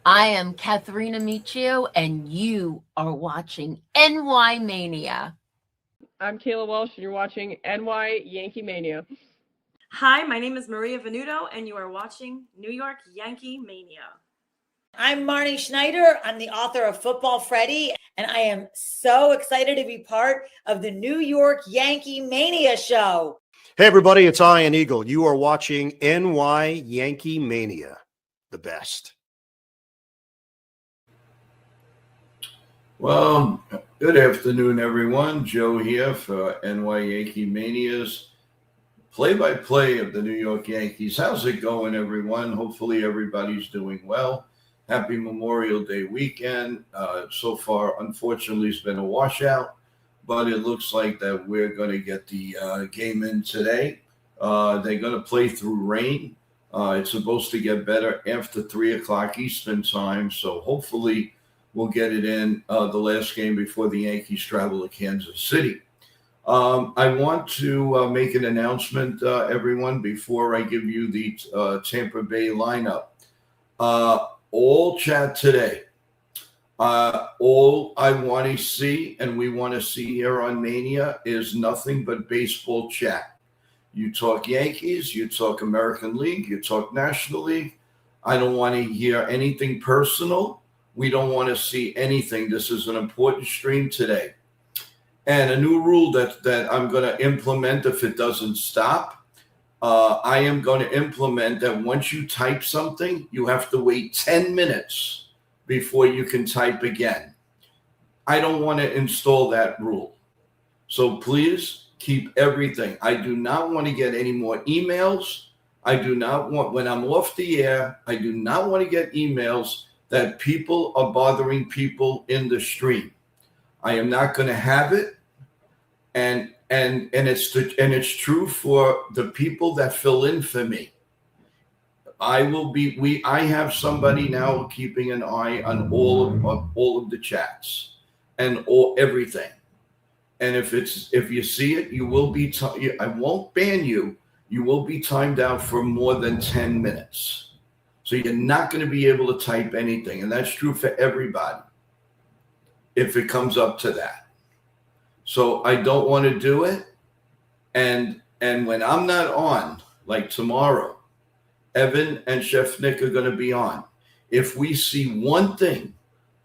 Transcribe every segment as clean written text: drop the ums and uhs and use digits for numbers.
I am Katharina Michio, and you are watching NY Mania. I'm Kayla Walsh, and you're watching NY Yankee Mania. Hi, my name is Maria Venuto, and you are watching New York Yankee Mania. I'm Marnie Schneider. I'm the author of Football Freddy, and I am so excited to be part of the New York Yankee Mania show. Hey, everybody, it's Ian Eagle. You are watching NY Yankee Mania, the best. Well, good afternoon, everyone. Joe here for NY Yankee Mania's play-by-play of the New York Yankees. How's it going, everyone? Hopefully everybody's doing well. Happy Memorial Day weekend. So far, unfortunately, it's been a washout, but it looks like that we're going to get the game in today. They're going to play through rain. It's supposed to get better after 3 o'clock Eastern time, so hopefully we'll get it in the last game before the Yankees travel to Kansas City. I want to make an announcement, everyone, before I give you the Tampa Bay lineup. All chat today. All I want to see and we want to see here on Mania is nothing but baseball chat. You talk Yankees, you talk American League, you talk National League. I don't want to hear anything personal. We don't want to see anything. This is an important stream today. And a new rule that I'm going to implement if it doesn't stop, I am going to implement that once you type something, you have to wait 10 minutes before you can type again. I don't want to install that rule. So please keep everything. I do not want to get any more emails. I do not want, when I'm off the air, I do not want to get emails that people are bothering people in the stream. I am not going to have it, and it's true for the people that fill in for me. I have somebody now keeping an eye on all of the chats and everything. And if you see it, you will be. I won't ban you. You will be timed out for more than 10 minutes. So you're not going to be able to type anything. And that's true for everybody if it comes up to that. So I don't want to do it. And when I'm not on, like tomorrow, Evan and Chef Nick are going to be on. If we see one thing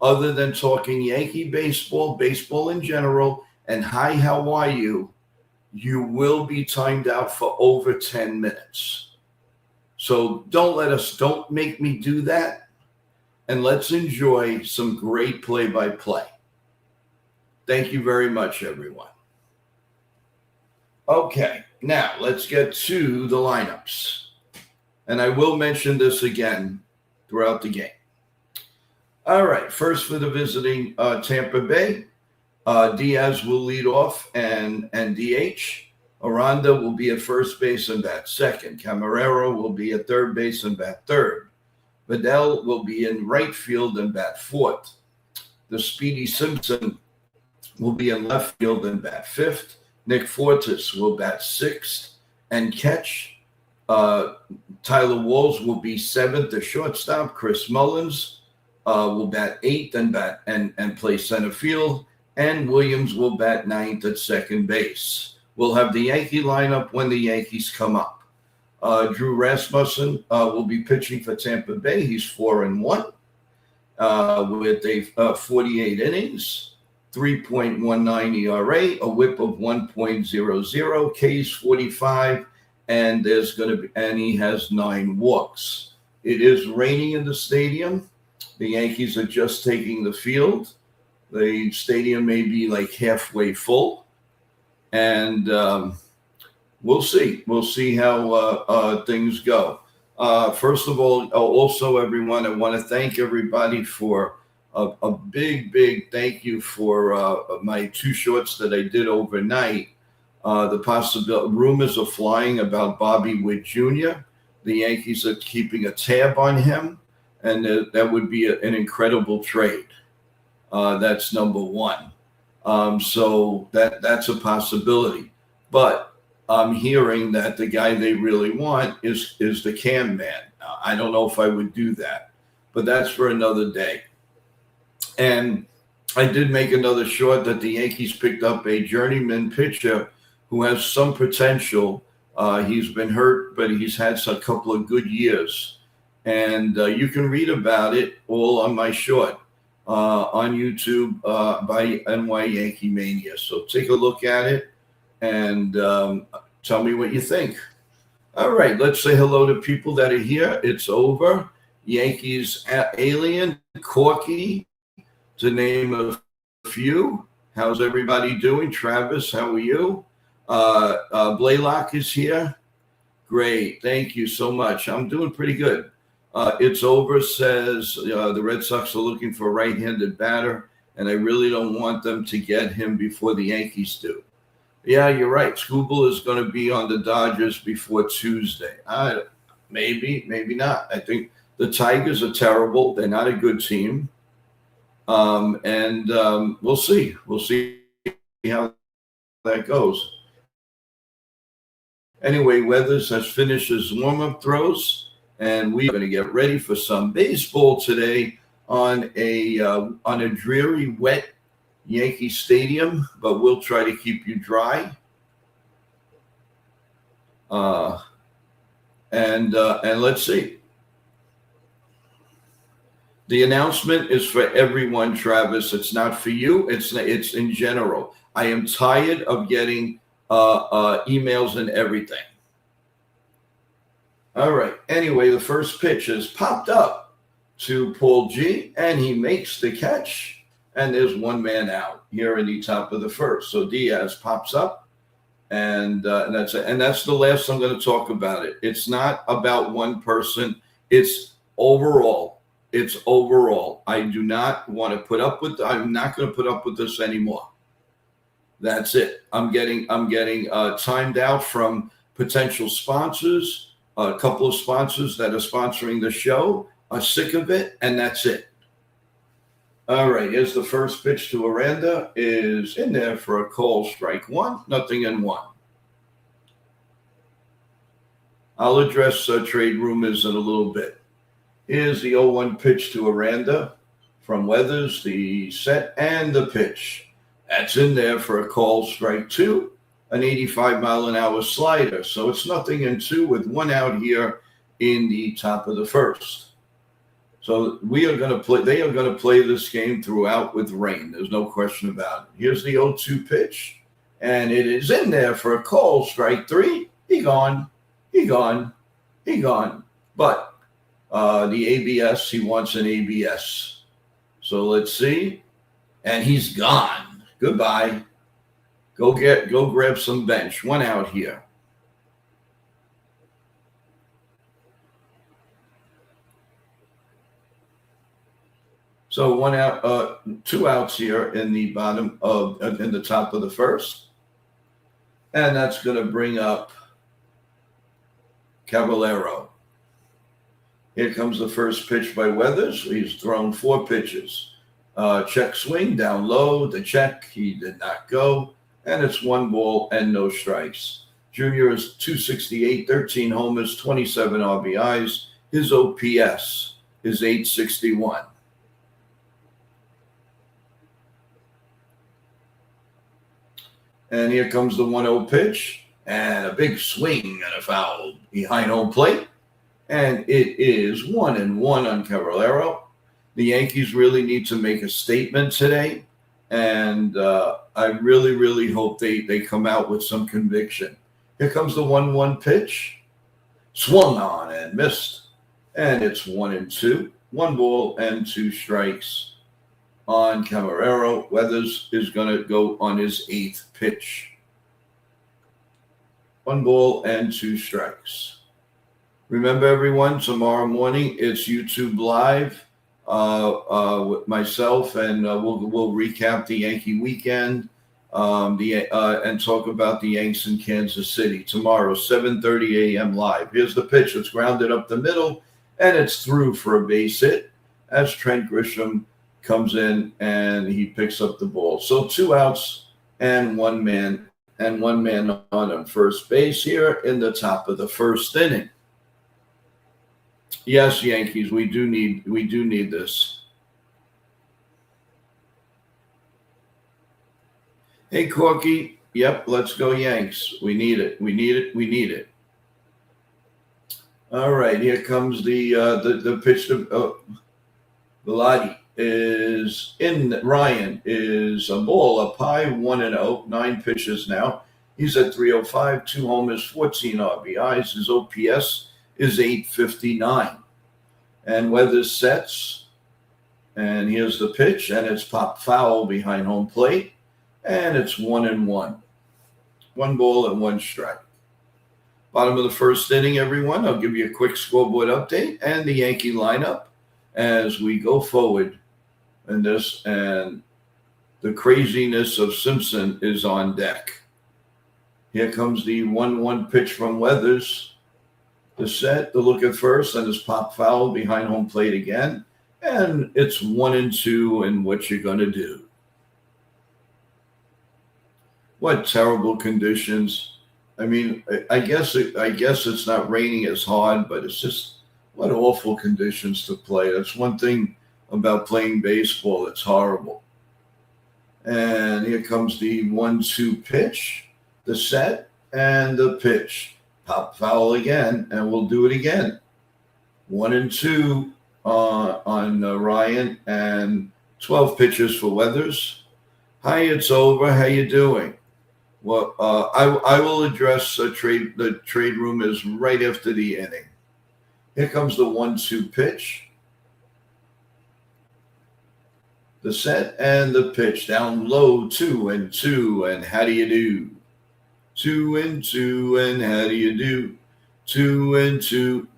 other than talking Yankee baseball, baseball in general, and hi, how are you, you will be timed out for over 10 minutes. So don't make me do that. And let's enjoy some great play-by-play. Thank you very much, everyone. Okay, now let's get to the lineups. And I will mention this again throughout the game. All right, first for the visiting Tampa Bay, Diaz will lead off and DH. Aranda will be at first base and bat second. Camarero will be at third base and bat third. Vidal will be in right field and bat fourth. The Speedy Simpson will be in left field and bat fifth. Nick Fortis will bat sixth and catch. Tyler Walls will be seventh at shortstop. Chris Mullins will bat eighth and play center field. And Williams will bat ninth at second base. We'll have the Yankee lineup when the Yankees come up. Drew Rasmussen will be pitching for Tampa Bay. He's 4-1 with a 48 innings, 3.19 ERA, a WHIP of 1.00, Ks 45, and he has 9 walks. It is raining in the stadium. The Yankees are just taking the field. The stadium may be like halfway full. And we'll see. We'll see how things go. First of all, also, everyone, I want to thank everybody for a big thank you for my 2 shorts that I did overnight. The rumors are flying about Bobby Witt Jr. The Yankees are keeping a tab on him, and that would be an incredible trade. That's number one. So that's a possibility. But I'm hearing that the guy they really want is the Cam man. I don't know if I would do that. but that's for another day. And I did make another short that the Yankees picked up a journeyman pitcher who has some potential. He's been hurt, but he's had a couple of good years. And you can read about it all on my short on YouTube by YankeeMania. So take a look at it and tell me what you think. All right, let's say hello to people that are here. It's over. Yankees Alien, Corky, to name a few. How's everybody doing? Travis, how are you? Blaylock is here. Great. Thank you so much. I'm doing pretty good. It's over says the Red Sox are looking for a right-handed batter, and I really don't want them to get him before the Yankees do. Yeah, you're right. Scooble is going to be on the Dodgers before Tuesday. Maybe, maybe not. I think the Tigers are terrible. They're not a good team. And we'll see. We'll see how that goes. Anyway, Weathers has finished his warm-up throws, and we're going to get ready for some baseball today on a dreary, wet Yankee Stadium, but we'll try to keep you dry. And let's see. The announcement is for everyone, Travis. It's not for you. It's in general. I am tired of getting emails and everything. All right. Anyway, the first pitch has popped up to Paul G, and he makes the catch. And there's one man out here in the top of the first. So Diaz pops up, and that's it. And that's the last I'm going to talk about it. It's not about one person. It's overall. It's overall. I do not want to put up with. I'm not going to put up with this anymore. That's it. I'm getting timed out from potential sponsors. A couple of sponsors that are sponsoring the show are sick of it, and that's it. All right, here's the first pitch to Aranda. Is in there for a call, strike one, 0-1. I'll address trade rumors in a little bit. Here's the 0-1 pitch to Aranda from Weathers, the set and the pitch. That's in there for a call, strike two, an 85-mile-an-hour slider. So it's 0-2 with one out here in the top of the first. So we are going to play. They are going to play this game throughout with rain. There's no question about it. Here's the 0-2 pitch, and it is in there for a call, strike three. He gone. But the ABS, he wants an ABS. So let's see, and he's gone. Goodbye. Go grab some bench. One out here. So one out, two outs here in the in the top of the first. And that's going to bring up Caballero. Here comes the first pitch by Weathers. He's thrown 4 pitches. Check swing down low. The check, he did not go. And it's 1 ball and no strikes. Junior is 268, 13 homers, 27 RBIs. His OPS is 861. And here comes the 1-0 pitch, and a big swing and a foul behind home plate. And it is 1-1 on Caballero. The Yankees really need to make a statement today, and I really, really hope they come out with some conviction. Here comes the 1-1 pitch, swung on and missed, and it's 1-2, 1 ball and 2 strikes. On Caballero. Weathers is going to go on his 8th pitch. 1 ball and 2 strikes. Remember, everyone, tomorrow morning it's YouTube Live with myself, and we'll recap the Yankee weekend and talk about the Yanks in Kansas City tomorrow, 7:30 a.m. live. Here's the pitch. It's grounded up the middle, and it's through for a base hit as Trent Grisham comes in and he picks up the ball. So 2 outs and one man on first base here in the top of the first inning. Yes, Yankees, we do need this. Hey, Corky. Yep, let's go Yanks. We need it. We need it. We need it. All right, here comes the pitch to Velati is in. Ryan is a ball up high, 1-0, 9 pitches now. He's at 305, 2 homers, 14 RBIs. His OPS is 859. And Weathers sets, and here's the pitch, and it's popped foul behind home plate, and it's 1-1. 1 ball and 1 strike. Bottom of the first inning, everyone. I'll give you a quick scoreboard update and the Yankee lineup as we go forward in this. And the craziness of Simpson is on deck. Here comes the 1-1 pitch from Weathers. The set, the look at first, and it's pop foul behind home plate again. And it's 1-2, and what you're going to do. What terrible conditions. I mean, I guess it's not raining as hard, but it's just what awful conditions to play. That's one thing about playing baseball. It's horrible. And here comes the 1-2 pitch, the set, and the pitch. Pop foul again, and we'll do it again. 1-2 on Ryan, and 12 pitches for Weathers. Hi, it's over. How you doing? Well, I will address the trade rumors right after the inning. Here comes the 1-2 pitch. The set and the pitch down low, 2-2, and how do you do? 2-2, and how do you do? 2-2.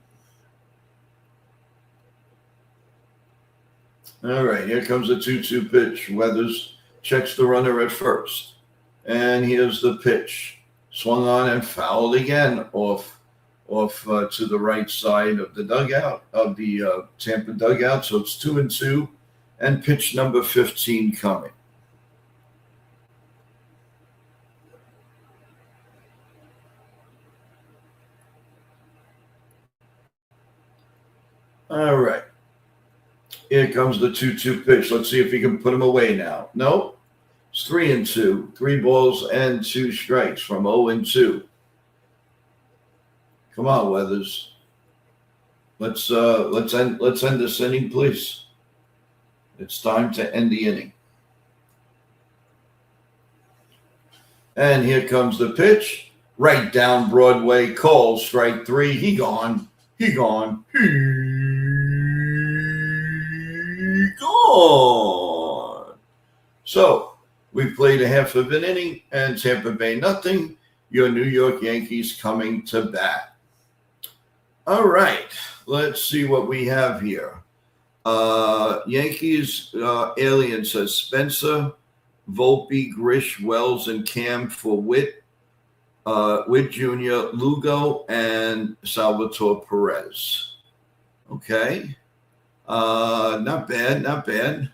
All right, here comes the 2-2 pitch. Weathers checks the runner at first. And here's the pitch. Swung on and fouled again off to the right side of the dugout, of the Tampa dugout. So it's 2-2, and pitch number 15 coming. All right. Here comes the 2-2 pitch. Let's see if he can put him away now. Nope. It's 3-2. 3 balls and 2 strikes from 0-2. Come on, Weathers. Let's end this inning, please. It's time to end the inning. And here comes the pitch. Right down Broadway. Cole, strike 3. He gone. He gone. He gone. So we played a half of an inning, and Tampa Bay nothing. Your New York Yankees coming to bat. All right, let's see what we have here. Yankees Alien says Spencer, Volpe, Grish, Wells, and Cam for Witt Jr., Lugo, and Salvatore Perez. Okay. Not bad, not bad.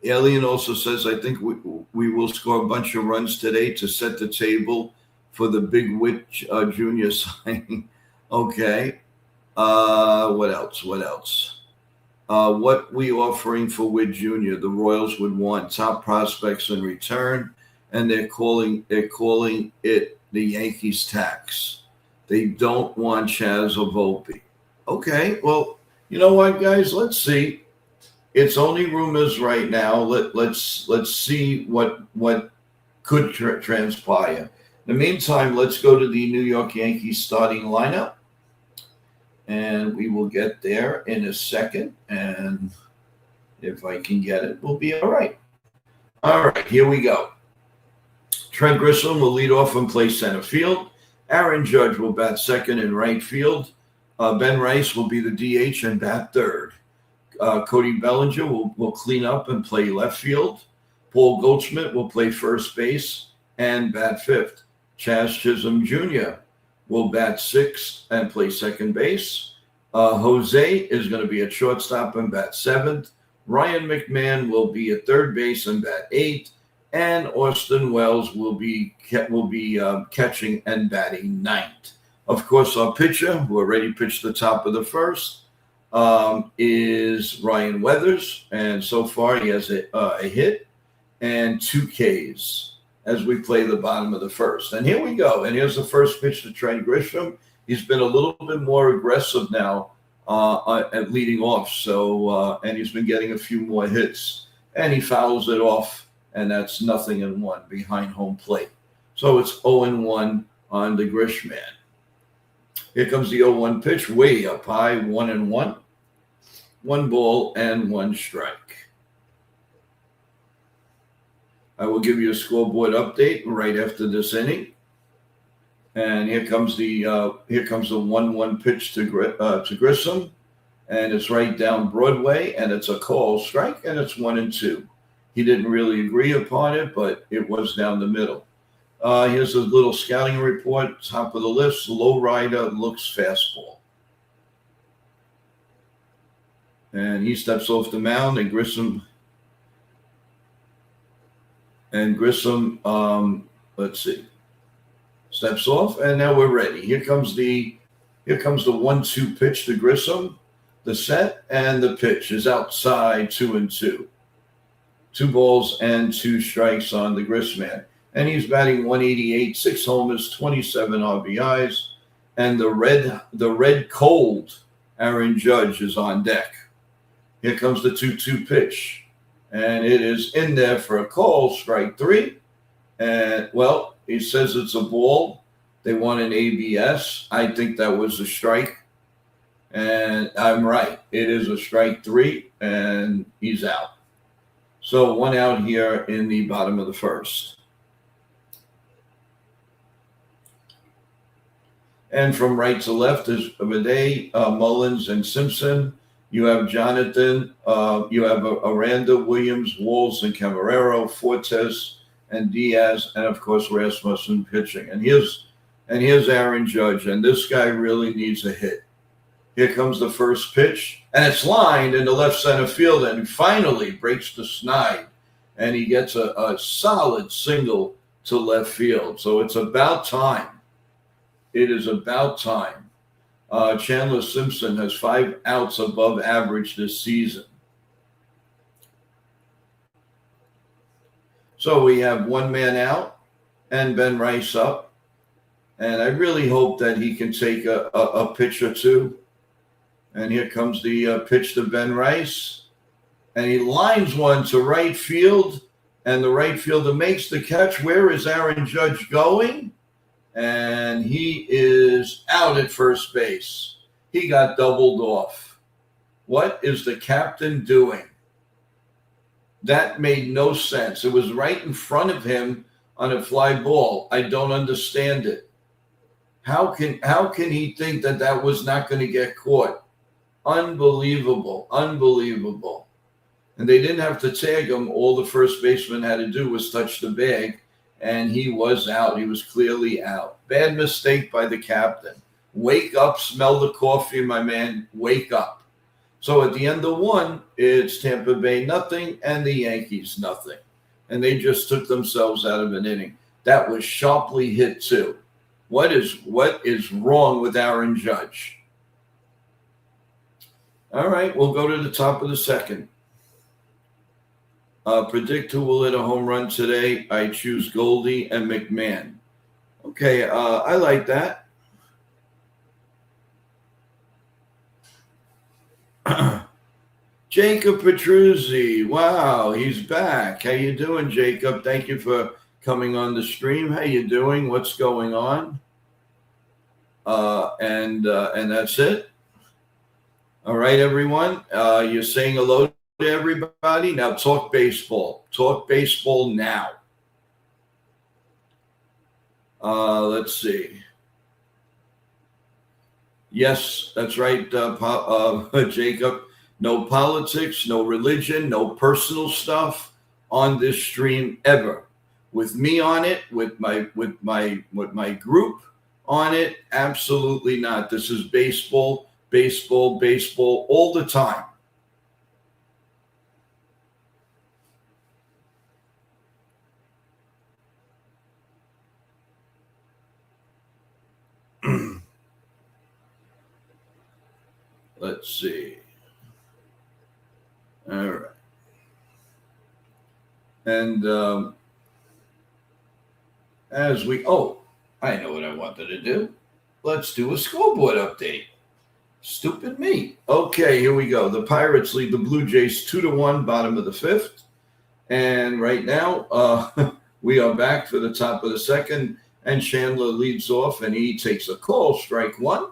Alien also says, I think we will score a bunch of runs today to set the table for the big Witt Jr. signing. Okay. What else? What we offering for Witt Jr.? The Royals would want top prospects in return, and they're calling it the Yankees tax. They don't want Chaz or Volpe. Okay, well, you know what, guys? Let's see. It's only rumors right now. Let's see what could transpire. In the meantime, let's go to the New York Yankees starting lineup, and we will get there in a second. And if I can get it, we'll be all right. All right, here we go. Trent Grisham will lead off and play center field. Aaron Judge will bat second and right field. Ben Rice will be the DH and bat third. Cody Bellinger will clean up and play left field. Paul Goldschmidt will play first base and bat fifth. Chaz Chisholm Jr. will bat sixth and play second base. Jose is going to be at shortstop and bat seventh. Ryan McMahon will be at third base and bat eighth. And Austin Wells will be catching and batting ninth. Of course, our pitcher, who already pitched the top of the first, is Ryan Weathers. And so far, he has a hit and 2 Ks as we play the bottom of the first. And here we go. And here's the first pitch to Trent Grisham. He's been a little bit more aggressive now at leading off. So, and he's been getting a few more hits. And he fouls it off, and that's 0-1 behind home plate. So it's 0-1 on the Grish man. Here comes the 0-1 pitch, way up high, 1-1. 1 ball and 1 strike. I will give you a scoreboard update right after this inning. And here comes the 1-1 pitch to Grissom, and it's right down Broadway, and it's a call strike, and it's 1-2. He didn't really agree upon it, but it was down the middle. Here's a little scouting report. Top of the list, low rider, looks fastball. And he steps off the mound, and Grissom, let's see, steps off, and now we're ready. Here comes the 1-2 pitch to Grissom. The set and the pitch is outside, 2-2. 2 balls and 2 strikes on the Grish man. And he's batting 188, 6 homers, 27 RBIs. And the red cold Aaron Judge is on deck. Here comes the 2-2 pitch. And it is in there for a call, strike 3. And, well, he says it's a ball. They want an ABS. I think that was a strike. And I'm right. It is a strike 3, and he's out. So 1 out here in the bottom of the first. And from right to left is Bidet, Mullins, and Simpson. You have Jonathan. You have Aranda, Williams, Walls, and Camarero, Fortes, and Diaz, and of course Rasmussen pitching. And here's Aaron Judge, and this guy really needs a hit. Here comes the first pitch, and it's lined in the left center field, and he finally breaks the snide, and he gets a solid single to left field. So it's about time. It is about time. Chandler Simpson has 5 outs above average this season. So we have 1 man out and Ben Rice up. And I really hope that he can take a pitch or two. And here comes the pitch to Ben Rice. And he lines one to right field. And the right fielder makes the catch. Where is Aaron Judge going? And he is out at first base. He got doubled off. What is the captain doing? That made no sense. It was right in front of him on a fly ball. I don't understand it. How can he think that was not going to get caught? Unbelievable. Unbelievable. And they didn't have to tag him. All the first baseman had to do was touch the bag, and he was out. He was clearly out. Bad mistake by the captain. Wake up, smell the coffee, my man. Wake up. So at the end of 1, it's Tampa Bay nothing and the Yankees nothing. And they just took themselves out of an inning. That was sharply hit too. What is wrong with Aaron Judge? All right, we'll go to the top of the second. Predict who will hit a home run today. I choose Goldie and McMahon. Okay, I like that. Jacob Petruzzi. Wow, he's back. How you doing, Jacob? Thank you for coming on the stream. How you doing? What's going on? And that's it. All right, everyone. You're saying hello to everybody. Now talk baseball. Talk baseball now. Let's see. Yes, that's right, Jacob. No politics, no religion, no personal stuff on this stream ever. With me on it, with my group on it, absolutely not. This is baseball, baseball, baseball all the time. Let's see. All right. And I know what I wanted to do. Let's do a scoreboard update. Stupid me. Okay, here we go. The Pirates lead the Blue Jays 2-1, bottom of the fifth. And right now, we are back for the top of the second. And Chandler leads off, and he takes a call, strike one.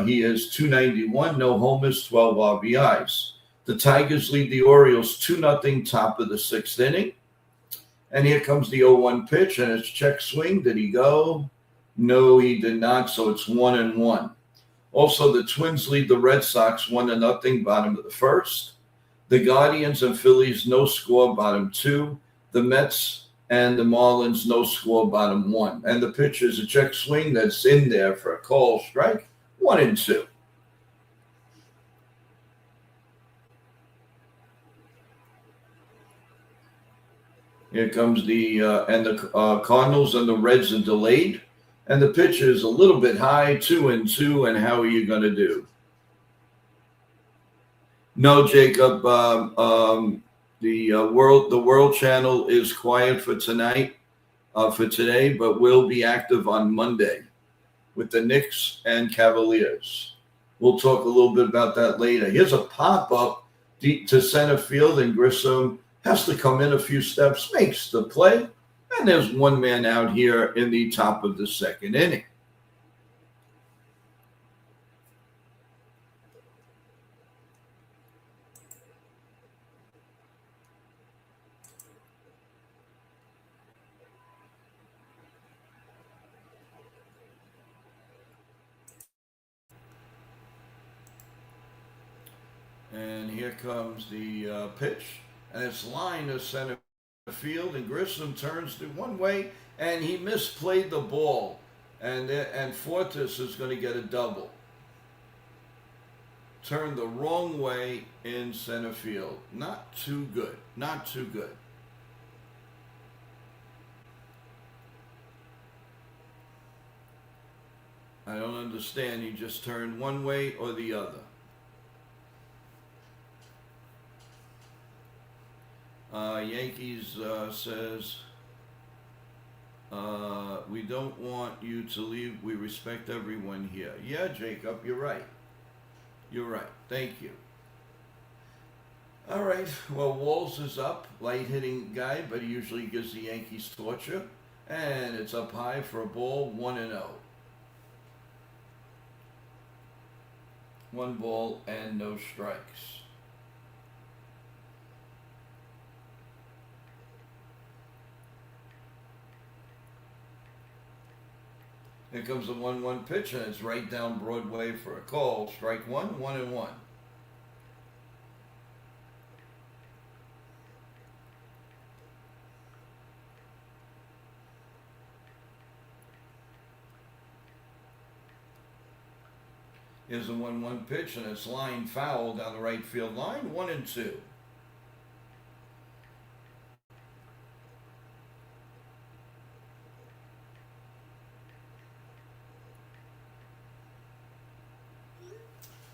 He is 291, no homers, 12 RBIs. The Tigers lead the Orioles 2-0, top of the sixth inning. And here comes the 0-1 pitch, and it's check swing. Did he go? No, he did not, so it's 1-1. Also, the Twins lead the Red Sox 1-0, bottom of the first. The Guardians and Phillies, no score, bottom two. The Mets and the Marlins, no score, bottom one. And the pitch is a check swing that's in there for a call strike, 1-2. Here comes the Cardinals and the Reds are delayed. And the pitch is a little bit high, 2-2. And how are you going to do? No, Jacob. The World Channel is quiet for tonight, for today, but will be active on Monday with the Knicks and Cavaliers. We'll talk a little bit about that later. Here's a pop-up deep to center field, and Grissom has to come in a few steps, makes the play, and there's one man out here in the top of the second inning. And here comes the pitch, and it's lined to center field, and Grissom turns to one way, and he misplayed the ball, and Fortis is going to get a double. Turned the wrong way in center field. Not too good. Not too good. I don't understand. He just turned one way or the other. Yankees says, we don't want you to leave. We respect everyone here. Yeah, Jacob, you're right. You're right. Thank you. All right. Well, Walls is up. Light hitting guy, but he usually gives the Yankees torture. And it's up high for a ball, 1-0. 1 ball and no strikes. Here comes the 1-1 pitch, and it's right down Broadway for a call. Strike one, 1-1. Here's a 1-1 pitch, and it's line foul down the right field line, 1-2.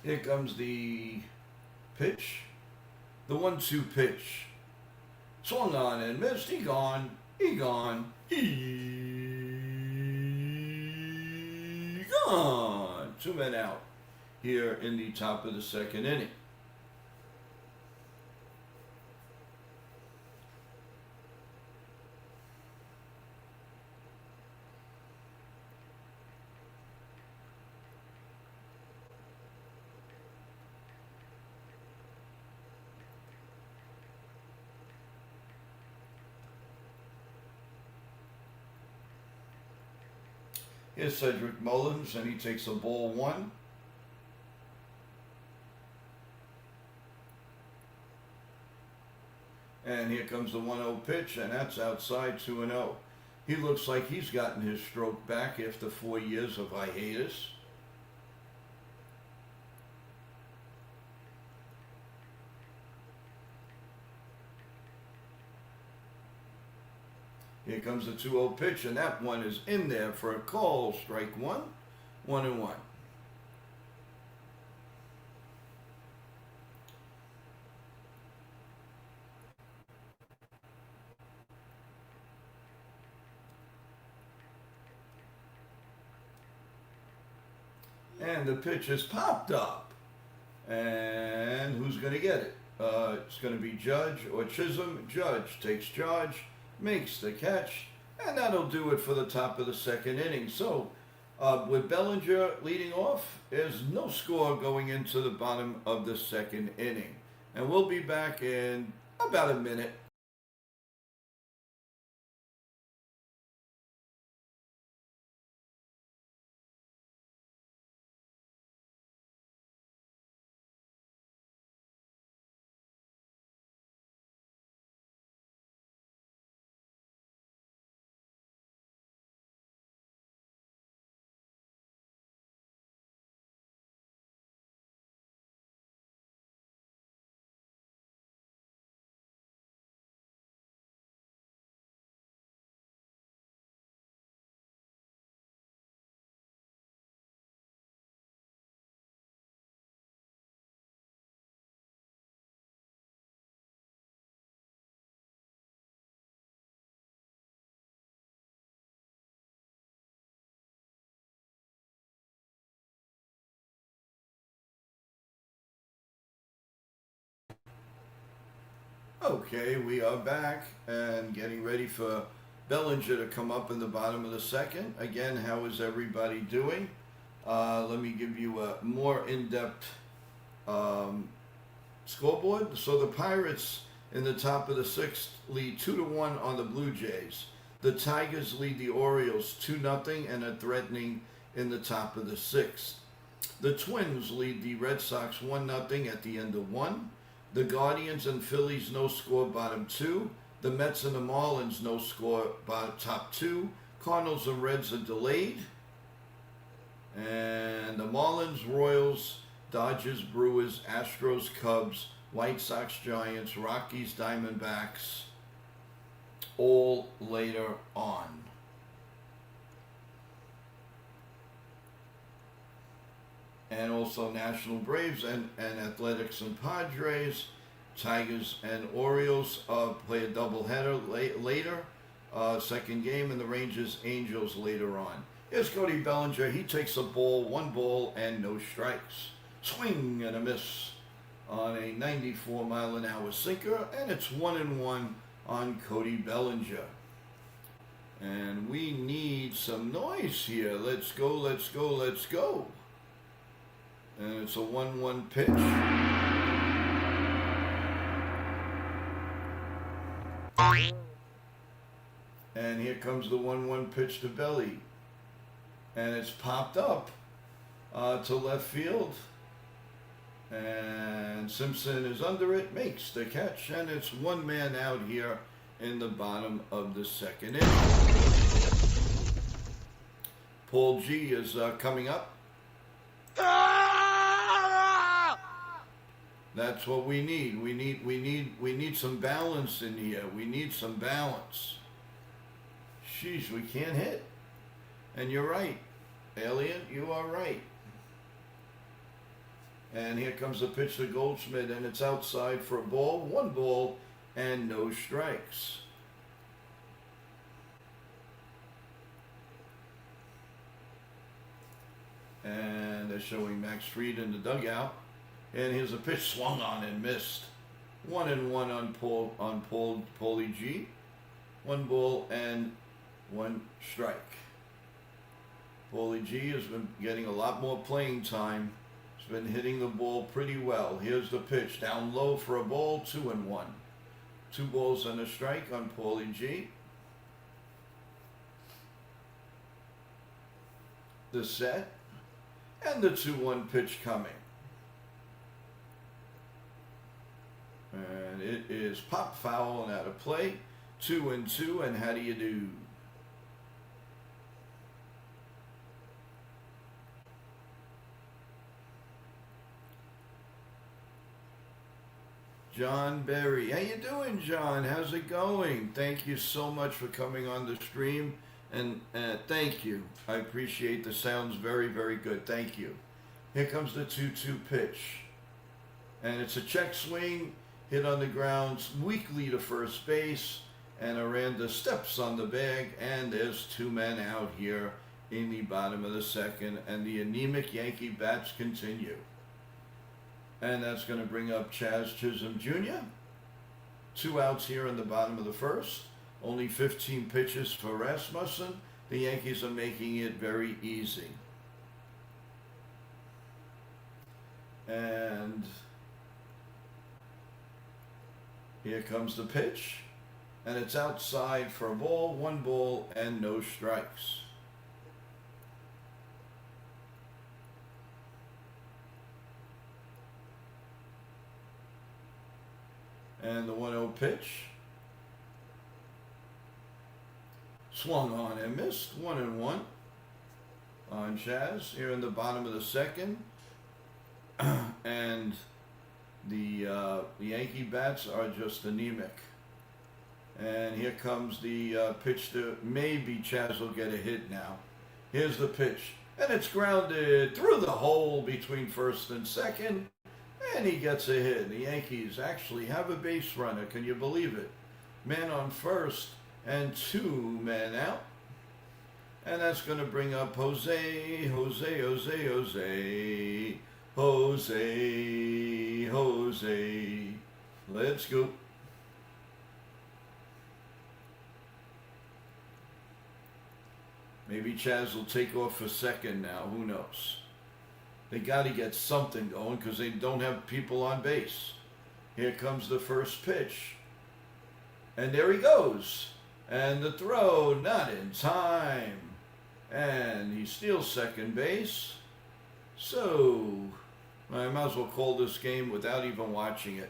Here comes the pitch. The 1-2 pitch. Swung on and missed. He gone. He gone. He gone. 2 men out here in the top of the second inning. Here's Cedric Mullins, and he takes a ball 1. And here comes the 1-0 pitch, and that's outside, 2-0. He looks like he's gotten his stroke back after 4 years of hiatus. Here comes the 2-0 pitch, and that one is in there for a call. Strike one, 1-1. And the pitch is popped up. And who's going to get it? It's going to be Judge or Chisholm. Judge takes charge, makes the catch, and that'll do it for the top of the second inning. So, with Bellinger leading off, there's no score going into the bottom of the second inning. And we'll be back in about a minute. Okay, we are back and getting ready for Bellinger to come up in the bottom of the second. Again, how is everybody doing? Let me give you a more in-depth scoreboard. So the Pirates in the top of the sixth lead 2-1 on the Blue Jays. The Tigers lead the Orioles 2-0 and are threatening in the top of the sixth. The Twins lead the Red Sox 1-0 at the end of one. The Guardians and Phillies no score bottom two. The Mets and the Marlins no score bottom top two. Cardinals and Reds are delayed. And the Marlins, Royals, Dodgers, Brewers, Astros, Cubs, White Sox, Giants, Rockies, Diamondbacks, all later on. And also National Braves and Athletics and Padres, Tigers and Orioles play a doubleheader later, second game, and the Rangers Angels later on. Here's Cody Bellinger. He takes a ball, 1 ball and no strikes. Swing and a miss on a 94-mile-an-hour sinker, and it's 1-1 on Cody Bellinger. And we need some noise here. Let's go, let's go, let's go. And it's a 1-1 pitch. And here comes the 1-1 pitch to Belly. And it's popped up to left field. And Simpson is under it, makes the catch, and it's one man out here in the bottom of the second inning. Paul G is coming up. That's what we need. We need some balance in here. We need some balance. Sheesh, we can't hit. And you're right, Alien. You are right. And here comes the pitch to Goldschmidt, and it's outside for a ball. 1 ball and no strikes. And they're showing Max Fried in the dugout. And here's a pitch swung on and missed. 1-1 on Paulie G. 1 ball and 1 strike. Paulie G has been getting a lot more playing time. He's been hitting the ball pretty well. Here's the pitch down low for a ball. 2-1. 2 balls and a strike on Paulie G. The set and the 2-1 pitch coming. And it is pop foul and out of play. 2-2, and how do you do? John Berry. How you doing, John? How's it going? Thank you so much for coming on the stream. And thank you. I appreciate the sounds very, very good. Thank you. Here comes the 2-2 pitch. And it's a check swing. Hit on the ground, weakly to first base, and Aranda steps on the bag, and there's 2 men out here in the bottom of the second, and the anemic Yankee bats continue. And that's going to bring up Chaz Chisholm Jr. 2 outs here in the bottom of the first. Only 15 pitches for Rasmussen. The Yankees are making it very easy. And here comes the pitch. And it's outside for a ball, 1 ball, and no strikes. And the 1-0 pitch. Swung on and missed. 1-1 on Chaz here in the bottom of the second. And the Yankee bats are just anemic. And here comes the pitch to maybe Chaz will get a hit now. Here's the pitch. And it's grounded through the hole between first and second. And he gets a hit. The Yankees actually have a base runner. Can you believe it? Man on first and 2 men out. And that's going to bring up Jose. Let's go. Maybe Chaz will take off for second now. Who knows? They got to get something going because they don't have people on base. Here comes the first pitch. And there he goes. And the throw, not in time. And he steals second base. So, I might as well call this game without even watching it.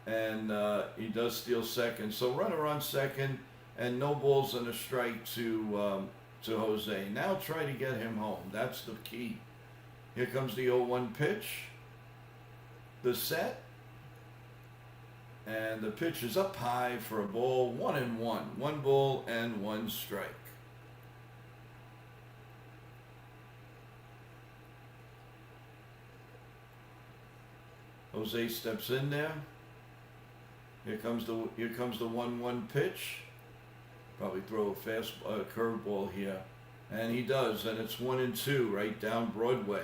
And he does steal second. So runner on second and no balls and a strike to Jose. Now try to get him home. That's the key. Here comes the 0-1 pitch. The set. And the pitch is up high for a ball. 1-1. 1 ball and 1 strike. Jose steps in there. Here comes the 1-1 pitch. Probably throw a fast curveball here. And he does, and it's 1-2 right down Broadway.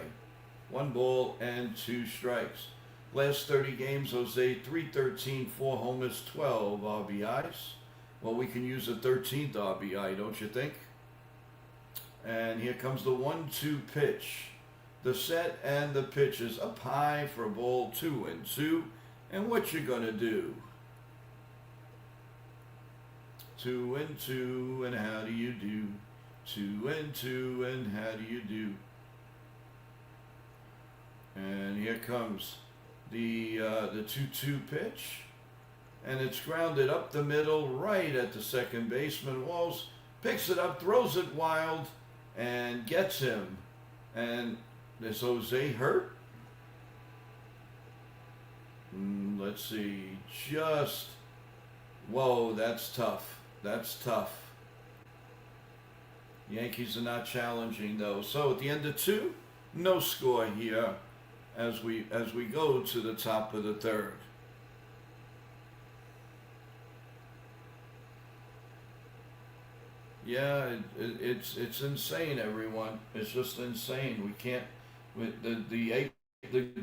1 ball and 2 strikes. Last 30 games, Jose 313, 4 homers, 12 RBIs. Well, we can use a 13th RBI, don't you think? And here comes the 1-2 pitch. The set and the pitch is up high for a ball, 2-2. And what you gonna do? 2-2, and how do you do? 2-2, and how do you do? And here comes the 2-2 pitch, and it's grounded up the middle, right at the second baseman. Walls picks it up, throws it wild, and gets him. And is Jose hurt? Let's see. Just whoa, that's tough. That's tough. Yankees are not challenging though. So at the end of 2, no score here as we go to the top of the third. Yeah, it's insane, everyone. It's just insane. We can't. The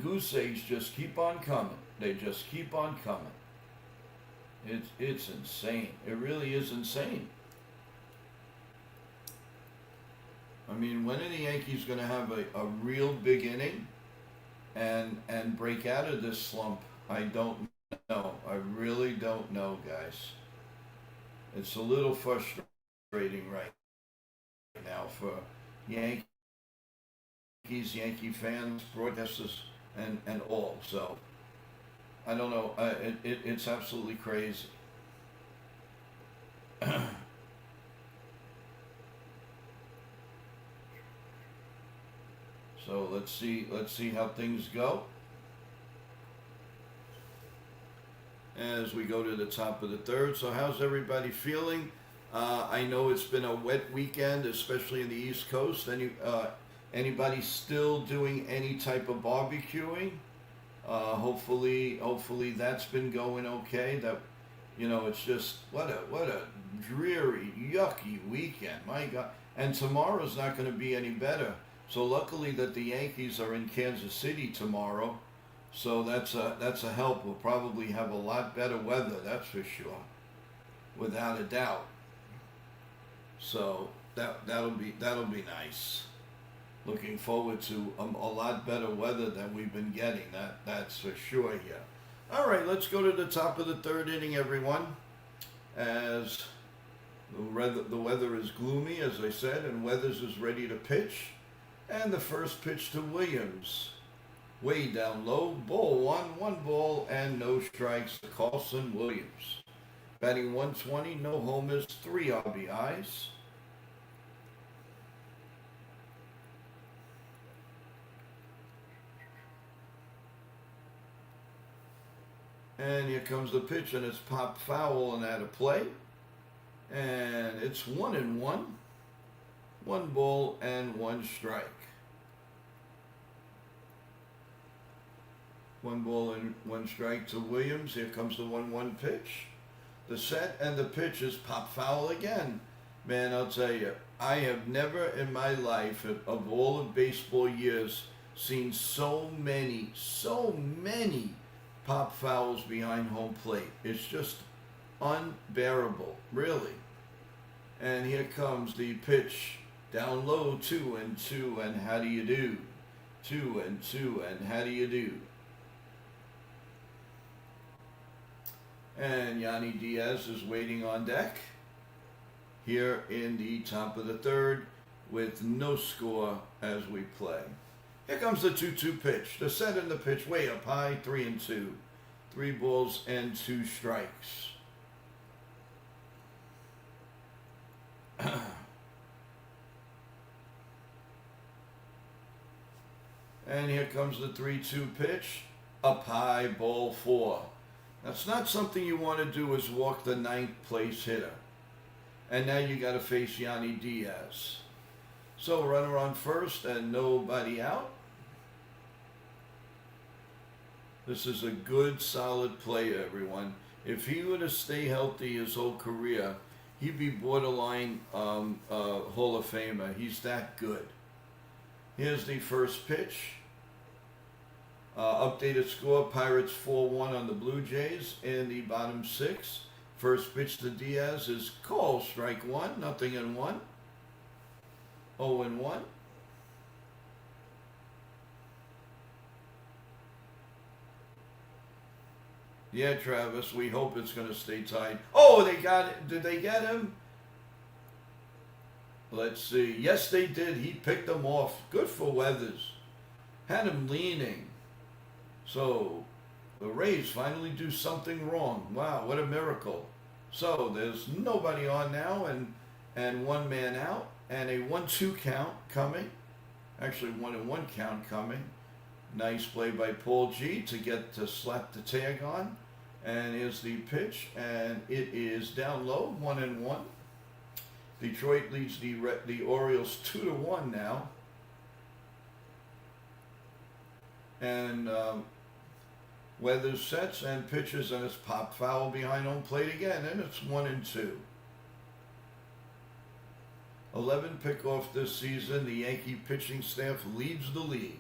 goose eggs just keep on coming. They just keep on coming. It's insane. It really is insane. I mean, when are the Yankees going to have a real big inning and break out of this slump? I don't know. I really don't know, guys. It's a little frustrating right now for Yankees, Yankee fans, broadcasters, and all. So, I don't know. It's absolutely crazy. So let's see how things go as we go to the top of the third. So how's everybody feeling? I know it's been a wet weekend, especially in the East Coast. Anybody still doing any type of barbecuing? Hopefully that's been going okay. That You know, it's just what a dreary, yucky weekend. My God. And tomorrow's not going to be any better. So luckily that the Yankees are in Kansas City tomorrow. So that's a help. We'll probably have a lot better weather, that's for sure. Without a doubt. So that'll be nice. Looking forward to a lot better weather than we've been getting. That's for sure here. All right, let's go to the top of the third inning, everyone. As the weather is gloomy, as I said, and Weathers is ready to pitch. And the first pitch to Williams. Way down low, ball one ball, and no strikes to Carlson Williams. Batting 120, no homers, 3 RBIs. And here comes the pitch, and it's popped foul and out of play. And it's 1-1. 1 ball and 1 strike. 1 ball and 1 strike to Williams. Here comes the 1-1 pitch. The set and the pitch is pop foul again. Man, I'll tell you, I have never in my life, of all of baseball years, seen so many pop fouls behind home plate. It's just unbearable, really. And here comes the pitch down low, 2-2, and how do you do? 2-2, and how do you do? And Yanni Diaz is waiting on deck here in the top of the third with no score as we play. Here comes the 2-2 pitch. The set and the pitch way up high, 3-2. 3 balls and 2 strikes. And here comes the 3-2 pitch. Up high, ball 4. That's not something you want to do, is walk the 9th place hitter. And now you got to face Yanni Diaz. So runner on first and nobody out. This is a good, solid player, everyone. If he were to stay healthy his whole career, he'd be borderline Hall of Famer. He's that good. Here's the first pitch. Updated score, Pirates 4-1 on the Blue Jays in the bottom 6. First pitch to Diaz is called strike 1, 0-1. 0-1. Yeah, Travis, we hope it's going to stay tight. Oh, they got it. Did they get him? Let's see. Yes, they did. He picked them off. Good for Weathers. Had him leaning. So, the Rays finally do something wrong. Wow, what a miracle. So, there's nobody on now and 1 man out. And a 1-2 count coming. Actually, 1-1 count coming. Nice play by Paul G to slap the tag on. And here's the pitch. And it is down low, 1-1. Detroit leads the Orioles 2-1 now. And Weathers sets and pitches, and it's pop foul behind home plate again, and it's 1-2. 11 pickoff this season. The Yankee pitching staff leads the league.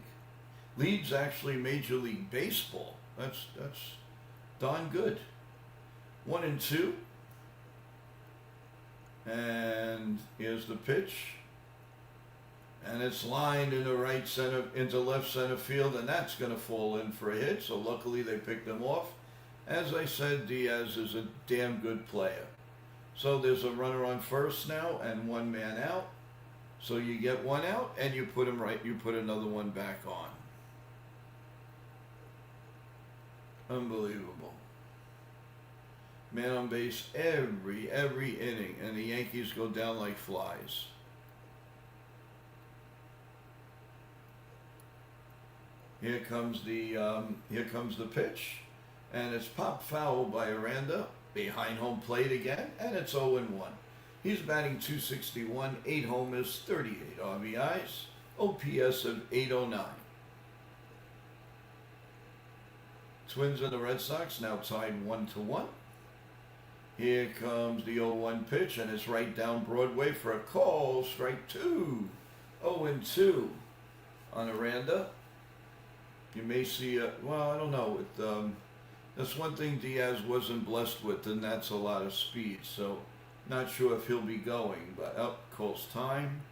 Leads actually Major League Baseball. That's darn good. 1-2. And here's the pitch. And it's lined into left center field, and that's going to fall in for a hit. So luckily they picked him off. As I said, Diaz is a damn good player. So there's a runner on first now and 1 man out. So you get 1 out and you put him right. You put another one back on. Unbelievable. Man on base every inning, and the Yankees go down like flies. Here comes the pitch, and it's popped foul by Aranda behind home plate again, and it's 0-1. He's batting .261, 8 homers, 38 RBIs, OPS of 809. Twins and the Red Sox now tied 1-1. Here comes the 0-1 pitch, and it's right down Broadway for a call. Strike 2. 0-2 on Aranda. You may see well, I don't know. That's one thing Diaz wasn't blessed with, and that's a lot of speed. So, not sure if he'll be going, but calls time.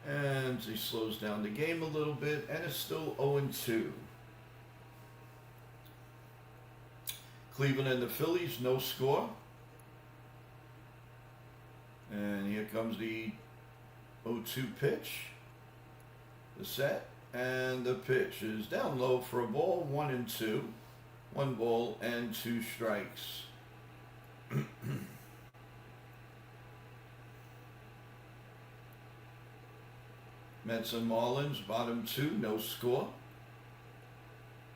And he slows down the game a little bit, and it's still 0-2. Cleveland and the Phillies, no score. And here comes the 0-2 pitch. The set. And the pitch is down low for a ball, 1-2. 1 ball and 2 strikes. Mets and Marlins, bottom 2, no score.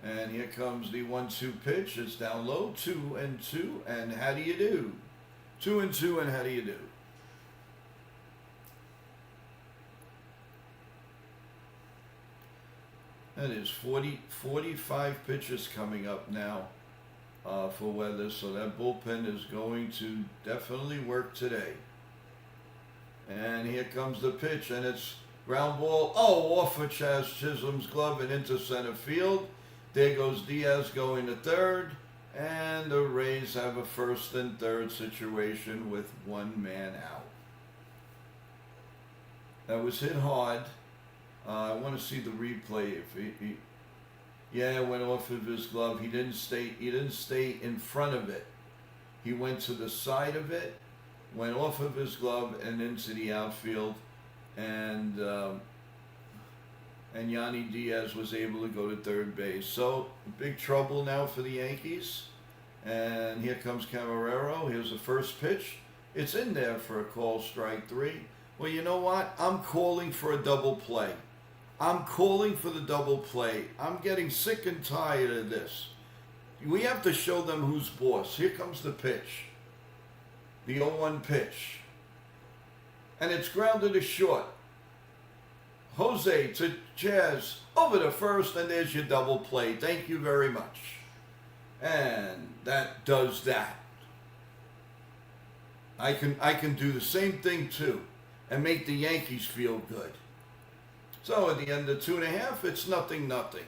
And here comes the 1-2 pitch. It's down low, 2-2. And how do you do? 2-2, and how do you do? That is 45 pitches coming up now for weather, so that bullpen is going to definitely work today. And here comes the pitch, and it's ground ball. Oh, off of Chaz Chisholm's glove and into center field. There goes Diaz going to third, and the Rays have a first and third situation with 1 man out. That was hit hard. I want to see the replay. If it went off of his glove. He didn't stay in front of it. He went to the side of it, went off of his glove and into the outfield, and Yanni Diaz was able to go to third base. So big trouble now for the Yankees. And here comes Camarero. Here's the first pitch. It's in there for a call, strike 3. Well, you know what? I'm calling for a double play. I'm calling for the double play. I'm getting sick and tired of this. We have to show them who's boss. Here comes the pitch. The 0-1 pitch. And it's grounded to short. Jose to Chaz. Over to first, and there's your double play. Thank you very much. And that does that. I can do the same thing too and make the Yankees feel good. So at the end of 2.5, it's 0-0.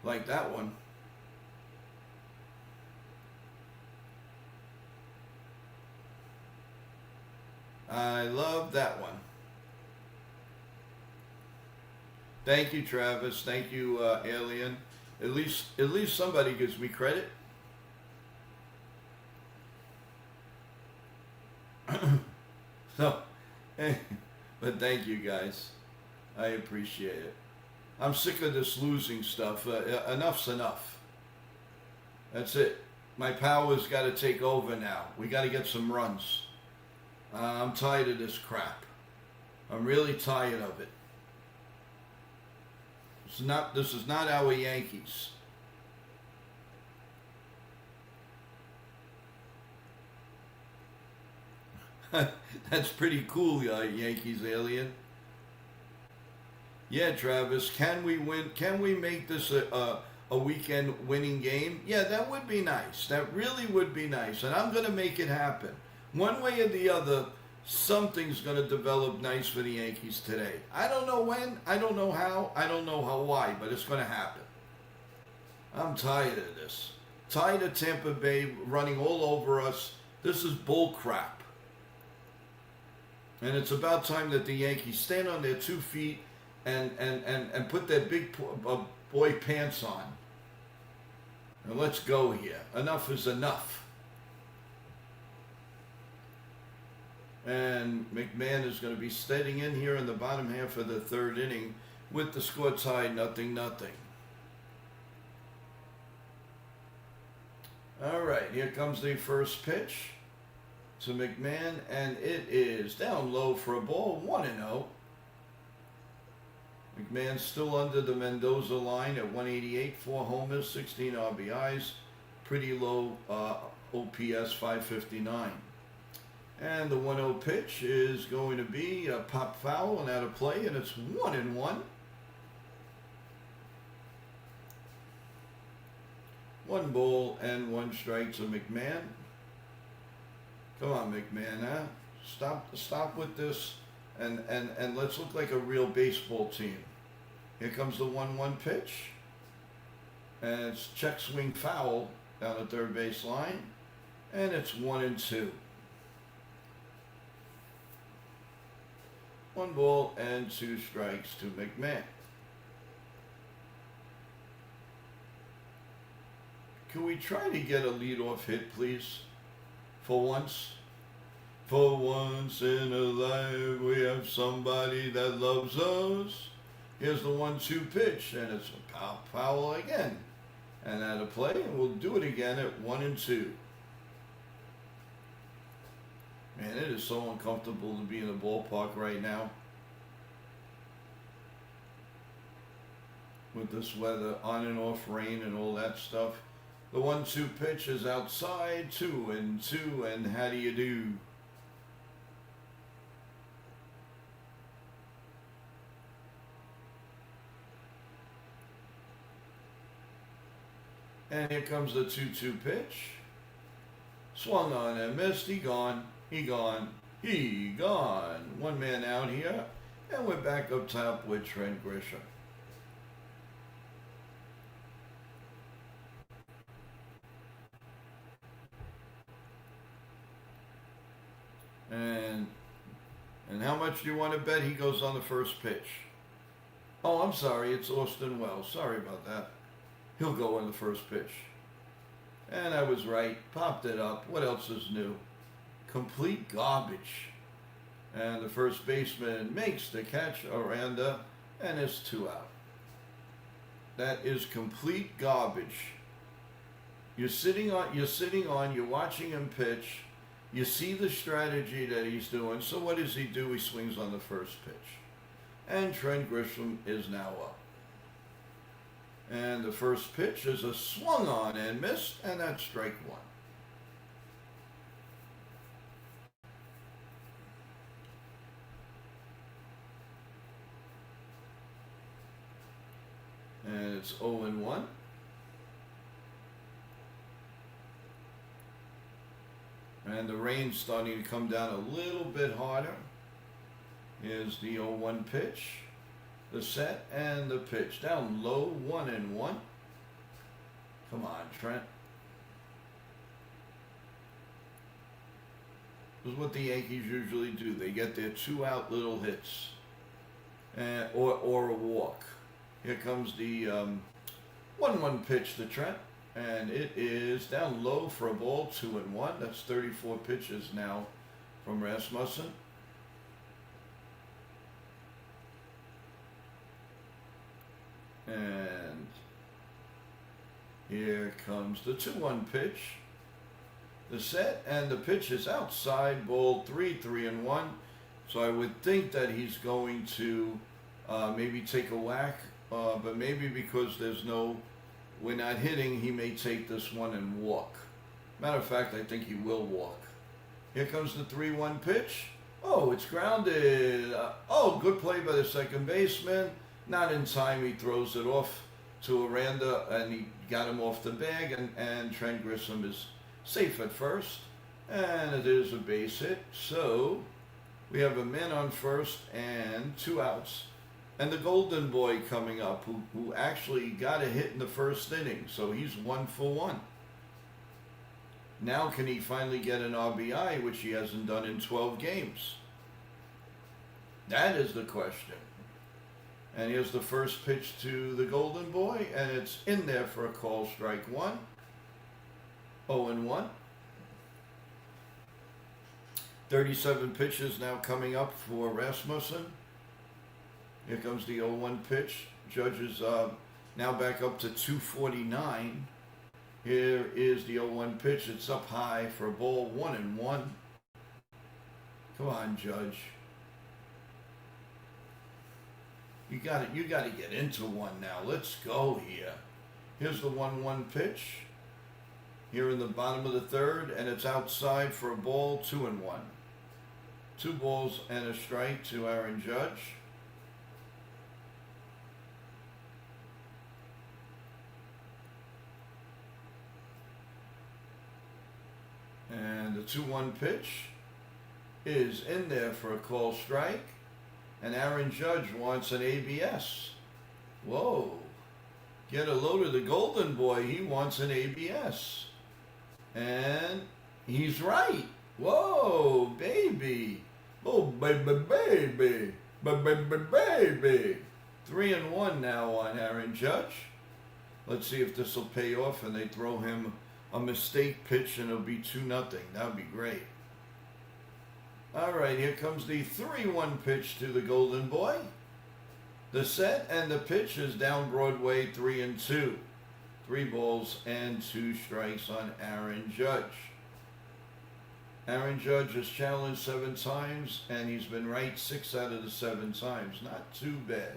Like that one. I love that one. Thank you, Travis. Thank you, Alien. At least somebody gives me credit. So, but thank you guys. I appreciate it. I'm sick of this losing stuff. Enough's enough. That's it. My power's got to take over now. We got to get some runs. I'm tired of this crap. I'm really tired of it. This is not our Yankees. That's pretty cool, Yankees alien. Yeah, Travis, can we win? Can we make this a weekend winning game? Yeah, that would be nice. That really would be nice. And I'm going to make it happen. One way or the other, something's going to develop nice for the Yankees today. I don't know when, I don't know how, I don't know why, but it's going to happen. I'm tired of this. Tired of Tampa Bay running all over us. This is bull crap. And it's about time that the Yankees stand on their 2 feet and put their big boy pants on. And let's go here. Enough is enough. And McMahon is going to be steading in here in the bottom half of the 3rd inning with the score tied 0-0. All right, here comes the first pitch to McMahon, and it is down low for a ball, 1-0. McMahon still under the Mendoza line at 188, 4 homers, 16 RBIs, pretty low OPS 559. And the 1-0 pitch is going to be a pop foul and out of play, and it's 1-1. 1 ball and 1 strike to McMahon. Come on, McMahon, huh? Stop with this and let's look like a real baseball team. Here comes the 1-1 pitch. And it's check swing foul down the third base line. And it's 1-2. 1 ball and 2 strikes to McMahon. Can we try to get a leadoff hit, please? For once? For once in a life, we have somebody that loves us. Here's the 1-2 pitch, and it's a foul again. And out of play, and we'll do it again at 1-2. Man, it is so uncomfortable to be in the ballpark right now. With this weather, on and off rain and all that stuff. The 1-2 pitch is outside, 2-2, and how do you do? And here comes the 2-2 pitch. Swung on and missed. He gone. He gone. He gone. 1 man out here. And we're back up top with Trent Grisham. And how much do you want to bet he goes on the first pitch? Oh, I'm sorry. It's Austin Wells. Sorry about that. He'll go on the first pitch. And I was right. Popped it up. What else is new? Complete garbage. And the first baseman makes the catch, Aranda, and it's 2 out. That is complete garbage. You're watching him pitch. You see the strategy that he's doing. So what does he do? He swings on the first pitch. And Trent Grisham is now up. And the first pitch is a swung on and missed, and that's strike 1. And it's 0-1. And the rain's starting to come down a little bit harder. Here's the 0-1 pitch. The set and the pitch. Down low, 1-1. Come on, Trent. This is what the Yankees usually do. They get their 2 out little hits. Or a walk. Here comes the 1-1 pitch to Trent. And it is down low for a ball, 2-1. That's 34 pitches now from Rasmussen. And here comes the 2-1 pitch. The set and the pitch is outside, ball 3-1. So I would think that he's going to maybe take a whack, but maybe because we're not hitting, he may take this one and walk. Matter of fact, I think he will walk. Here comes the 3-1 pitch. Oh, it's grounded. Good play by the second baseman. Not in time, he throws it off to Aranda, and he got him off the bag, and Trent Grisham is safe at first. And it is a base hit. So we have a man on first and 2 outs. And the Golden Boy coming up, who actually got a hit in the first inning. So he's 1 for 1. Now can he finally get an RBI, which he hasn't done in 12 games? That is the question. And here's the first pitch to the Golden Boy, and it's in there for a call, strike 1. 0-1. 37 pitches now coming up for Rasmussen. Here comes the 0-1 pitch. Judge is now back up to 249. Here is the 0-1 pitch. It's up high for a ball, 1-1. Come on, Judge. You got to get into one now. Let's go here. Here's the 1-1 pitch. Here in the bottom of the third, and it's outside for a ball, 2-1. 2 balls and a strike to Aaron Judge. And the 2-1 pitch is in there for a call strike. And Aaron Judge wants an ABS. Whoa. Get a load of the Golden Boy. He wants an ABS. And he's right. Whoa, baby. Oh, baby, baby. Baby. 3-1 now on Aaron Judge. Let's see if this will pay off and they throw him a mistake pitch and it'll be 2-0. That would be great. All right, here comes the 3-1 pitch to the Golden Boy. The set and the pitch is down Broadway, 3-2. 3 balls and 2 strikes on Aaron Judge. Aaron Judge has challenged 7 times and he's been right 6 out of the 7 times. Not too bad.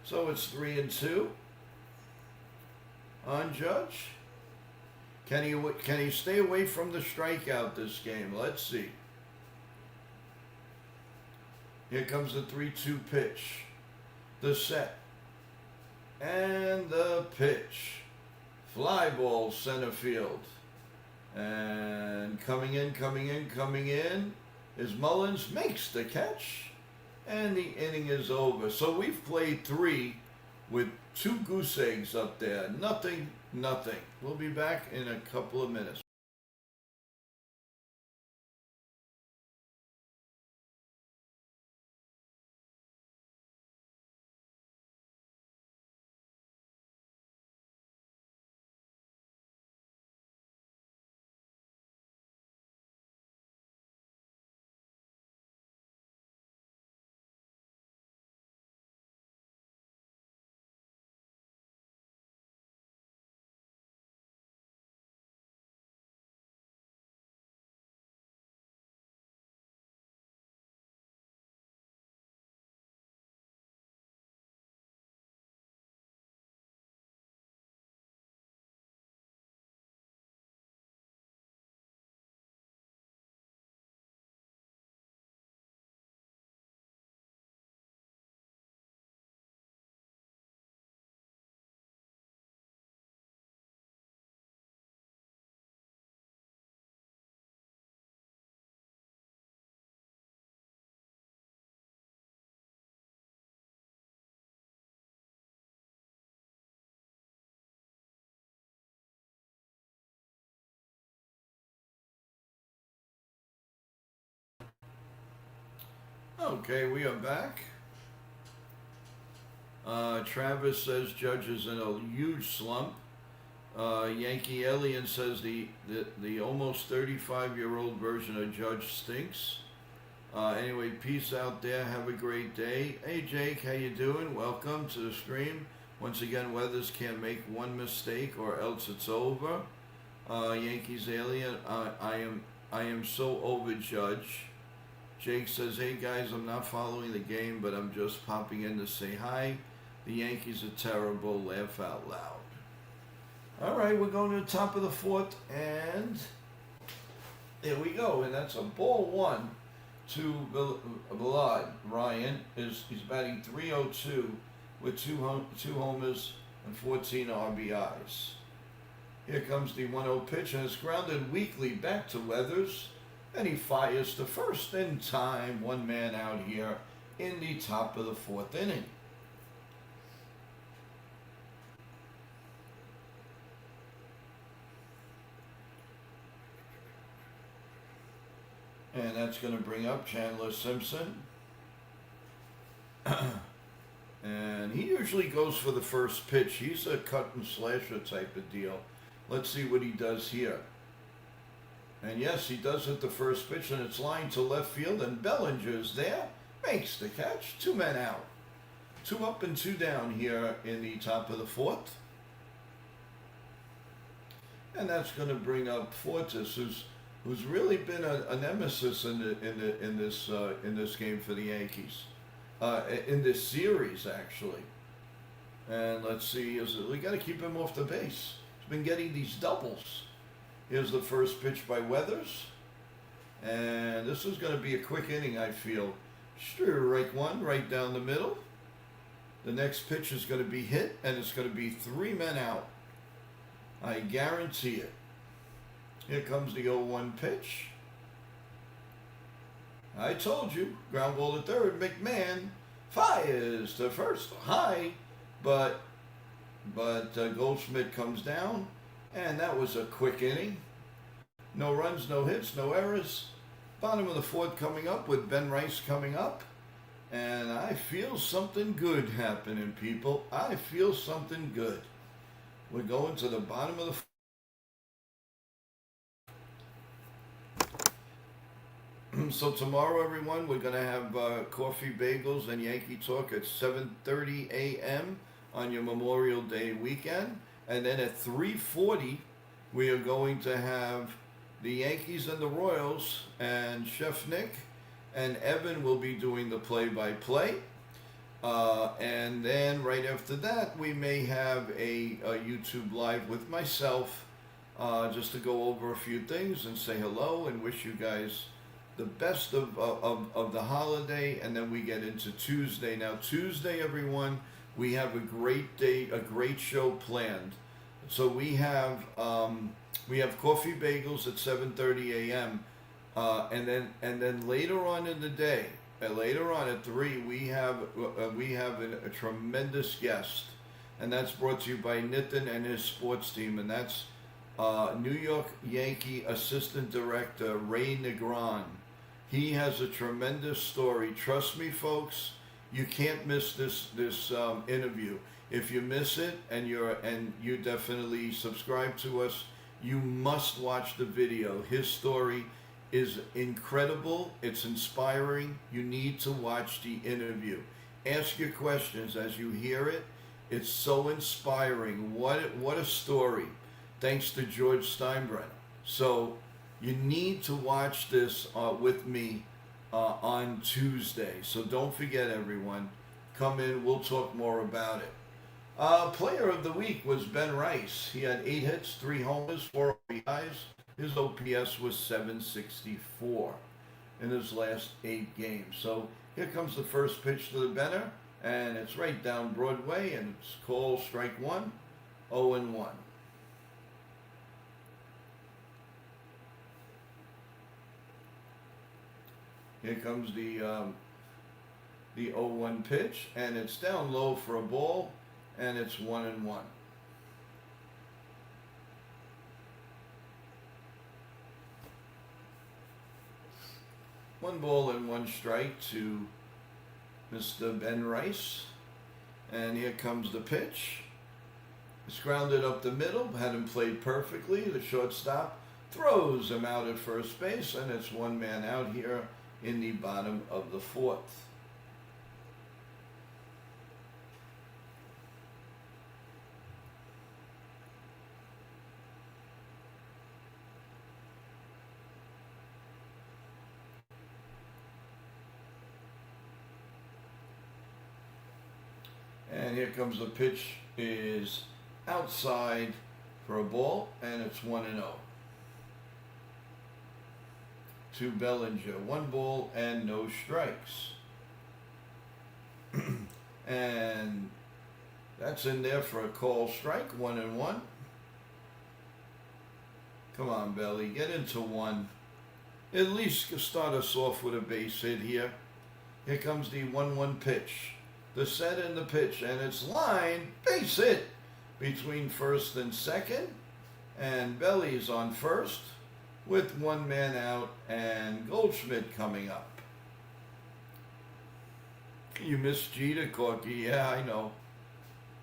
So it's 3-2 on Judge. Can he stay away from the strikeout this game? Let's see. Here comes the 3-2 pitch. The set. And the pitch. Fly ball center field. And coming in is Mullins, makes the catch. And the inning is over. So we've played 3 with 2 goose eggs up there. Nothing. We'll be back in a couple of minutes. Okay, we are back. Travis says Judge is in a huge slump. Yankee Alien says the almost 35-year-old version of Judge stinks. Anyway, peace out there. Have a great day. Hey Jake, how you doing? Welcome to the stream. Once again, Weathers can't make one mistake or else it's over. Yankees Alien, I am so over Judge. Jake says, hey guys, I'm not following the game, but I'm just popping in to say hi. The Yankees are terrible. Laugh out loud. All right, we're going to the top of the 4th, and there we go. And that's a ball 1 to Ballard. Ryan he's batting .302 with 2 homers and 14 RBIs. Here comes the 1-0 pitch, and it's grounded weakly back to Weathers. And he fires to first in time. 1 man out here in the top of the 4th inning. And that's going to bring up Chandler Simpson. And he usually goes for the first pitch. He's a cut and slasher type of deal. Let's see what he does here. And yes, he does it the first pitch, and it's lined to left field, and Bellinger's there, makes the catch. 2 men out. 2 up and 2 down here in the top of the 4th. And that's going to bring up Fortis, who's really been a nemesis in this game for the Yankees, in this series actually. And let's see, we got to keep him off the base. He's been getting these doubles. Here's the first pitch by Weathers. And this is going to be a quick inning, I feel. Strike 1 right down the middle. The next pitch is going to be hit, and it's going to be 3 men out. I guarantee it. Here comes the 0-1 pitch. I told you, ground ball to third. McMahon fires to first, high, but Goldschmidt comes down, and that was a quick inning. No runs, no hits, no errors. Bottom of the fourth coming up with Ben Rice coming up, and I feel something good happening, people. I feel something good. We're going to the bottom of the fourth. So tomorrow, everyone, we're going to have coffee, bagels, and Yankee Talk at 7:30 a.m. on your Memorial Day weekend. And then at 3:40, we are going to have the Yankees and the Royals, and Chef Nick and Evan will be doing the play-by-play. And then right after that, we may have a YouTube Live with myself just to go over a few things and say hello and wish you guys the best of the holiday, and then we get into Tuesday. Now, Tuesday, everyone, we have a great day, a great show planned. So we have coffee bagels at 7:30 a.m. And then later on in the day, later on at 3, we have a tremendous guest, and that's brought to you by Nitin and his sports team, and that's New York Yankee Assistant Director Ray Negron. He has a tremendous story. Trust me, folks, you can't miss this interview. If you miss it and you definitely subscribe to us, you must watch the video. His story is incredible. It's inspiring. You need to watch the interview. Ask your questions as you hear it. It's so inspiring. What a story. Thanks to George Steinbrenner. So you need to watch this with me on Tuesday. So don't forget, everyone. Come in. We'll talk more about it. Player of the week was Ben Rice. He had 8 hits, 3 homers, 4 RBIs. His OPS was 764 in his last 8 games. So here comes the first pitch to the Benner, and it's right down Broadway, and it's called strike 1, 0-1. Here comes the 0-1 pitch, and it's down low for a ball, and it's 1-1. One ball and 1 strike to Mr. Ben Rice. And here comes the pitch. It's grounded up the middle, had him played perfectly. The shortstop throws him out at first base, and it's 1 man out here in the bottom of the 4th. And here comes the pitch, is outside for a ball, and it's 1-0. To Bellinger, 1 ball and no strikes. And that's in there for a call strike, 1-1. Come on, Belly, get into 1. At least start us off with a base hit here. Here comes the 1-1 pitch. The set and the pitch, and it's line, base hit between first and second, and Belly's on first with 1 man out, and Goldschmidt coming up. You miss Jeter, Corky? Yeah, I know.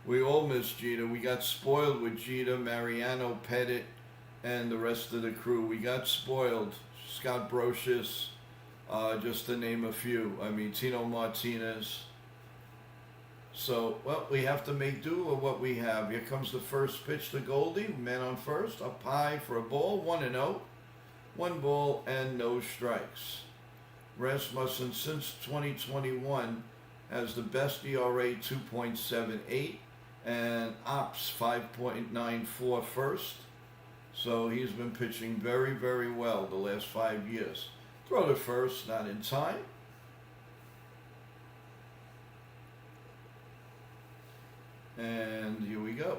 We all miss Jeter. We got spoiled with Jeter, Mariano, Pettit, and the rest of the crew. We got spoiled. Scott Brocious, just to name a few. I mean, Tino Martinez. So, well, we have to make do with what we have. Here comes the first pitch to Goldie. Man on first, up high for a ball, 1-0. 1 ball and no strikes. Rasmussen, since 2021, has the best ERA, 2.78, and OPS, 5.94 first. So he's been pitching very, very well the last 5 years. Throw to first, not in time. And here we go.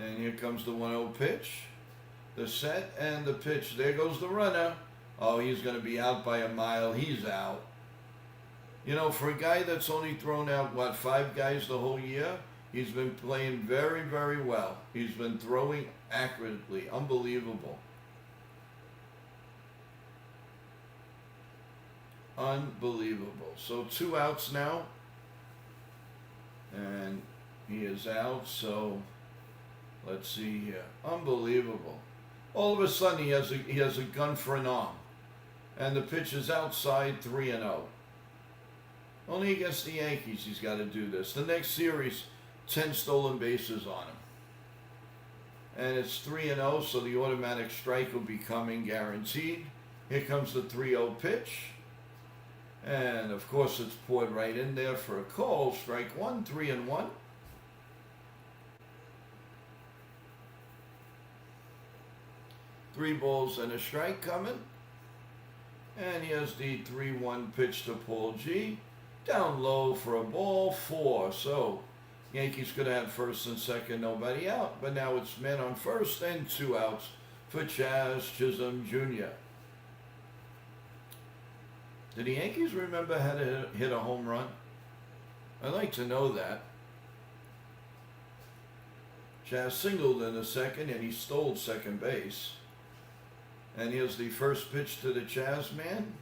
And here comes the 1-0 pitch. The set and the pitch. There goes the runner. Oh, he's going to be out by a mile. He's out. You know, for a guy that's only thrown out, 5 guys the whole year, he's been playing very, very well. He's been throwing accurately. Unbelievable. Unbelievable. So 2 outs now. And he is out. So let's see here. Unbelievable. All of a sudden he has a gun for an arm. And the pitch is outside, 3-0. Only against the Yankees he's got to do this. The next series, 10 stolen bases on him. And it's 3-0, so the automatic strike will be coming guaranteed. Here comes the 3-0 pitch. And of course it's poured right in there for a call. Strike 1, 3-1. 3 balls and a strike coming. And here's the 3-1 pitch to Paul G. Down low for a ball, 4. So Yankees could have first and second, nobody out. But now it's men on first and 2 outs for Chaz Chisholm Jr. Did the Yankees remember how to hit a home run? I'd like to know that. Chaz singled in the second and he stole second base. And here's the first pitch to the Chaz man.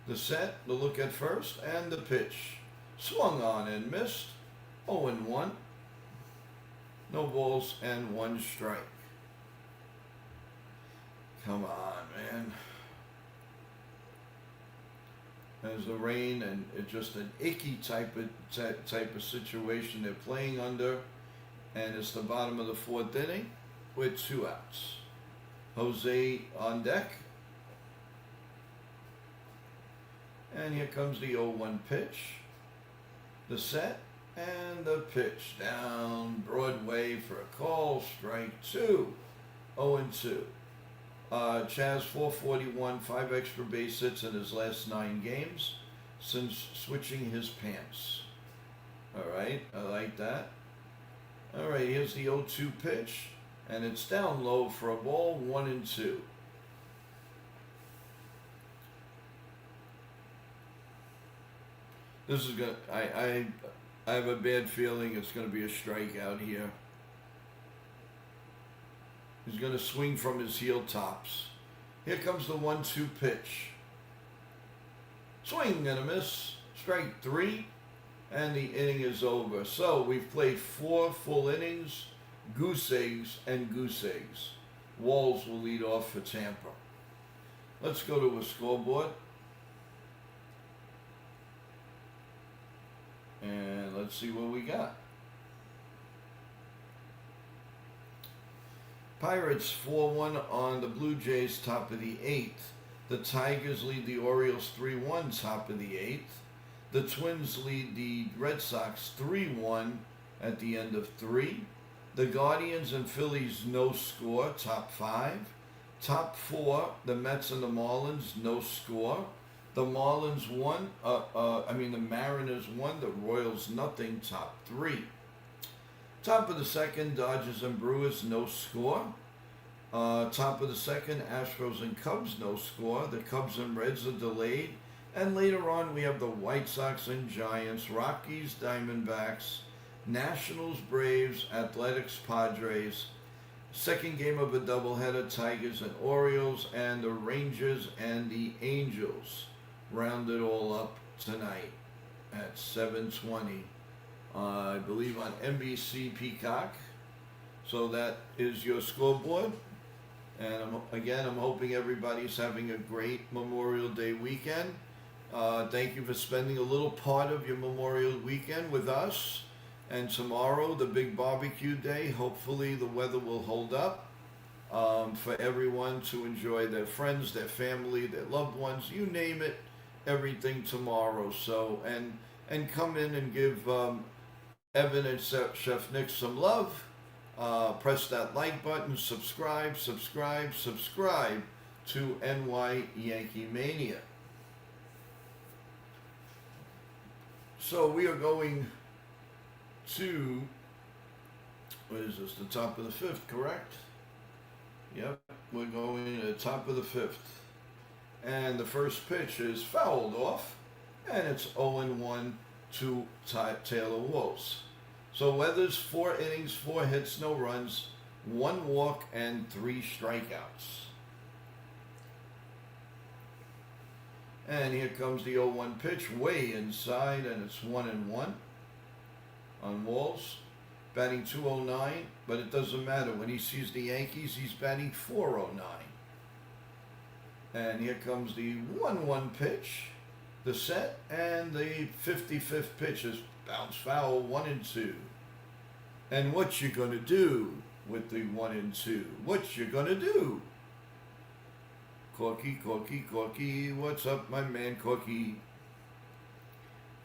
The set, the look at first, and the pitch. Swung on and missed. 0-1. No balls and 1 strike. Come on, man. There's the rain, and it's just an icky type of situation they're playing under. And it's the bottom of the 4th inning with 2 outs. Jose on deck. And here comes the 0-1 pitch. The set and the pitch. Down Broadway for a call. Strike 2. 0-2. Chaz 441, 5 extra base hits in his last 9 games since switching his pants. Alright, I like that. Alright, here's the 0-2 pitch. And it's down low for a ball, 1-2. This is gonna. I have a bad feeling it's gonna be a strikeout here. He's gonna swing from his heel tops. Here comes the 1-2 pitch. Swing and a miss. Strike 3, and the inning is over. So we've played 4 full innings. Goose eggs and goose eggs. Walls will lead off for Tampa. Let's go to a scoreboard. And let's see what we got. Pirates 4-1 on the Blue Jays, top of the 8th. The Tigers lead the Orioles 3-1, top of the 8th. The Twins lead the Red Sox 3-1 at the end of 3. The Guardians and Phillies, no score, top 5. Top 4, the Mets and the Marlins, no score. The Marlins won, the Mariners won, the Royals nothing, top 3. Top of the 2nd, Dodgers and Brewers, no score. Top of the 2nd, Astros and Cubs, no score. The Cubs and Reds are delayed. And later on, we have the White Sox and Giants, Rockies, Diamondbacks, Nationals, Braves, Athletics, Padres. Second game of a doubleheader, Tigers and Orioles, and the Rangers and the Angels. Round it all up tonight at 7:20. I believe on NBC Peacock. So that is your scoreboard. And I'm hoping everybody's having a great Memorial Day weekend. Thank you for spending a little part of your Memorial weekend with us. And tomorrow, the big barbecue day. Hopefully the weather will hold up for everyone to enjoy their friends, their family, their loved ones, you name it, everything tomorrow. So, and come in and give Evan and Chef Nick some love. Press that like button, subscribe to NY Yankee Mania. So we are going to What is this? The top of the fifth, correct? Yep, we're going to the top of the fifth. And the first pitch is fouled off, and it's 0-1 to Taylor Walls. So Weathers, 4 innings, 4 hits, no runs, 1 walk, and 3 strikeouts. And here comes the 0-1 pitch, way inside, and it's 1-1 on Walls. Batting 209, but it doesn't matter. When he sees the Yankees, he's batting 409. And here comes the 1-1 pitch, the set, and the 55th pitch is bounce foul, 1-2. And what you gonna do with the 1-2? What you gonna do? Corky, Corky, Corky, what's up, my man Corky?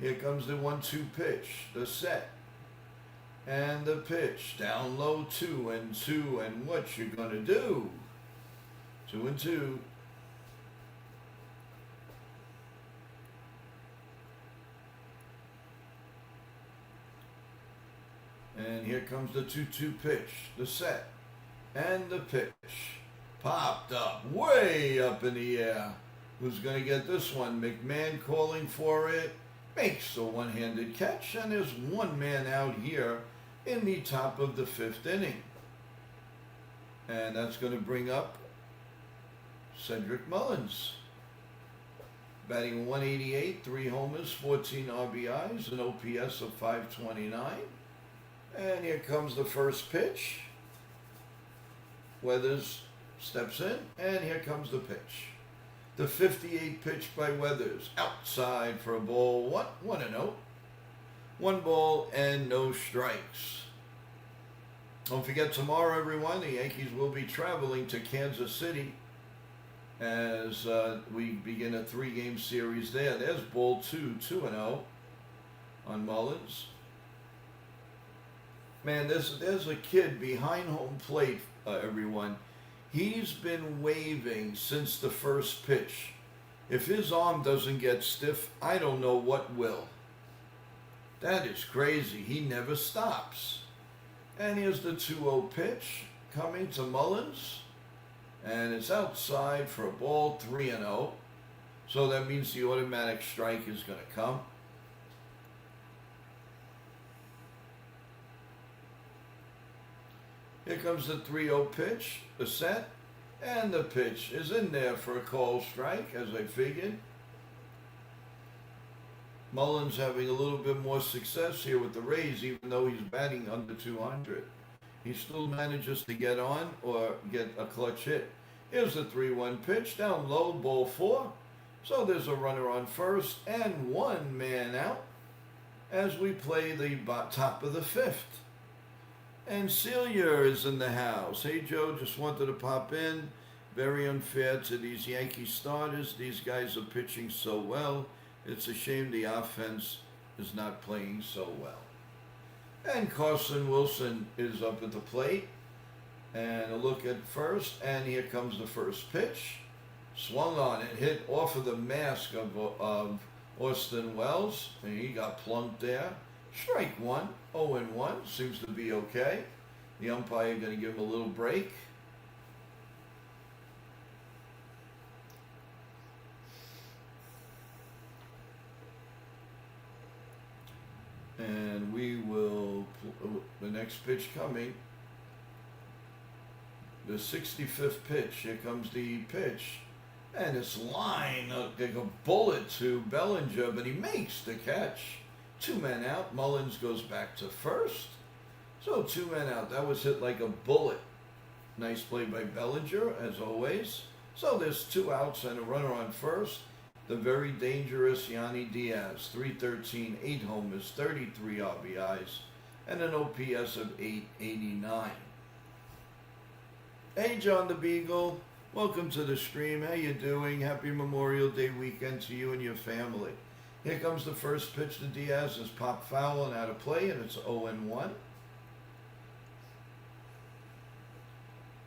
Here comes the 1-2 pitch, the set. And the pitch, down low, 2-2, and what you gonna do? 2-2. And here comes the 2-2 pitch, the set, and the pitch. Popped up, way up in the air. Who's gonna get this one? McMahon calling for it, makes a one-handed catch, and there's one man out here in the top of the 5th inning. And that's going to bring up Cedric Mullins. Batting 188, 3 homers, 14 RBIs, an OPS of 529. And here comes the first pitch. Weathers steps in, and here comes the pitch. The 58 pitch by Weathers, outside for a ball, 1-0. 1 ball and no strikes. Don't forget, tomorrow, everyone, the Yankees will be traveling to Kansas City as we begin a 3-game series there. There's ball 2, 2-0 on Mullins. Man, there's a kid behind home plate, everyone. He's been waving since the first pitch. If his arm doesn't get stiff, I don't know what will. That is crazy. He never stops. And here's the 2-0 pitch coming to Mullins. And it's outside for a ball, 3-0. So that means the automatic strike is going to come. Here comes the 3-0 pitch, the set, and the pitch is in there for a called strike, as I figured. Mullins having a little bit more success here with the Rays, even though he's batting under 200. He still manages to get on or get a clutch hit. Here's the 3-1 pitch, down low, ball 4. So there's a runner on first and 1 man out as we play the top of the 5th. And Celia is in the house. Hey, Joe, just wanted to pop in. Very unfair to these Yankee starters. These guys are pitching so well. It's a shame the offense is not playing so well. And Carson Wilson is up at the plate. And a look at first. And here comes the first pitch. Swung on it. Hit off of the mask of Austin Wells. And he got plunked there. Strike 1. 0-1. Seems to be okay. The umpire going to give him a little break. And we will, the next pitch coming, the 65th pitch. Here comes the pitch. And it's line like a bullet to Bellinger, but he makes the catch. 2 men out. Mullins goes back to first. So 2 men out. That was hit like a bullet. Nice play by Bellinger, as always. So there's 2 outs and a runner on first. The very dangerous Yanni Diaz, 313, 8 homers, 33 RBIs, and an OPS of 889. Hey, John the Beagle. Welcome to the stream. How you doing? Happy Memorial Day weekend to you and your family. Here comes the first pitch to Diaz. Is pop foul and out of play, and it's 0-1.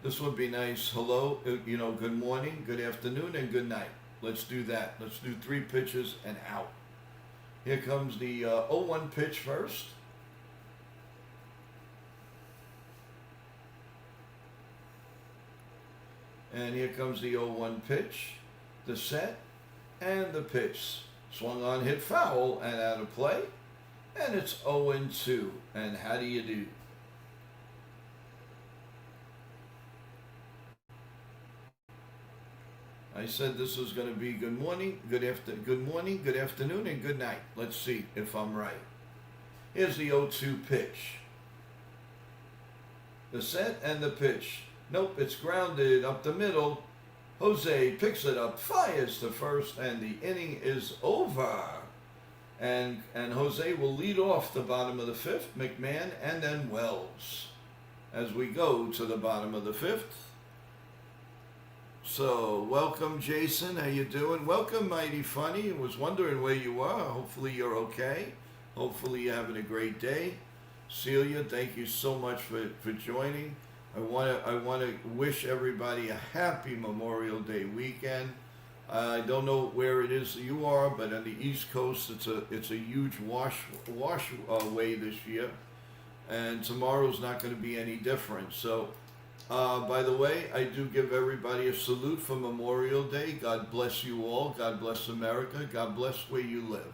This would be nice. Hello, good morning, good afternoon, and good night. Let's do that. Let's do 3 pitches and out. Here comes the 0-1 pitch first. And here comes the 0-1 pitch, the set, and the pitch. Swung on, hit foul, and out of play. And it's 0-2. And how do you do? I said this was going to be good morning, good afternoon, and good night. Let's see if I'm right. Here's the 0-2 pitch. The set and the pitch. Nope, it's grounded up the middle. Jose picks it up, fires to first, and the inning is over. And Jose will lead off the bottom of the fifth, McMahon, and then Wells. As we go to the bottom of the fifth. So, welcome, Jason. How you doing? Welcome, Mighty Funny. I was wondering where you are. Hopefully you're okay. Hopefully you're having a great day. Celia, thank you so much for joining. I want to wish everybody a happy Memorial Day weekend. I don't know where it is you are, but on the East Coast, it's a huge wash way this year, and tomorrow's not going to be any different. So, by the way, I do give everybody a salute for Memorial Day. God bless you all. God bless America. God bless where you live.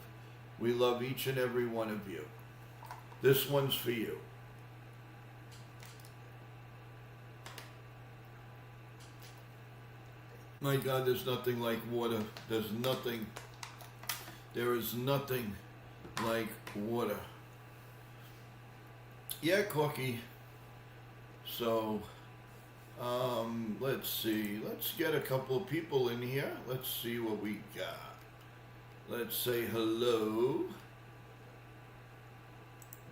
We love each and every one of you. This one's for you. My God, there's nothing like water. There is nothing like water. Yeah, Corky. So, let's see. Let's get a couple of people in here. Let's see what we got. Let's say hello.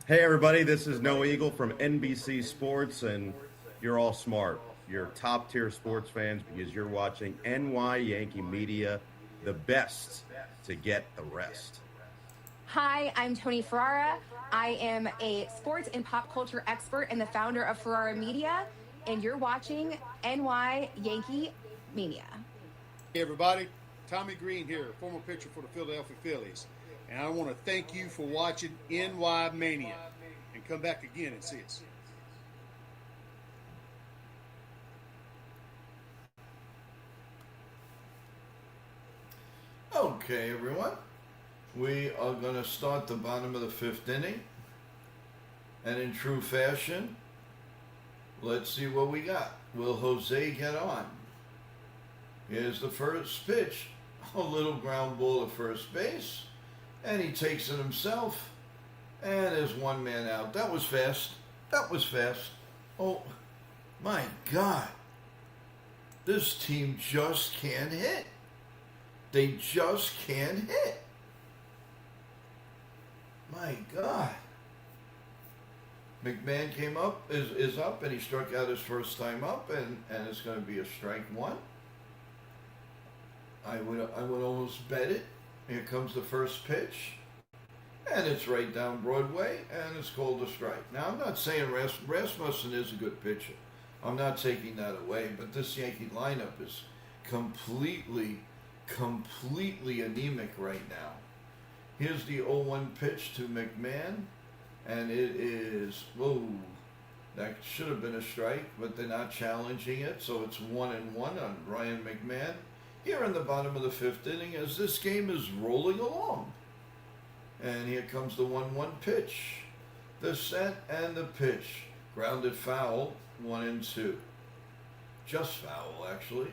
Hey everybody, this is Noah Eagle from NBC Sports, and you're all smart. You're top tier sports fans because you're watching YankeeMania, the best to get the rest. Hi, I'm Tony Ferrara. I am a sports and pop culture expert and the founder of Ferrara Media, and you're watching YankeeMania. Hey everybody, Tommy Green here, former pitcher for the Philadelphia Phillies. And I want to thank you for watching NY Mania. And come back again and see us. Okay, everyone. We are going to start the bottom of the fifth inning. And in true fashion, let's see what we got. Will Jose get on? Here's the first pitch. A little ground ball at first base. And he takes it himself. And there's one man out. That was fast. That was fast. Oh, my God. This team just can't hit. They just can't hit. My God. McMahon came up, is up, and he struck out his first time up, and it's going to be a strike one. I would almost bet it. Here comes the first pitch, and it's right down Broadway, and it's called a strike. Now, I'm not saying Rasmussen is a good pitcher. I'm not taking that away, but this Yankee lineup is completely anemic right now. Here's the 0-1 pitch to McMahon, and it is, whoa, that should have been a strike, but they're not challenging it, so it's 1-1 on Ryan McMahon. Here in the bottom of the fifth inning as this game is rolling along. And here comes the 1-1 pitch. The set and the pitch. Grounded foul, 1-2. Just foul, actually.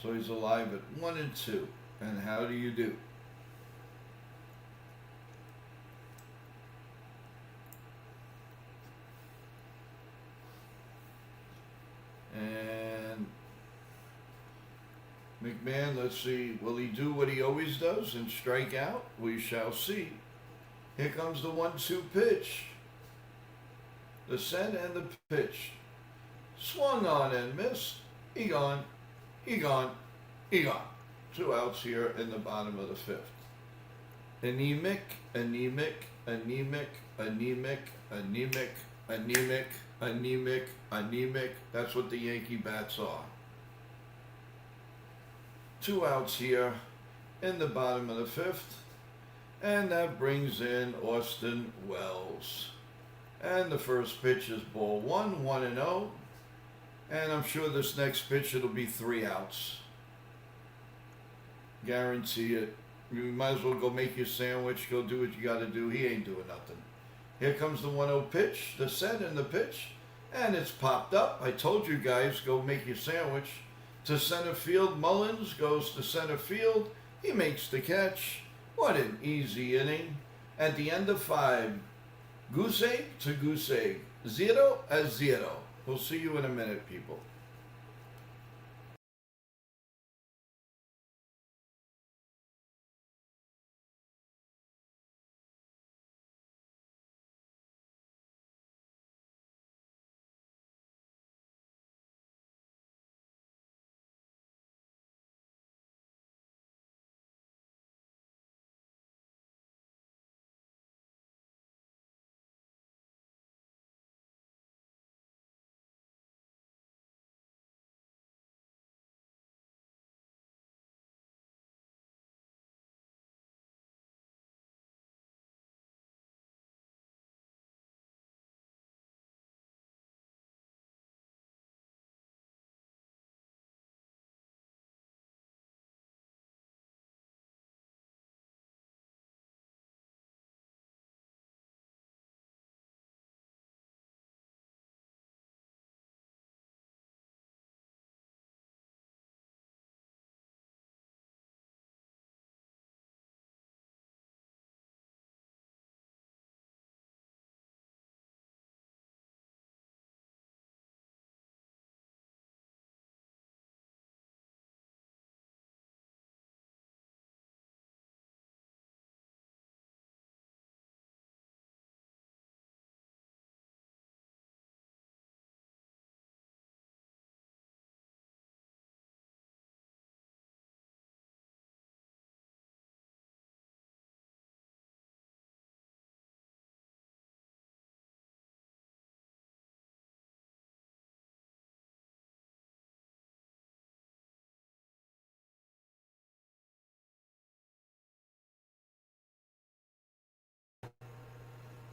So he's alive at 1-2. And how do you do? And McMahon, let's see, will he do what he always does and strike out? We shall see. Here comes the 1-2 pitch. The set and the pitch. Swung on and missed. He gone. He gone. He gone. 2 outs here in the bottom of the fifth. Anemic, anemic, anemic, anemic, anemic, anemic, anemic, anemic. That's what the Yankee bats are. 2 outs here in the bottom of the fifth. And that brings in Austin Wells. And the first pitch is ball 1, 1-0. And I'm sure this next pitch, it'll be 3 outs. Guarantee it. You might as well go make your sandwich, go do what you got to do. He ain't doing nothing. Here comes the 1-0 pitch, the set and the pitch, and it's popped up. I told you guys, go make your sandwich. To center field, Mullins goes to center field. He makes the catch. What an easy inning. At the end of 5, goose egg to goose egg, 0-0. We'll see you in a minute, people.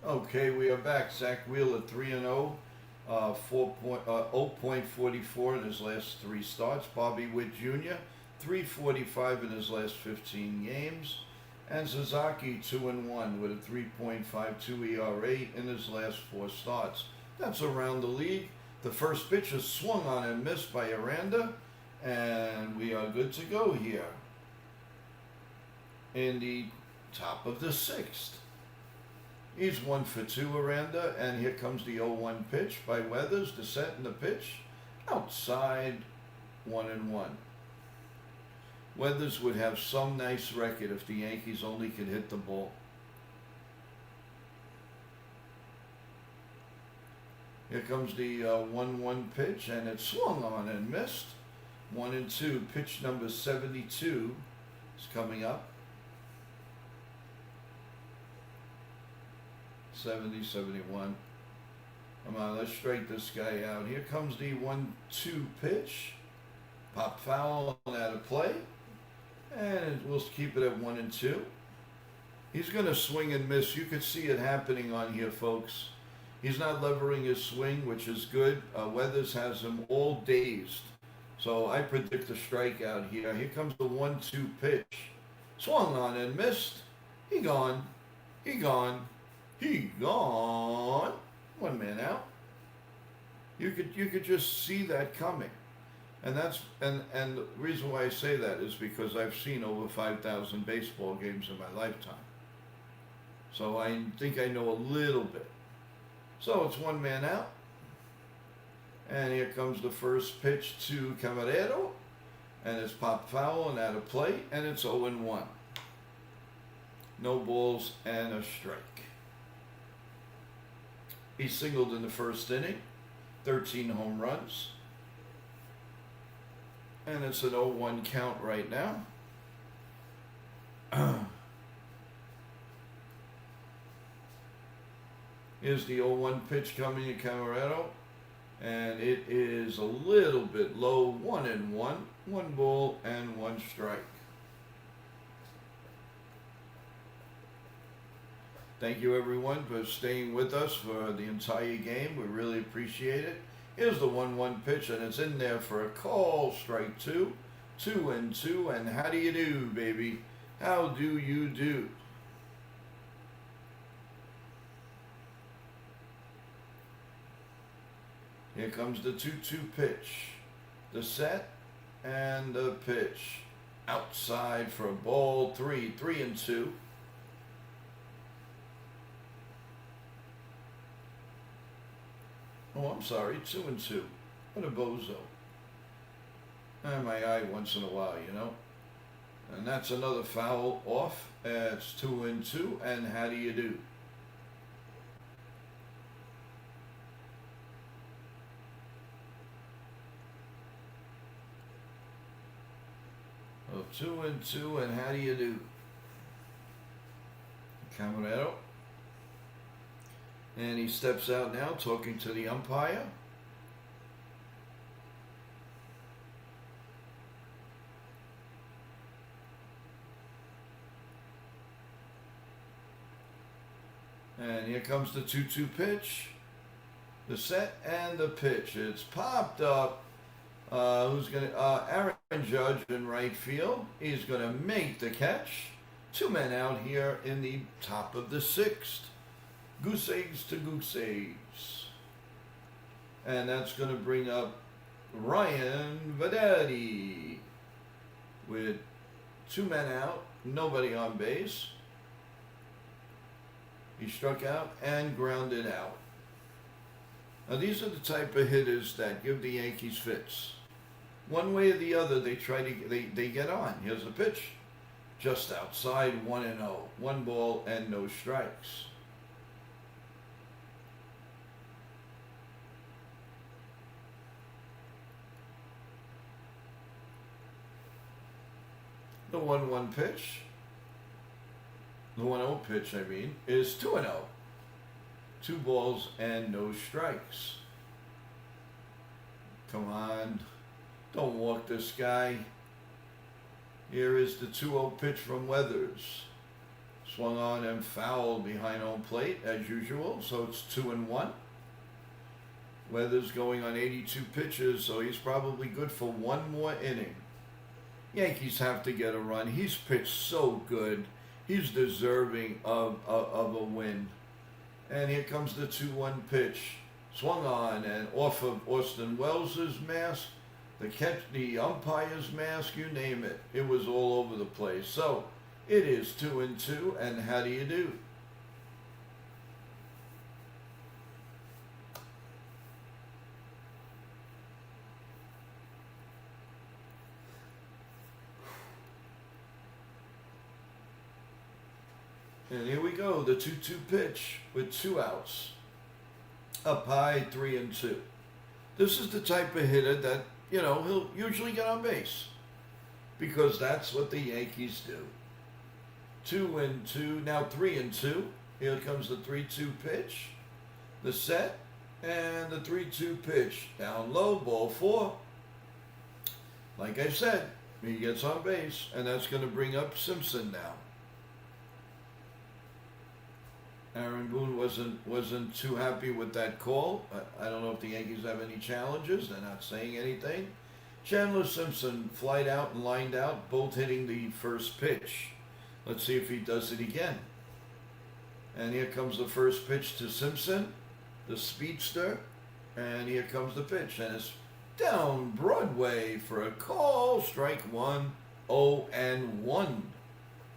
Okay, we are back. Zach Wheeler 3-0, 0.44 in his last 3 starts. Bobby Witt Jr. 3.45 in his last 15 games. And Sasaki 2-1 with a 3.52 ERA in his last 4 starts. That's around the league. The first pitch is swung on and missed by Aranda, and we are good to go here in the top of the 6th. He's 1 for 2, Aranda, and here comes the 0-1 pitch by Weathers. The set and the pitch outside, 1-1. Weathers would have some nice record if the Yankees only could hit the ball. Here comes the 1-1 pitch, and it swung on and missed. 1-2. Pitch number 72 is coming up. 70, 71. Come on, let's straighten this guy out. Here comes the 1-2 pitch. Pop foul out of play. And we'll keep it at 1-2. He's going to swing and miss. You can see it happening on here, folks. He's not levering his swing, which is good. Weathers has him all dazed. So I predict a strikeout here. Here comes the 1-2 pitch. Swung on and missed. He gone. He gone. He gone. 1 man out. You could just see that coming. And that's and the reason why I say that is because I've seen over 5,000 baseball games in my lifetime. So I think I know a little bit. So it's 1 man out. And here comes the first pitch to Camarero. And it's popped foul and out of play. And it's 0-1. No balls and a strike. He singled in the first inning. 13 home runs. And it's an 0-1 count right now. Here's the 0-1 pitch coming to Camarero. And it is a little bit low. 1-1. 1 ball and 1 strike. Thank you everyone for staying with us for the entire game. We really appreciate it. Here's the 1-1 pitch, and it's in there for a call. Strike two. 2-2, and how do you do, baby? How do you do? Here comes the 2-2 pitch. The set and the pitch. Outside for a ball. 3-2. Oh, I'm sorry, 2-2. What a bozo. My eye once in a while, you know. And that's another foul off. It's 2-2, and how do you do? Oh, 2-2, and how do you do? Camarero. And he steps out now, talking to the umpire. And here comes the 2-2 pitch. The set and the pitch. It's popped up. Who's going to... Aaron Judge in right field. He's going to make the catch. 2 men out here in the top of the 6th. Goose eggs to goose eggs. And that's going to bring up Ryan Vedetti with 2 men out, nobody on base. He struck out and grounded out. Now these are the type of hitters that give the Yankees fits. One way or the other, they try to they get on. Here's the pitch, just outside, 1-0, 1 ball and no strikes. The 1-1 pitch, the 1-0 pitch, I mean, is 2-0. 2 balls and no strikes. Come on. Don't walk this guy. Here is the 2-0 pitch from Weathers. Swung on and fouled behind home plate as usual, so it's 2-1. Weathers going on 82 pitches, so he's probably good for 1 more inning. Yankees have to get a run. He's pitched so good. He's deserving of a win. And here comes the 2-1 pitch. Swung on and off of Austin Wells' mask, the umpire's mask, you name it. It was all over the place. So it is 2-2, and how do you do? And here we go, the 2-2 pitch with 2 outs. Up high, 3-2. This is the type of hitter that, you know, he'll usually get on base. Because that's what the Yankees do. 2-2, now 3-2. Here comes the 3-2 pitch. The set, and the 3-2 pitch. Down low, ball 4. Like I said, he gets on base, and that's going to bring up Simpson now. Aaron Boone wasn't too happy with that call. I don't know if the Yankees have any challenges. They're not saying anything. Chandler Simpson flied out and lined out, both hitting the first pitch. Let's see if he does it again. And here comes the first pitch to Simpson, the speedster. And here comes the pitch. And it's down Broadway for a call. Strike 1, 0-1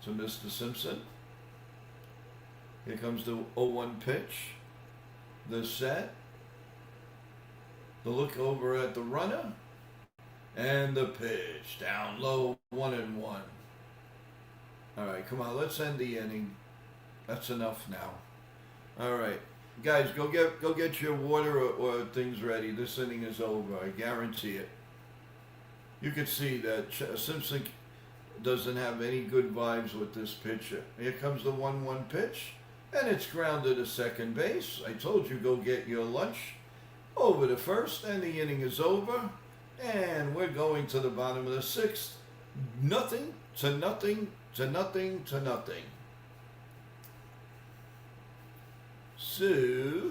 to Mr. Simpson. Here comes the 0-1 pitch, the set, the look over at the runner, and the pitch. Down low, 1-1. All right, come on, let's end the inning. That's enough now. All right, guys, go get your water or things ready. This inning is over, I guarantee it. You can see that Simpson doesn't have any good vibes with this pitcher. Here comes the 1-1 pitch. And it's grounded to second base. I told you, go get your lunch. Over to first, and the inning is over. And we're going to the bottom of the 6th. 0-0 to 0-0. So,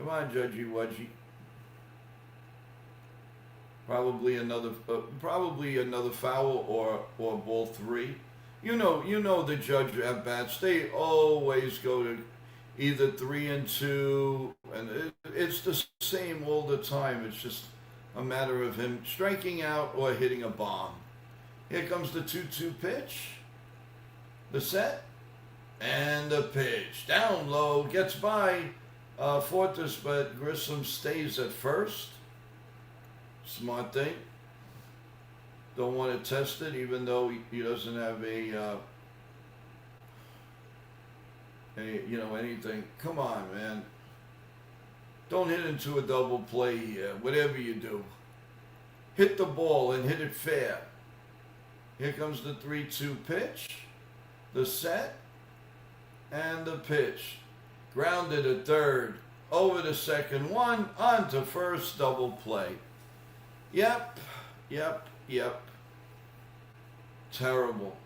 Come on, Judgy Wudgy. Probably another foul or ball 3. You know the judge at bats. They always go to either 3 and 2, and it's the same all the time. It's just a matter of him striking out or hitting a bomb. Here comes the 2-2 pitch. The set and the pitch. Down low, gets by Fortis, but Grissom stays at first. Smart thing. Don't want to test it, even though he doesn't have anything. Come on, man. Don't hit into a double play here. Whatever you do, hit the ball and hit it fair. Here comes the 3-2 pitch, the set, and the pitch. Grounded at third, over to second, 1, on to first, double play. Yep. Terrible.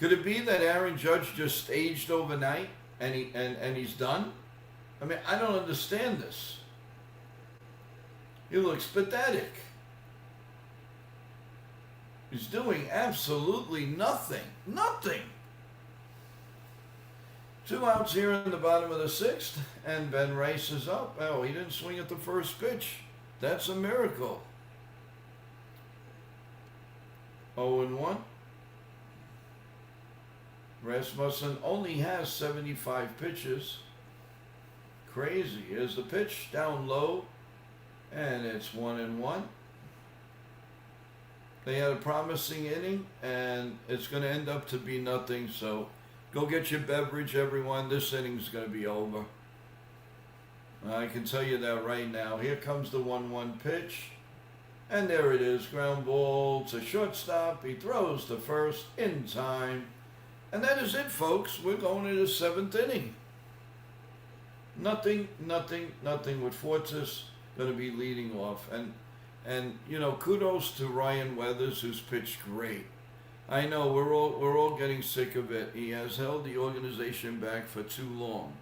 Could it be that Aaron Judge just staged overnight and he's done? I mean, I don't understand this. He looks pathetic. He's doing absolutely nothing. Nothing. 2 outs here in the bottom of the 6th, and Ben Rice is up. Oh, he didn't swing at the first pitch. That's a miracle. 0-1. Rasmussen only has 75 pitches. Crazy. Here's the pitch, down low, and it's 1-1. They had a promising inning, and it's going to end up to be nothing, so go get your beverage, everyone. This inning's going to be over. I can tell you that right now. Here comes the 1-1 pitch. And there it is. Ground ball to shortstop. He throws to first in time. And that is it, folks. We're going to the 7th inning. Nothing with Fortis going to be leading off. And kudos to Ryan Weathers, who's pitched great. I know we're all getting sick of it. He has held the organization back for too long.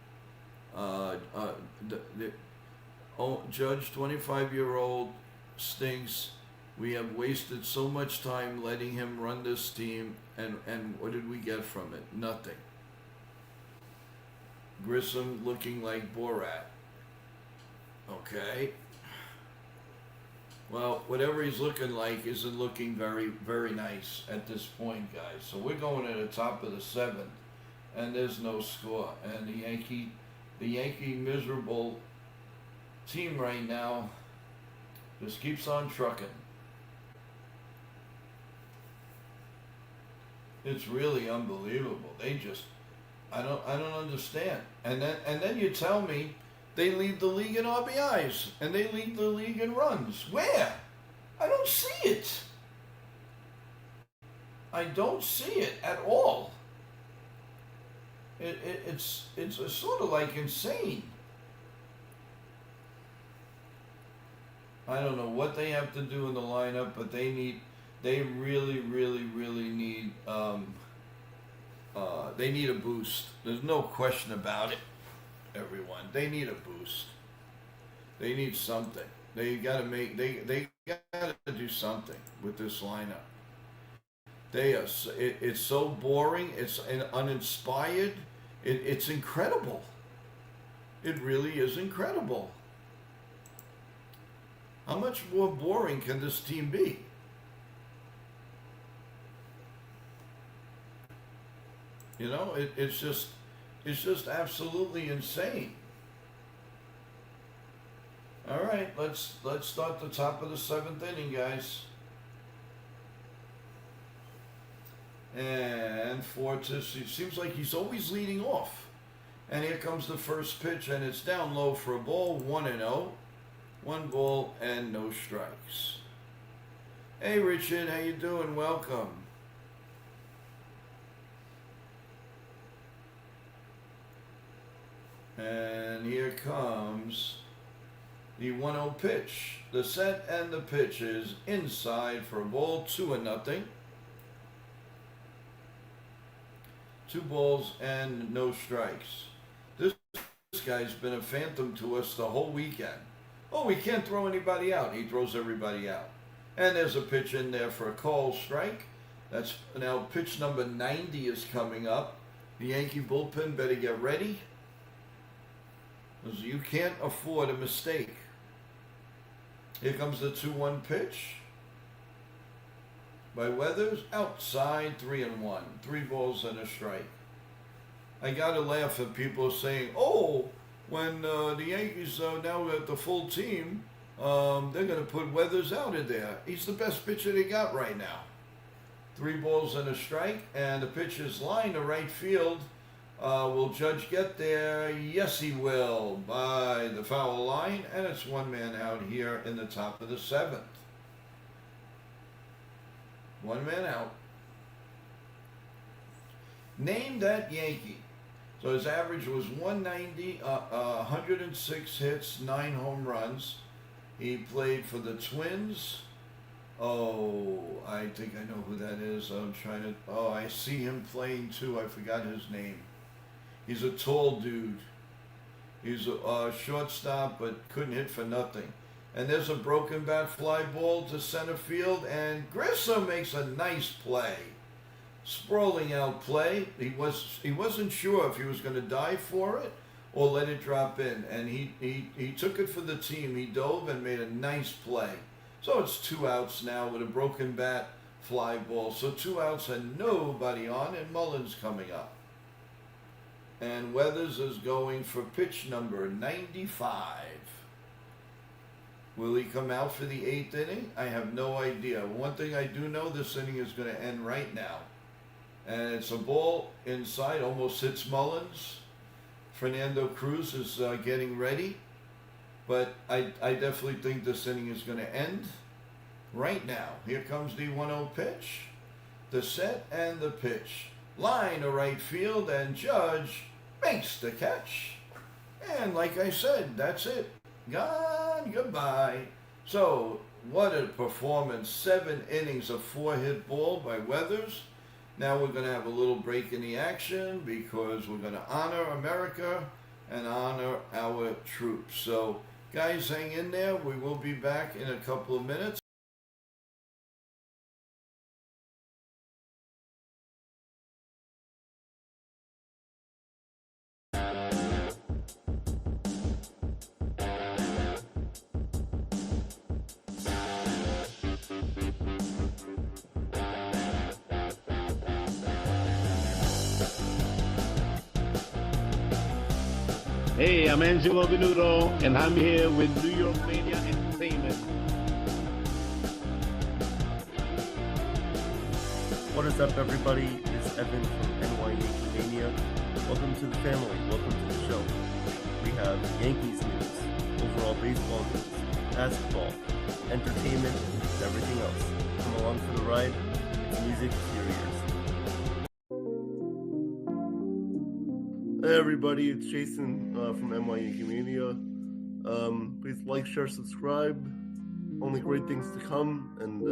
Judge, 25-year-old, stinks. We have wasted so much time letting him run this team, and what did we get from it? Nothing. Grissom looking like Borat. Okay. Well, whatever he's looking like isn't looking very, very nice at this point, guys. So we're going to the top of the 7th, and there's no score. And the Yankee miserable team right now just keeps on trucking. It's really unbelievable. I don't understand. And then you tell me they lead the league in RBIs and they lead the league in runs. Where? I don't see it. I don't see it at all. It's sort of like insane. I don't know what they have to do in the lineup, but they really need they need a boost. There's no question about it, everyone. They need a boost. They need something. They gotta do something with this lineup. It's so boring. It's uninspired. It's incredible. It really is incredible. How much more boring can this team be? You know, it's just absolutely insane. All right, let's start the top of the 7th inning, guys. And Fortis, it seems like he's always leading off. And here comes the first pitch, and it's down low for a ball, 1-0. 1 ball and no strikes. Hey Richard, how you doing? Welcome. And here comes the 1-0 pitch. The set and the pitch is inside for a ball, 2-0. 2 balls and no strikes. This guy's been a phantom to us the whole weekend. Oh, we can't throw anybody out. He throws everybody out. And there's a pitch in there for a call strike. That's now pitch number 90 is coming up. The Yankee bullpen better get ready, because you can't afford a mistake. Here comes the 2-1 pitch by Weathers. Outside, 3-1. 3 balls and a strike. I gotta laugh at people saying, oh, when the Yankees now got the full team, they're going to put Weathers out of there. He's the best pitcher they got right now. 3 balls and a strike, and the pitch is line to right field. Will Judge get there? Yes, he will, by the foul line, and it's 1 man out here in the top of the 7th. 1 man out. Name that Yankee. So his average was 190, 106 hits, 9 home runs. He played for the Twins. Oh, I think I know who that is. I'm trying to, oh, I see him playing too. I forgot his name. He's a tall dude. He's a shortstop, but couldn't hit for nothing. And there's a broken bat fly ball to center field, and Grissom makes a nice play. Sprawling out play. He wasn't sure if he was going to dive for it or let it drop in, and he took it for the team. He dove and made a nice play. So it's 2 outs now with a broken bat fly ball. So 2 outs and nobody on, and Mullins coming up. And Weathers is going for pitch number 95. Will he come out for the 8th inning? I have no idea. One thing I do know, this inning is going to end right now. And it's a ball inside, almost hits Mullins. Fernando Cruz is getting ready. But I definitely think this inning is going to end right now. Here comes the 1-0 pitch. The set and the pitch. Line to right field, and Judge makes the catch. And like I said, that's it. Gone, goodbye. So, what a performance. 7 innings of 4-hit ball by Weathers. Now we're going to have a little break in the action because we're going to honor America and honor our troops. So, guys, hang in there. We will be back in a couple of minutes. Hey, I'm Angelo Venuto, and I'm here with New York Mania Entertainment. What is up, everybody? It's Evan from NY YankeeMania. Welcome to the family. Welcome to the show. We have Yankees news, overall baseball news, basketball, entertainment, and everything else. Come along for the ride. It's music to your ears. Hey everybody, it's Jason from NY YankeeMania. Please like, share, subscribe. Only great things to come, and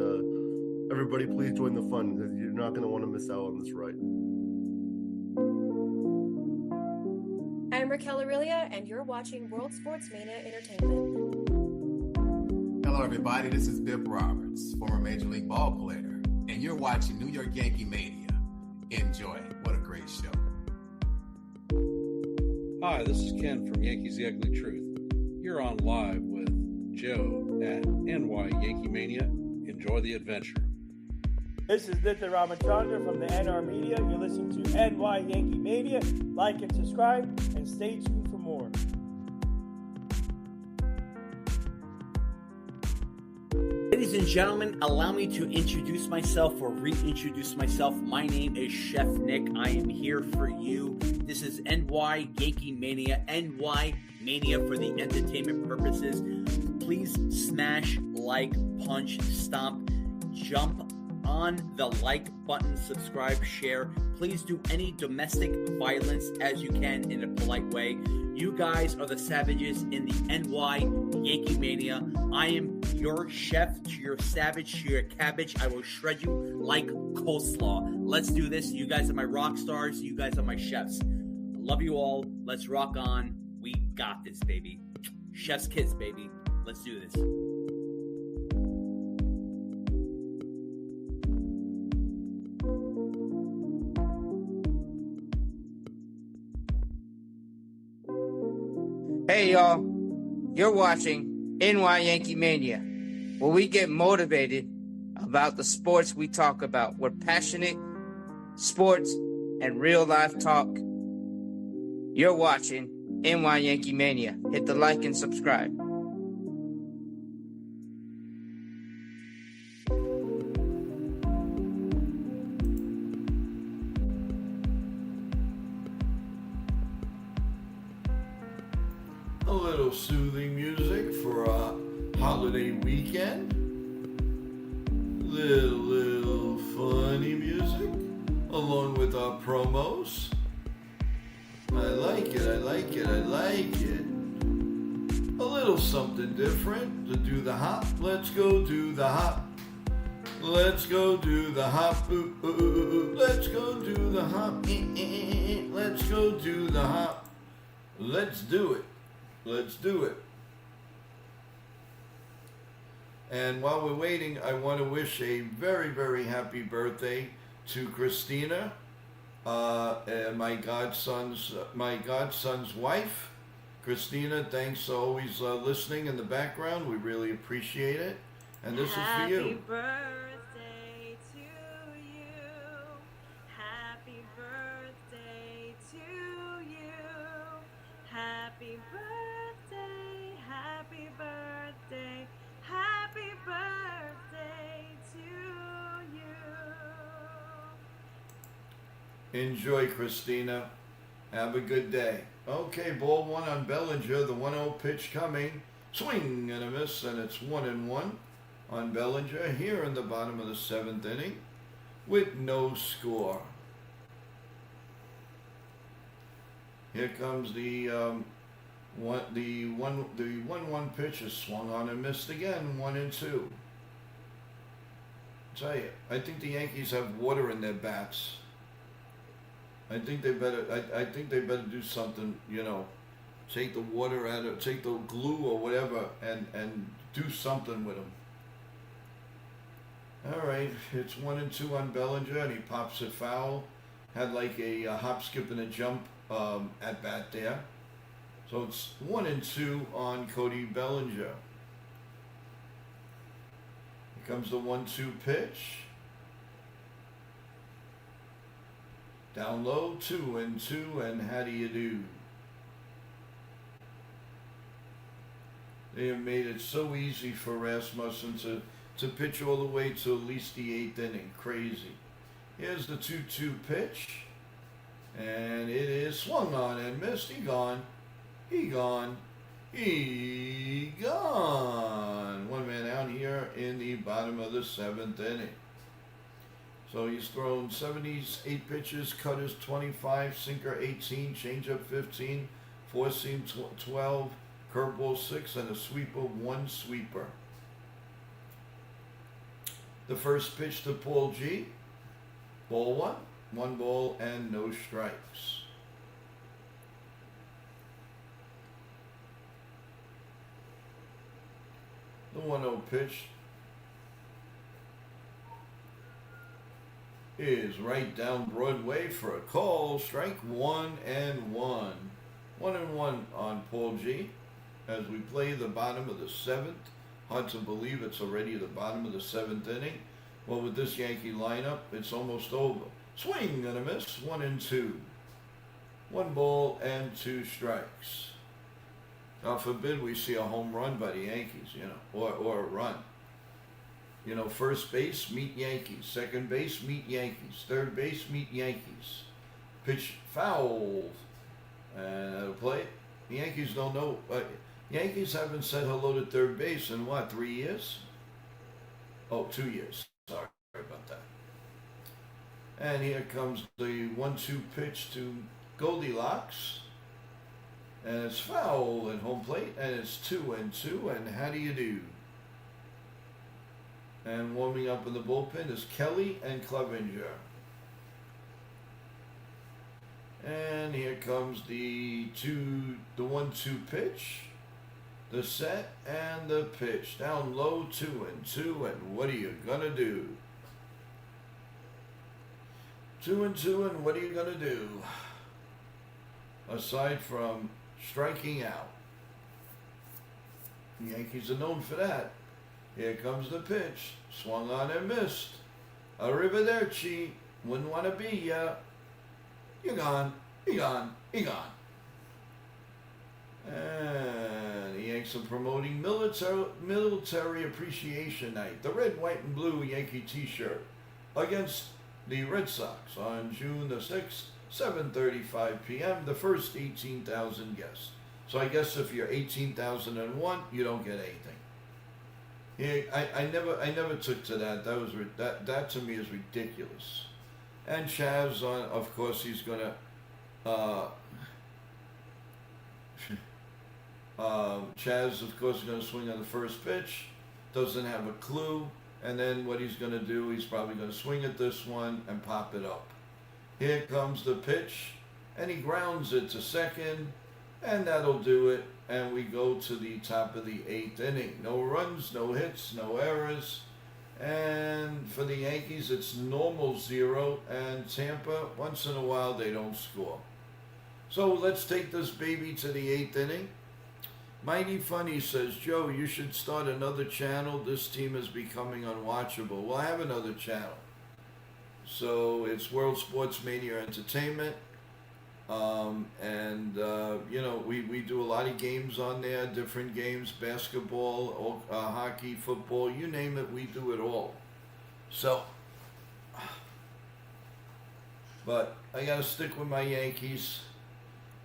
everybody please join the fun, because you're not going to want to miss out on this ride. I'm Raquel Aurelia, and you're watching World Sports Mania Entertainment. Hello everybody, this is Bip Roberts, former Major League ball player, and you're watching New York Yankee Mania. Enjoy. What a great show. Hi, this is Ken from Yankees The Ugly Truth. You're on live with Joe at NY YankeeMania. Enjoy the adventure. This is Nitya Ramachandra from the NR Media. You're listening to NY YankeeMania. Like and subscribe, and stay tuned for more. Ladies and gentlemen, allow me to introduce myself or reintroduce myself. My name is Chef Nick. I am here for you. This is NY YankeeMania, NY Mania for the entertainment purposes. Please smash, like, punch, stomp, jump on the like button, subscribe, share. Please do any domestic violence as you can in a polite way. You guys are the savages in the NY YankeeMania. I am your chef to your savage to your cabbage. I will shred you like coleslaw. Let's do this. You guys are my rock stars. You guys are my chefs. I love you all. Let's rock on. We got this, baby. Chef's kiss, baby. Let's do this. Hey y'all, you're watching NY Yankee Mania, where we get motivated about the sports we talk about. We're passionate sports and real life talk. You're watching NY Yankee Mania. Hit the like and subscribe. A little soothing music for a holiday weekend. Little funny music along with our promos. I like it, I like it, I like it. A little something different to do the hop. Let's go do the hop. Let's go do the hop. Ooh, ooh, ooh, ooh. Let's go do the hop. Let's go do the hop. Let's do it. Let's do it. And while we're waiting, I want to wish a very, very happy birthday to Christina, my godson's wife. Christina, thanks for always listening in the background. We really appreciate it. And this is for you. Happy birthday to you. Happy birthday to you. Happy birthday, happy birthday, happy birthday to you. Enjoy, Christina. Have a good day. Okay, ball one on Bellinger. The 1-0 pitch coming. Swing and a miss, and it's 1-1 on Bellinger here in the bottom of the 7th inning with no score. Here comes the 1-1 pitch is swung on and missed again. 1-2. Tell you, I think the Yankees have water in their bats. I think they better do something. You know, take the water out of, take the glue or whatever, and do something with them. All right, it's 1-2 on Bellinger, and he pops it foul. Had like a hop, skip, and a jump at bat there. So it's 1-2 on Cody Bellinger. Here comes the 1-2 pitch. Down low, 2-2, and how do you do? They have made it so easy for Rasmussen to pitch all the way to at least the 8th inning. Crazy. Here's the 2-2 pitch. And it is swung on and missed. He gone. He gone. He gone. One man out here in the bottom of the 7th inning. So he's thrown 78 pitches, cutters 25, sinker 18, changeup 15, four-seam 12, curveball 6, and a sweeper 1 sweeper. The first pitch to Paul G. Ball 1. 1 ball and no strikes. The 1-0 pitch is right down Broadway for a call. Strike 1-1. 1-1 on Paul G. As we play the bottom of the 7th. Hard to believe it's already the bottom of the 7th inning. Well, with this Yankee lineup, it's almost over. Swing and a miss. 1-2. 1 ball and 2 strikes. God forbid we see a home run by the Yankees, you know, or a run. You know, first base, meet Yankees. Second base, meet Yankees. Third base, meet Yankees. Pitch foul. And that'll play. The Yankees don't know. Yankees haven't said hello to third base in what, 3 years? Oh, 2 years. Sorry about that. And here comes the 1-2 pitch to Goldilocks. And it's foul at home plate. And it's 2-2. And how do you do? And warming up in the bullpen is Kelly and Clevenger. And here comes the 1-2 pitch, the set, and the pitch. Down low, 2-2, and what are you gonna do? 2-2, and what are you gonna do? Aside from striking out. The Yankees are known for that. Here comes the pitch. Swung on and missed. Arrivederci. Wouldn't want to be ya. You're gone. You're gone. You're gone. And the Yanks are promoting Military Appreciation Night. The red, white, and blue Yankee t-shirt against the Red Sox on June the 6th, 7:35 p.m. The first 18,000 guests. So I guess if you're 18,001, you don't get anything. Yeah, I never took to that. That to me is ridiculous. And Chaz on, of course, he's gonna. Chaz, of course, is gonna swing on the first pitch. Doesn't have a clue. And then what he's gonna do, he's probably gonna swing at this one and pop it up. Here comes the pitch, and he grounds it to second, and that'll do it. And we go to the top of the 8th inning. No runs, no hits, no errors. And for the Yankees, it's normal 0. And Tampa, once in a while, they don't score. So let's take this baby to the 8th inning. Mighty Funny says, Joe, you should start another channel. This team is becoming unwatchable. We'll have another channel. So it's World Sports Mania Entertainment. You know, we do a lot of games on there, different games, basketball, hockey, football, you name it, we do it all. So, but I gotta stick with my Yankees.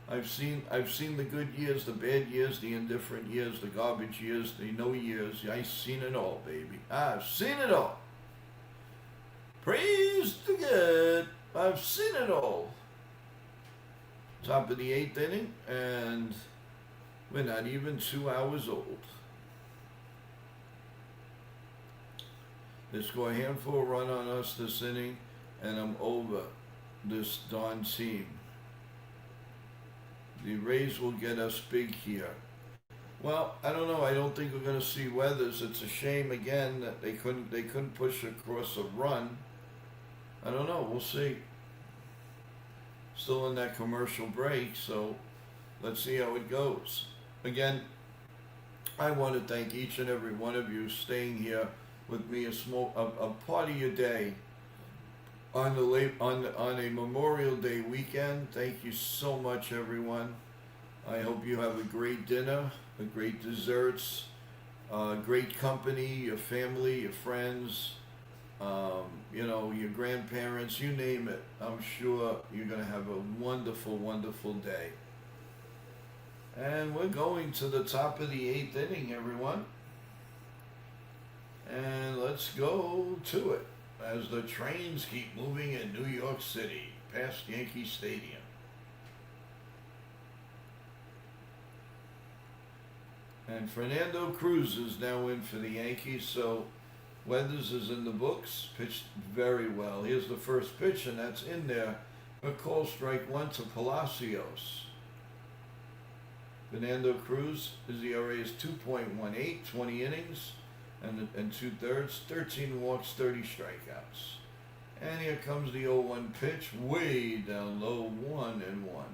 I've seen the good years, the bad years, the indifferent years, the garbage years, the no years. I've seen it all, baby. I've seen it all. Praise the good. I've seen it all. Top of the 8th inning, and we're not even 2 hours old. They score a handful of run on us this inning, and I'm over this darn team. The Rays will get us big here. Well, I don't know. I don't think we're going to see Weathers. It's a shame again that they couldn't push across a run. I don't know. We'll see. Still in that commercial break, so let's see how it goes. Again, I want to thank each and every one of you staying here with me a part of your day on a Memorial Day weekend. Thank you so much, everyone. I hope you have a great dinner, a great desserts, great company, your family, your friends. You know, your grandparents, you name it. I'm sure you're going to have a wonderful, wonderful day. And we're going to the top of the 8th inning, everyone. And let's go to it as the trains keep moving in New York City past Yankee Stadium. And Fernando Cruz is now in for the Yankees, so Weathers is in the books, pitched very well. Here's the first pitch, and that's in there. A call, strike 1 to Palacios. Fernando Cruz, his ERA is 2.18, 20 innings and 2/3, 13 walks, 30 strikeouts. And here comes the 0-1 pitch, way down low, 1-1.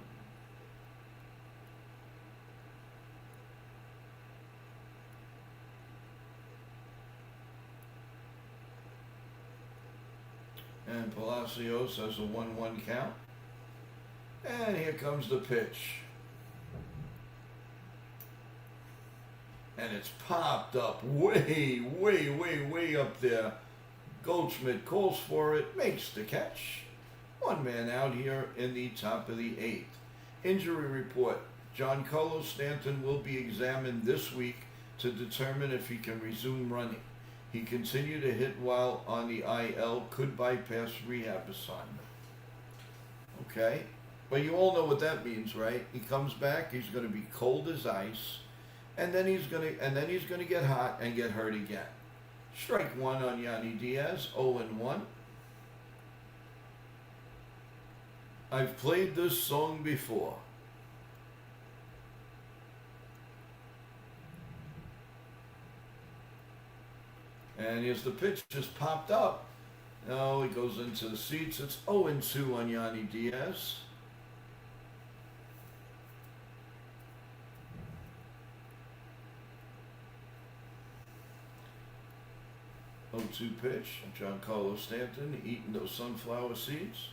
And Palacios has a 1-1 count. And here comes the pitch. And it's popped up way, way, way, way up there. Goldschmidt calls for it, makes the catch. One man out here in the top of the 8th. Injury report. Giancarlo Stanton will be examined this week to determine if he can resume running. He continued to hit while on the IL, could bypass rehab assignment. Okay? Well, you all know what that means, right? He comes back, he's going to be cold as ice, and then he's going to get hot and get hurt again. Strike 1 on Yanni Diaz, 0-1. I've played this song before. And as the pitch just popped up, now he goes into the seats. It's 0-2 on Yanni Diaz. O2 pitch, Giancarlo Stanton eating those sunflower seeds.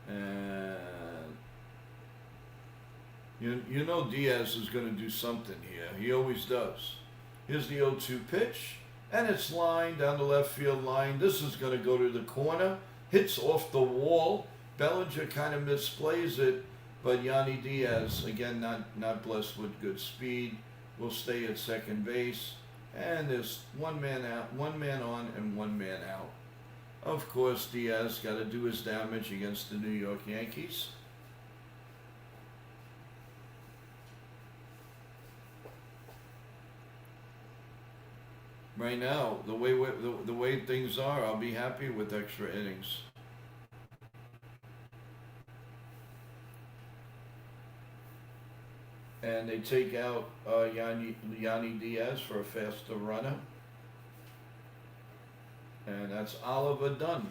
And you know Diaz is going to do something here. He always does. Here's the 0-2 pitch, and it's lined down the left field line. This is going to go to the corner. Hits off the wall. Bellinger kind of misplays it, but Yanni Diaz, again, not blessed with good speed, will stay at second base. And there's one man out, one man on, and one man out. Of course, Diaz got to do his damage against the New York Yankees. Right now, the way things are, I'll be happy with extra innings. And they take out Yanni Diaz for a faster runner. And that's Oliver Dunn.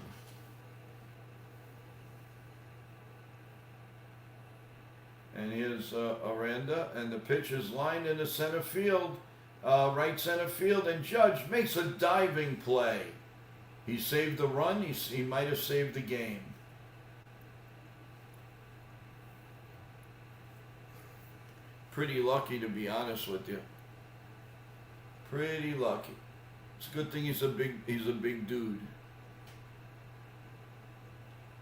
And here's Aranda, and the pitch is lined into center field, right center field, and Judge makes a diving play. He saved the run, he might have saved the game. Pretty lucky, to be honest with you. Pretty lucky. It's a good thing he's a big dude.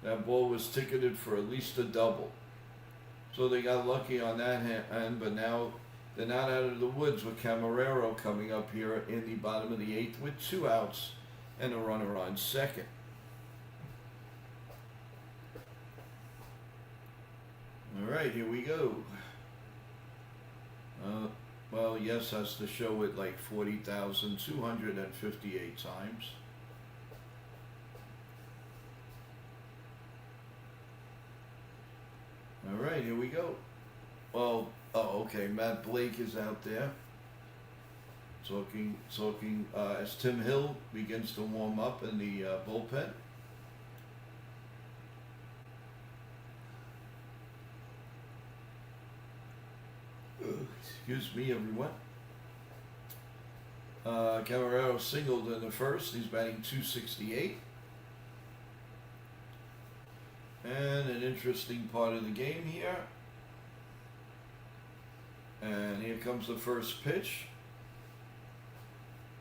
That ball was ticketed for at least a double. So they got lucky on that end, but now they're not out of the woods with Camarero coming up here in the bottom of the 8th with 2 outs and a runner on second. All right, here we go. Well, yes, has to show it like 40,258 times. All right, here we go. Well, oh, okay, Matt Blake is out there. Talking as Tim Hill begins to warm up in the bullpen. Excuse me, everyone. Camarero singled in the first. He's batting .268. And an interesting part of the game here. And here comes the first pitch.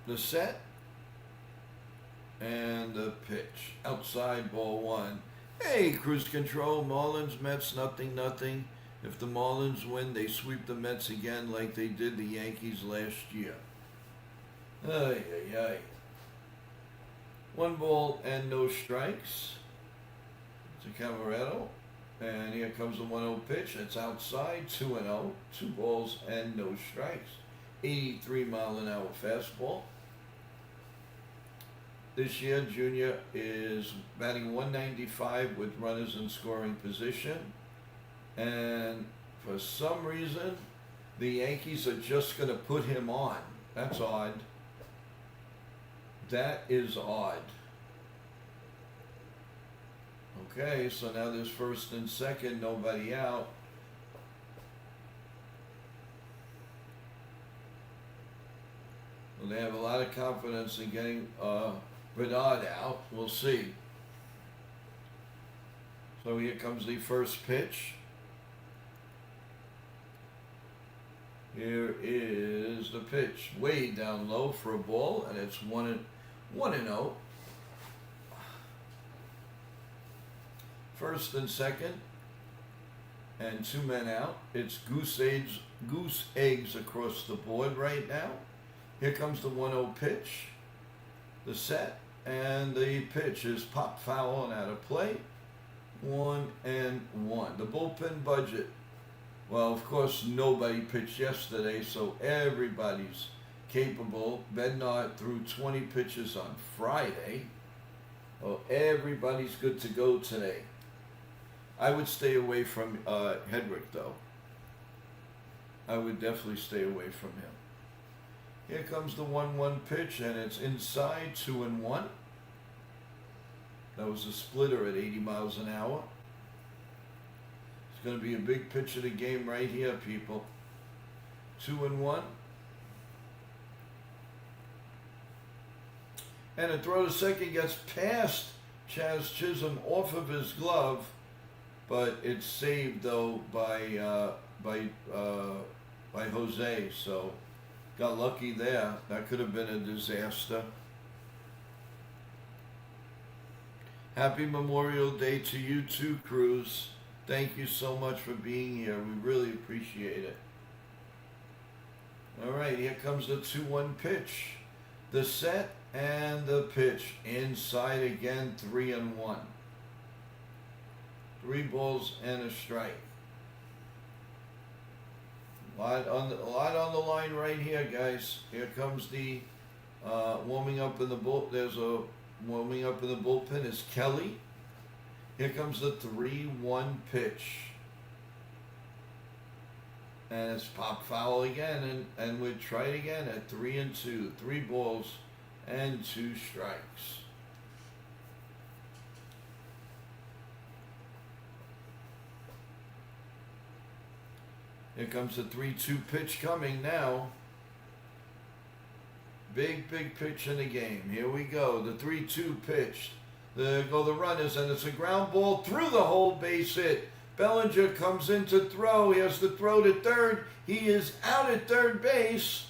The set. And the pitch. Outside, ball 1. Hey, cruise control. Marlins, Mets, 0-0. If the Marlins win, they sweep the Mets again like they did the Yankees last year. Ay, ay, ay. 1 ball and no strikes to Camarero. And here comes the 1-0 pitch. It's outside, 2-0. 2 balls and no strikes. 83-mile-an-hour fastball. This year, Junior is batting .195 with runners in scoring position. And for some reason, the Yankees are just going to put him on. That's odd. That is odd. Okay, so now there's first and second, nobody out. Well, they have a lot of confidence in getting Bernard out. We'll see. So here comes the first pitch. Here is the pitch, way down low for a ball, and it's 1-0. First and second, and 2 men out. It's goose eggs across the board right now. Here comes the 1-0 pitch, the set, and the pitch is popped foul and out of play. 1-1. The bullpen budget. Well, of course, nobody pitched yesterday, so everybody's capable. Bednar threw 20 pitches on Friday. Well, everybody's good to go today. I would stay away from Hedrick, though. I would definitely stay away from him. Here comes the 1-1 pitch, and it's inside, 2-1. That was a splitter at 80 miles an hour. It's going to be a big pitch of the game right here, people. 2-1. And a throw to second gets past Chaz Chisholm off of his glove, but it's saved though by Jose. So got lucky there. That could have been a disaster. Happy Memorial Day to you too, Cruz. Thank you so much for being here. We really appreciate it. All right, here comes the 2-1 pitch. The set and the pitch. Inside again, 3-1. 3 balls and a strike. A lot on the line right here, guys. Here comes the warming up in the bull. There's a warming up in the bullpen is Kelly. Here comes the 3-1 pitch. And it's pop foul again, and we try it again at 3-2. 3 balls and 2 strikes. Here comes the 3-2 pitch coming now. Big pitch in the game. Here we go. The 3-2 pitch. There go the runners, and it's a ground ball through the whole base hit. Bellinger comes in to throw. He has to throw to third. He is out at third base.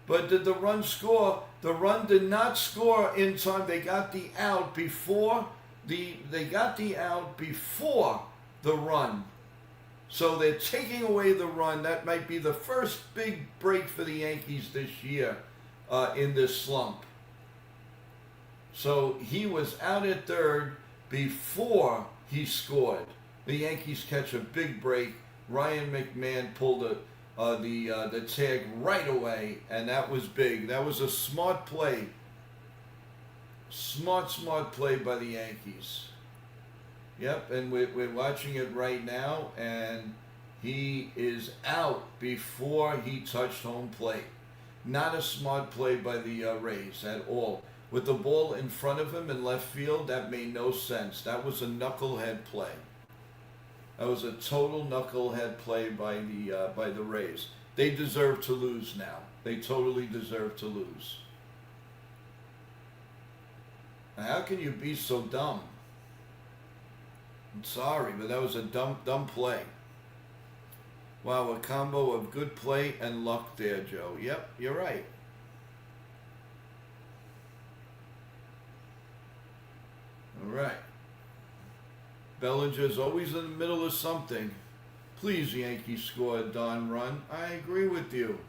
But did the run score? The run did not score in time. They got the out before the run. So they're taking away the run. That might be the first big break for the Yankees this year in this slump. So he was out at third before he scored. The Yankees catch a big break. Ryan McMahon pulled the tag right away, and that was big. That was a smart play. Smart play by the Yankees. Yep, and we're watching it right now, and he is out before he touched home plate. Not a smart play by the Rays at all. With the ball in front of him in left field, that made no sense. That was a knucklehead play. That was a total knucklehead play by the Rays. They deserve to lose now. They totally deserve to lose. Now, how can you be so dumb? I'm sorry, but that was a dumb play. Wow, a combo of good play and luck there, Joe. Yep, you're right. All right. Bellinger's always in the middle of something. Please, Yankees score a darn run. I agree with you.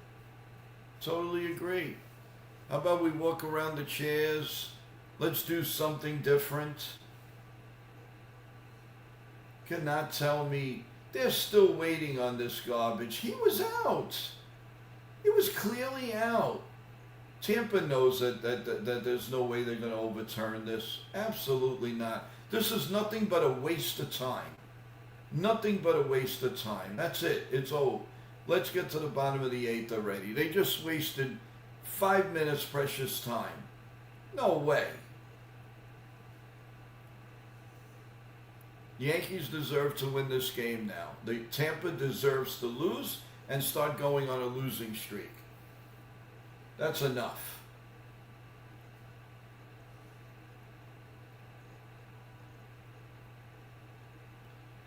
Totally agree. How about we walk around the chairs? Let's do something different. Cannot tell me they're still waiting on this garbage. He was out. He was clearly out. Tampa knows that there's no way they're going to overturn this. Absolutely not. This is nothing but a waste of time. Nothing but a waste of time. That's it. It's over. Let's get to the bottom of the 8th already. They just wasted 5 minutes precious time. No way. Yankees deserve to win this game now. The Tampa deserves to lose and start going on a losing streak. That's enough.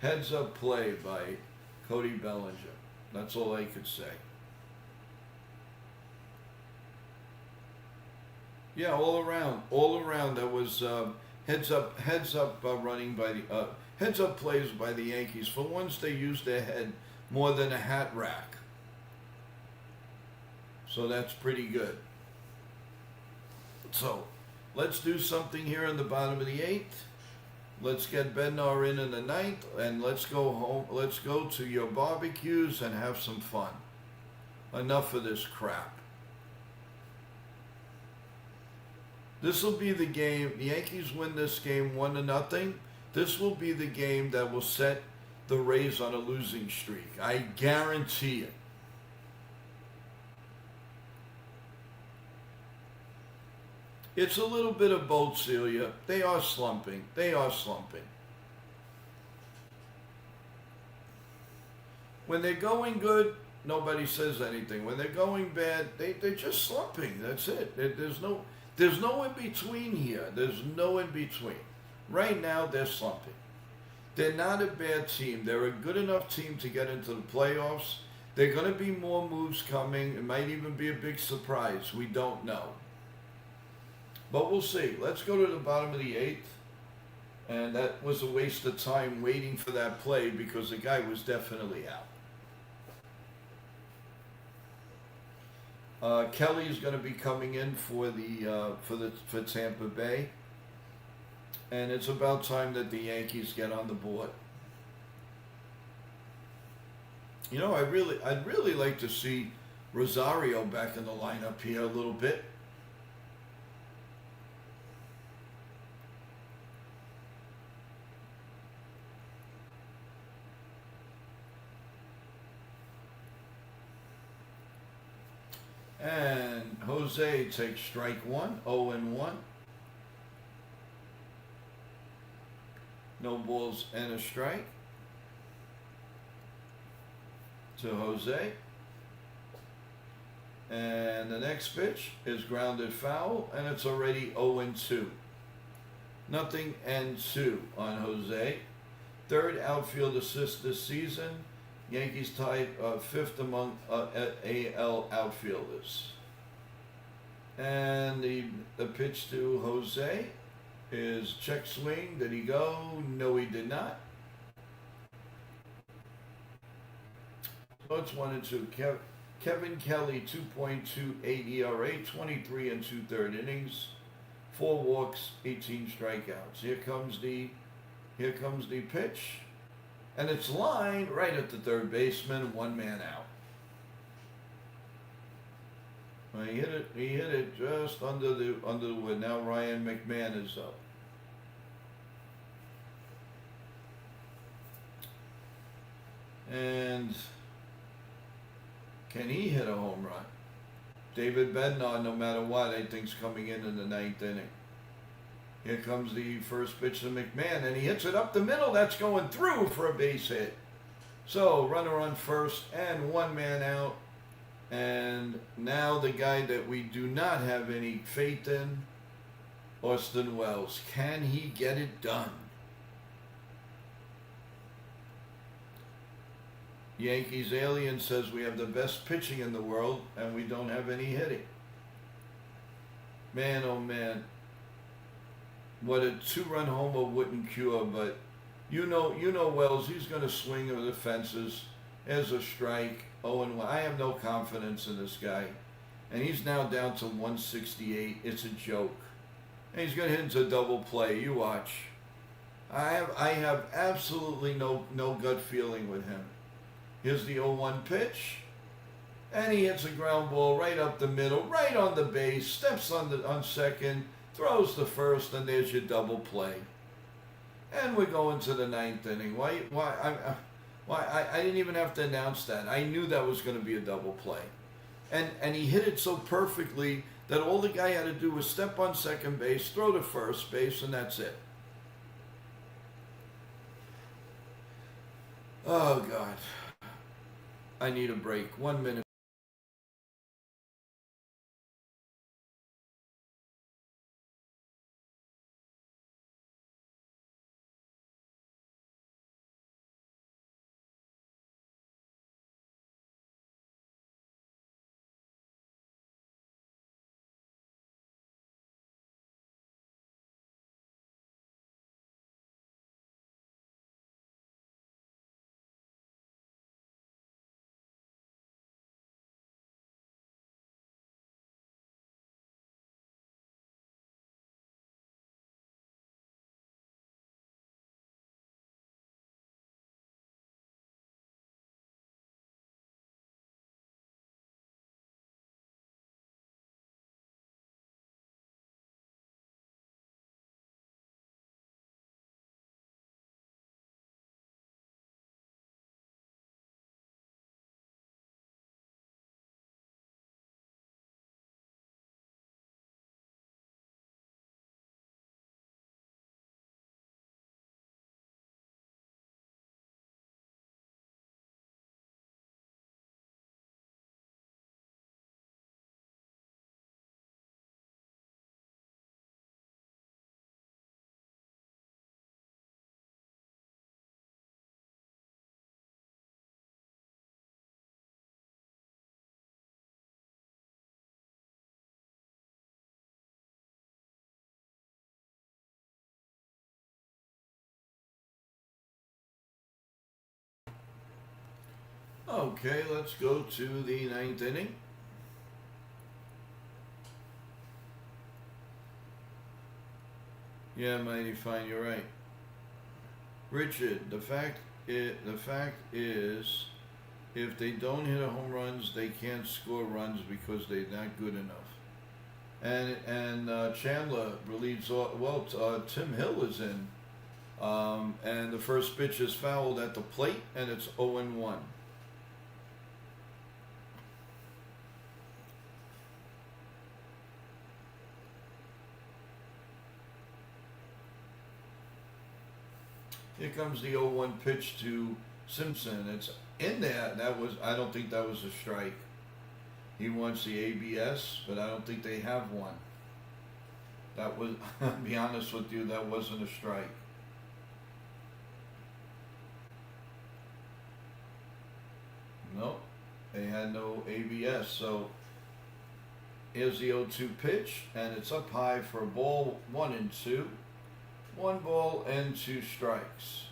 Heads up play by Cody Bellinger. That's all I could say. Yeah, all around. That was heads up running by the heads up plays by the Yankees. For once, they used their head more than a hat rack. So that's pretty good. So let's do something here in the bottom of the 8th. Let's get Bednar in the 9th, and let's go home. Let's go to your barbecues and have some fun. Enough of this crap. This will be the game. The Yankees win this game 1-0. This will be the game that will set the Rays on a losing streak. I guarantee it. It's a little bit of both, Celia. They are slumping. They are slumping. When they're going good, nobody says anything. When they're going bad, they're just slumping. That's it. There's no in between here. There's no in between. Right now, they're slumping. They're not a bad team. They're a good enough team to get into the playoffs. There are going to be more moves coming. It might even be a big surprise. We don't know. But we'll see. Let's go to the bottom of the eighth. And that was a waste of time waiting for that play because the guy was definitely out. Kelly's going to be coming in for Tampa Bay. And it's about time that the Yankees get on the board. You know, I'd really like to see Rosario back in the lineup here a little bit. And Jose takes strike one, 0-1. No balls and a strike to Jose. And the next pitch is grounded foul, and it's already 0-2. Nothing and 2 on Jose. Third outfield assist this season. Yankees tied fifth among AL outfielders. And the pitch to Jose is check swing. Did he go? No, he did not. So it's 1-2. Kevin Kelly, 2.28 ERA, 23 and 2/3 innings, 4 walks, 18 strikeouts. Here comes the pitch. And it's lined right at the third baseman, 1 man out. He hit it just under the wood. Now Ryan McMahon is up. And can he hit a home run? David Bednar, no matter what, I think's coming in the 9th inning. Here comes the first pitch to McMahon, and he hits it up the middle. That's going through for a base hit. So, runner on first and 1 man out. And now the guy that we do not have any faith in, Austin Wells. Can he get it done? Yankees alien says we have the best pitching in the world, and we don't have any hitting. Man, oh man. What a 2-run homer wouldn't cure, but you know Wells, he's going to swing over the fences. There's a strike, 0-1. I have no confidence in this guy. And he's now down to 168. It's a joke. And he's going to hit into a double play. You watch. I have absolutely no gut feeling with him. Here's the 0-1 pitch. And he hits a ground ball right up the middle, right on the base, steps on second, throws to first, and there's your double play. And we're going to the 9th inning. Why? I didn't even have to announce that. I knew that was going to be a double play. And he hit it so perfectly that all the guy had to do was step on second base, throw to first base, and that's it. Oh, God. I need a break. 1 minute. Okay, let's go to the ninth inning. Yeah, mighty fine. You're right, Richard. The fact is, if they don't hit a home runs, they can't score runs because they're not good enough. And Chandler relieves. Well, Tim Hill is in, and the first pitch is fouled at the plate, and it's 0-1. Here comes the 0-1 pitch to Simpson. It's in there. I don't think that was a strike. He wants the ABS, but I don't think they have one. That was, I'll be honest with you, that wasn't a strike. Nope, they had no ABS. So here's the 0-2 pitch, and it's up high for a ball, 1-2. 1 ball and 2 strikes.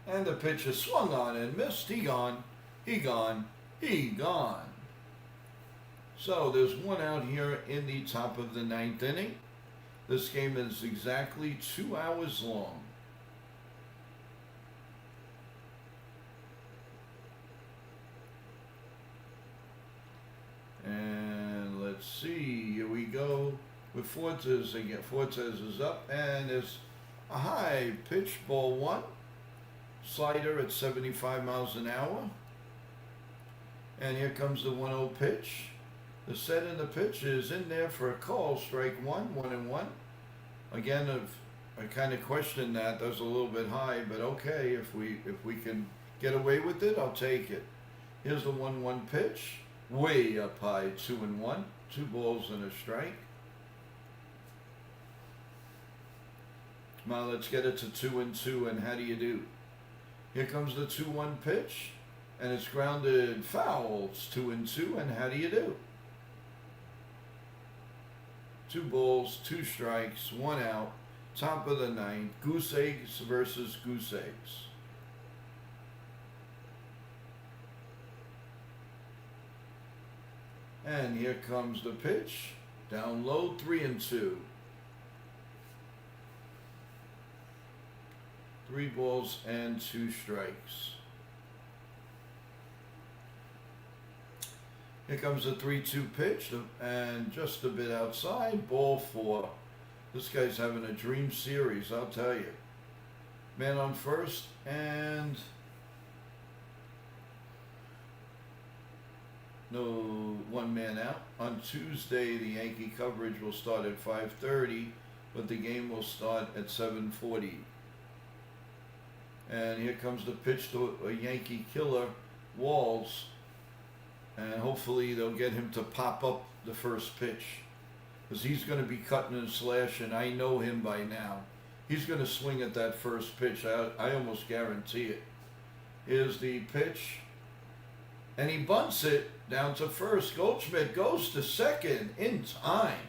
And the pitch is swung on and missed. He gone. So there's 1 out here in the top of the 9th inning. This game is exactly 2 hours long. And let's see, here we go with Fortes again. Fortes is up, and there's a high pitch, ball 1. Slider at 75 miles an hour. And here comes the 1-0 pitch. The set in the pitch is in there for a call, strike 1, 1-1. Again, I kind of question that. That's a little bit high, but okay, if we can get away with it, I'll take it. Here's the 1-1 pitch. Way up high, 2-1, 2 balls and a strike. Now let's get it to 2-2, and how do you do? Here comes the 2-1 pitch, and it's grounded foul. It's 2-2, and how do you do? 2 balls, 2 strikes, 1 out, top of the 9th, goose eggs versus goose eggs. And here comes the pitch, down low, 3-2. 3 balls and 2 strikes. Here comes the 3-2 pitch, and just a bit outside, ball 4. This guy's having a dream series, I'll tell you. Man on first, and no, 1 man out. On Tuesday, the Yankee coverage will start at 5:30, but the game will start at 7:40. And here comes the pitch to a Yankee killer, Walls. And hopefully they'll get him to pop up the first pitch, because he's going to be cutting and slashing. I know him by now. He's going to swing at that first pitch. I almost guarantee it. Here's the pitch. And he bunts it down to first. Goldschmidt goes to second in time.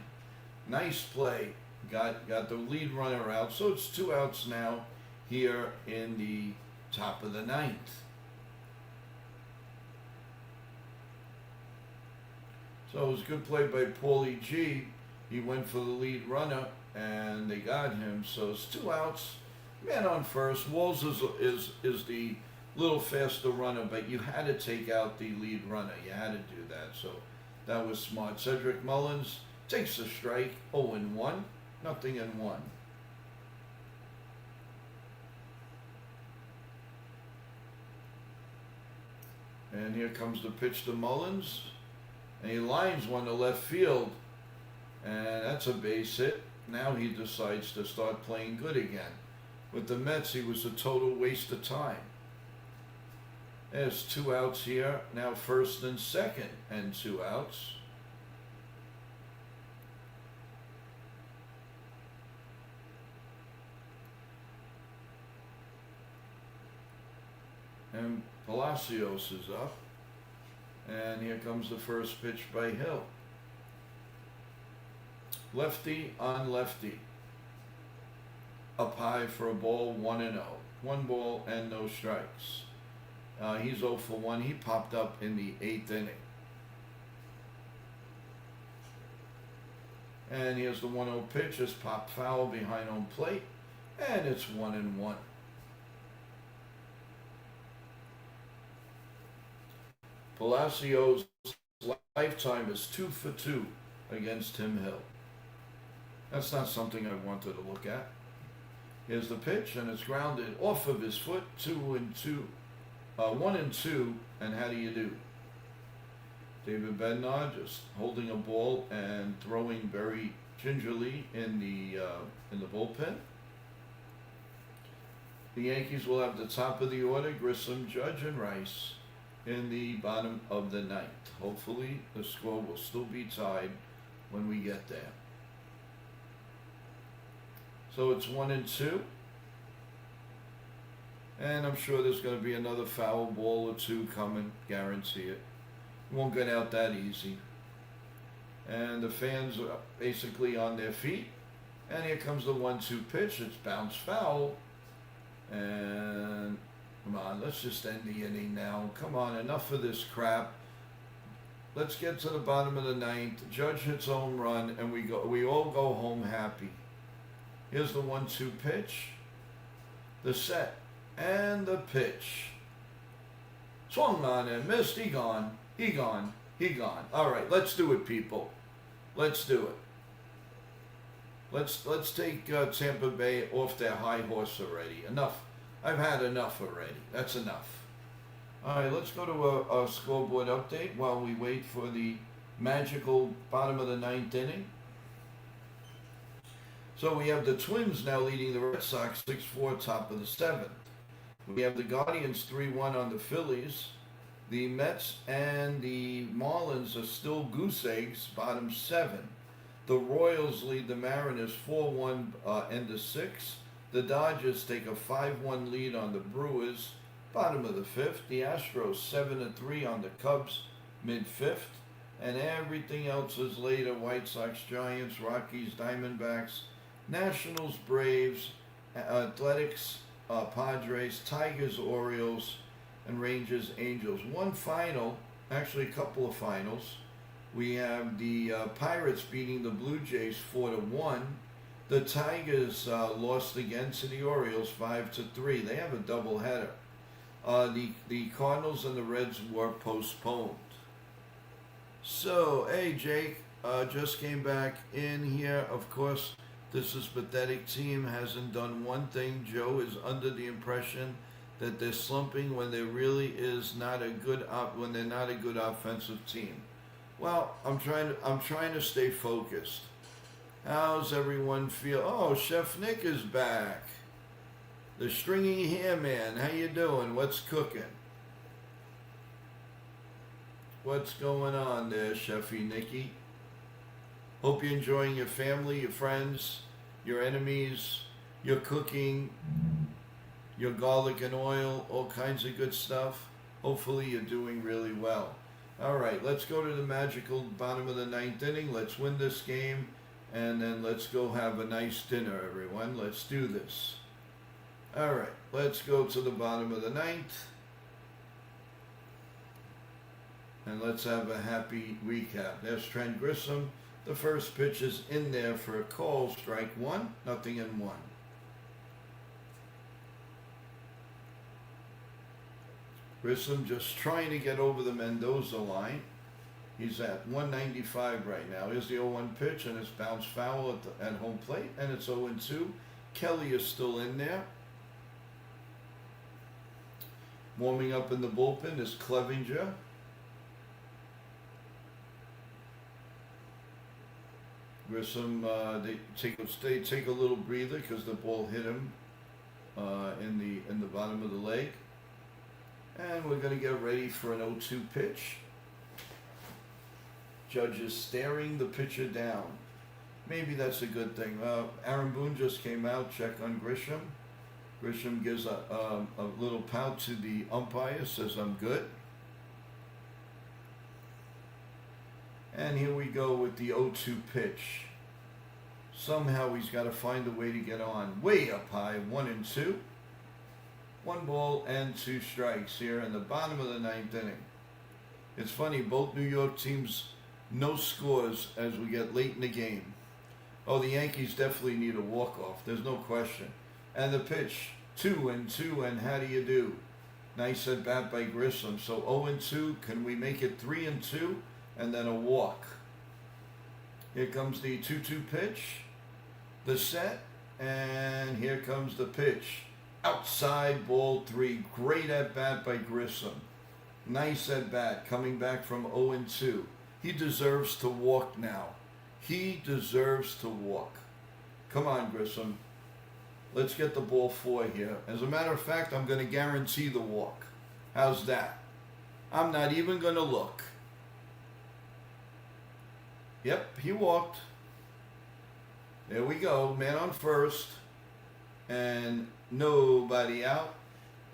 Nice play. Got the lead runner out. So it's 2 outs now here in the top of the 9th. So it was a good play by Paulie G. He went for the lead runner, and they got him. So it's 2 outs. Man on first. Walls is the little faster runner, but you had to take out the lead runner. You had to do that. So that was smart. Cedric Mullins takes the strike. 0-1. Nothing in 1. And here comes the pitch to Mullins. And he lines one to left field. And that's a base hit. Now he decides to start playing good again. With the Mets, he was a total waste of time. There's 2 outs here. Now first and second, and 2 outs. And Palacios is up. And here comes the first pitch by Hill. Lefty on lefty. up high for a ball, 1-0. 1 ball and no strikes. He's 0 for 1. He popped up in the 8th inning. And here's the 1-0 pitch. It's popped foul behind home plate. And it's 1-1. Palacios' lifetime is 2 for 2 against Tim Hill. That's not something I wanted to look at. Here's the pitch, and it's grounded off of his foot. 1-2, and how do you do? David Bednar just holding a ball and throwing very gingerly in the bullpen. The Yankees will have the top of the order: Grissom, Judge, and Rice in the bottom of the 9th. Hopefully, the score will still be tied when we get there. So it's 1-2. And I'm sure there's going to be another foul ball or two coming, guarantee it. Won't get out that easy. And the fans are basically on their feet. And here comes the 1-2 pitch. It's bounced foul. And come on, let's just end the inning now. Come on, enough of this crap. Let's get to the bottom of the 9th. Judge hits home run, and we all go home happy. Here's the 1-2 pitch, the set, and the pitch. Swung on and missed. He gone. All right, let's do it, people. Let's do it. Let's take Tampa Bay off their high horse already. Enough. I've had enough already. That's enough. All right, let's go to a scoreboard update while we wait for the magical bottom of the 9th inning. So we have the Twins now leading the Red Sox 6-4, top of the 7th. We have the Guardians 3-1 on the Phillies. The Mets and the Marlins are still goose eggs, bottom 7. The Royals lead the Mariners 4-1, end of 6. The Dodgers take a 5-1 lead on the Brewers, bottom of the 5th. The Astros 7-3 on the Cubs, mid-5th. And everything else is later: White Sox, Giants, Rockies, Diamondbacks, Nationals, Braves, Athletics, Padres, Tigers, Orioles, and Rangers, Angels. One final, actually a couple of finals. We have the Pirates beating the Blue Jays 4-1. The Tigers lost again to the Orioles 5-3. They have a doubleheader. The Cardinals and the Reds were postponed. So, hey Jake, just came back in here. Of course, this is pathetic team, hasn't done one thing. Joe is under the impression that they're slumping when there really is not a good when they're not a good offensive team. Well, I'm trying to stay focused. How's everyone feel? Oh, Chef Nick is back. The stringy hair man. How you doing? What's cooking? What's going on there, Chefy Nicky? Hope you're enjoying your family, your friends, your enemies, your cooking, your garlic and oil, all kinds of good stuff. Hopefully you're doing really well. All right, let's go to the magical bottom of the 9th inning. Let's win this game, and then let's go have a nice dinner, everyone. Let's do this. All right, let's go to the bottom of the 9th. And let's have a happy recap. There's Trent Grissom. The first pitch is in there for a call. Strike 1, 0-1. Grissom just trying to get over the Mendoza line. He's at 195 right now. Here's the 0-1 pitch, and it's bounced foul at home plate, and it's 0-2. Kelly is still in there. Warming up in the bullpen is Clevinger. Grissom, they take a little breather because the ball hit him in the bottom of the leg. And we're going to get ready for an 0-2 pitch. Judge is staring the pitcher down. Maybe that's a good thing. Aaron Boone just came out, check on Grisham. Grisham gives a little pout to the umpire, says, "I'm good." And here we go with the 0-2 pitch. Somehow he's got to find a way to get on. Way up high, 1-2. 1 ball and 2 strikes here in the bottom of the 9th inning. It's funny, both New York teams, no scores as we get late in the game. Oh, the Yankees definitely need a walk-off. There's no question. And the pitch, 2-2, and how do you do? Nice at bat by Grissom. So 0-2, can we make it 3-2? And then a walk. Here comes the 2-2 pitch. The set, and here comes the pitch. Outside, ball 3. Great at bat by Grissom. Nice at bat, coming back from 0-2. He deserves to walk now. He deserves to walk. Come on, Grissom. Let's get the ball 4 here. As a matter of fact, I'm going to guarantee the walk. How's that? I'm not even going to look. Yep, he walked. There we go. Man on first. And nobody out.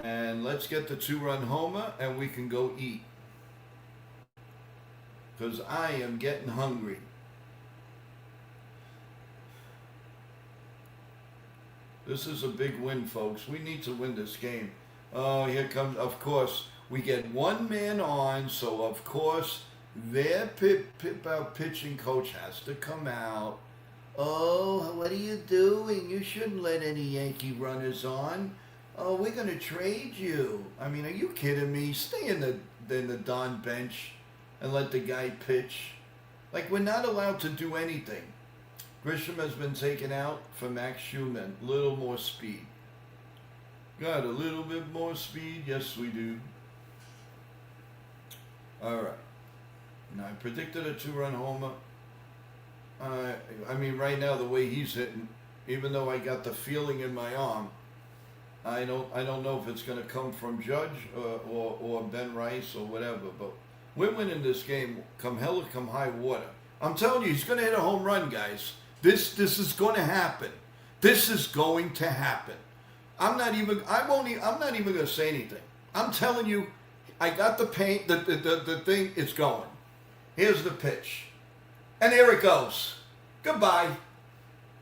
And let's get the 2-run homer and we can go eat. Because I am getting hungry. This is a big win, folks. We need to win this game. Oh, here comes, of course, we get 1 man on, so of course, their pitching coach has to come out. Oh, what are you doing? You shouldn't let any Yankee runners on. Oh, we're going to trade you. I mean, are you kidding me? Stay in the Don bench and let the guy pitch. Like, we're not allowed to do anything. Grisham has been taken out for Max Schumann. Little more speed. Got a little bit more speed? Yes, we do. All right. Now, I predicted a 2-run homer. I mean, right now, the way he's hitting, even though I got the feeling in my arm, I don't know if it's going to come from Judge or Ben Rice or whatever, but we're winning this game come hell or come high water. I'm telling you, he's going to hit a home run, guys. This is going to happen. This is going to happen. I'm not even going to say anything. I'm telling you, I got the paint, the thing, it's going. Here's the pitch. And here it goes. Goodbye.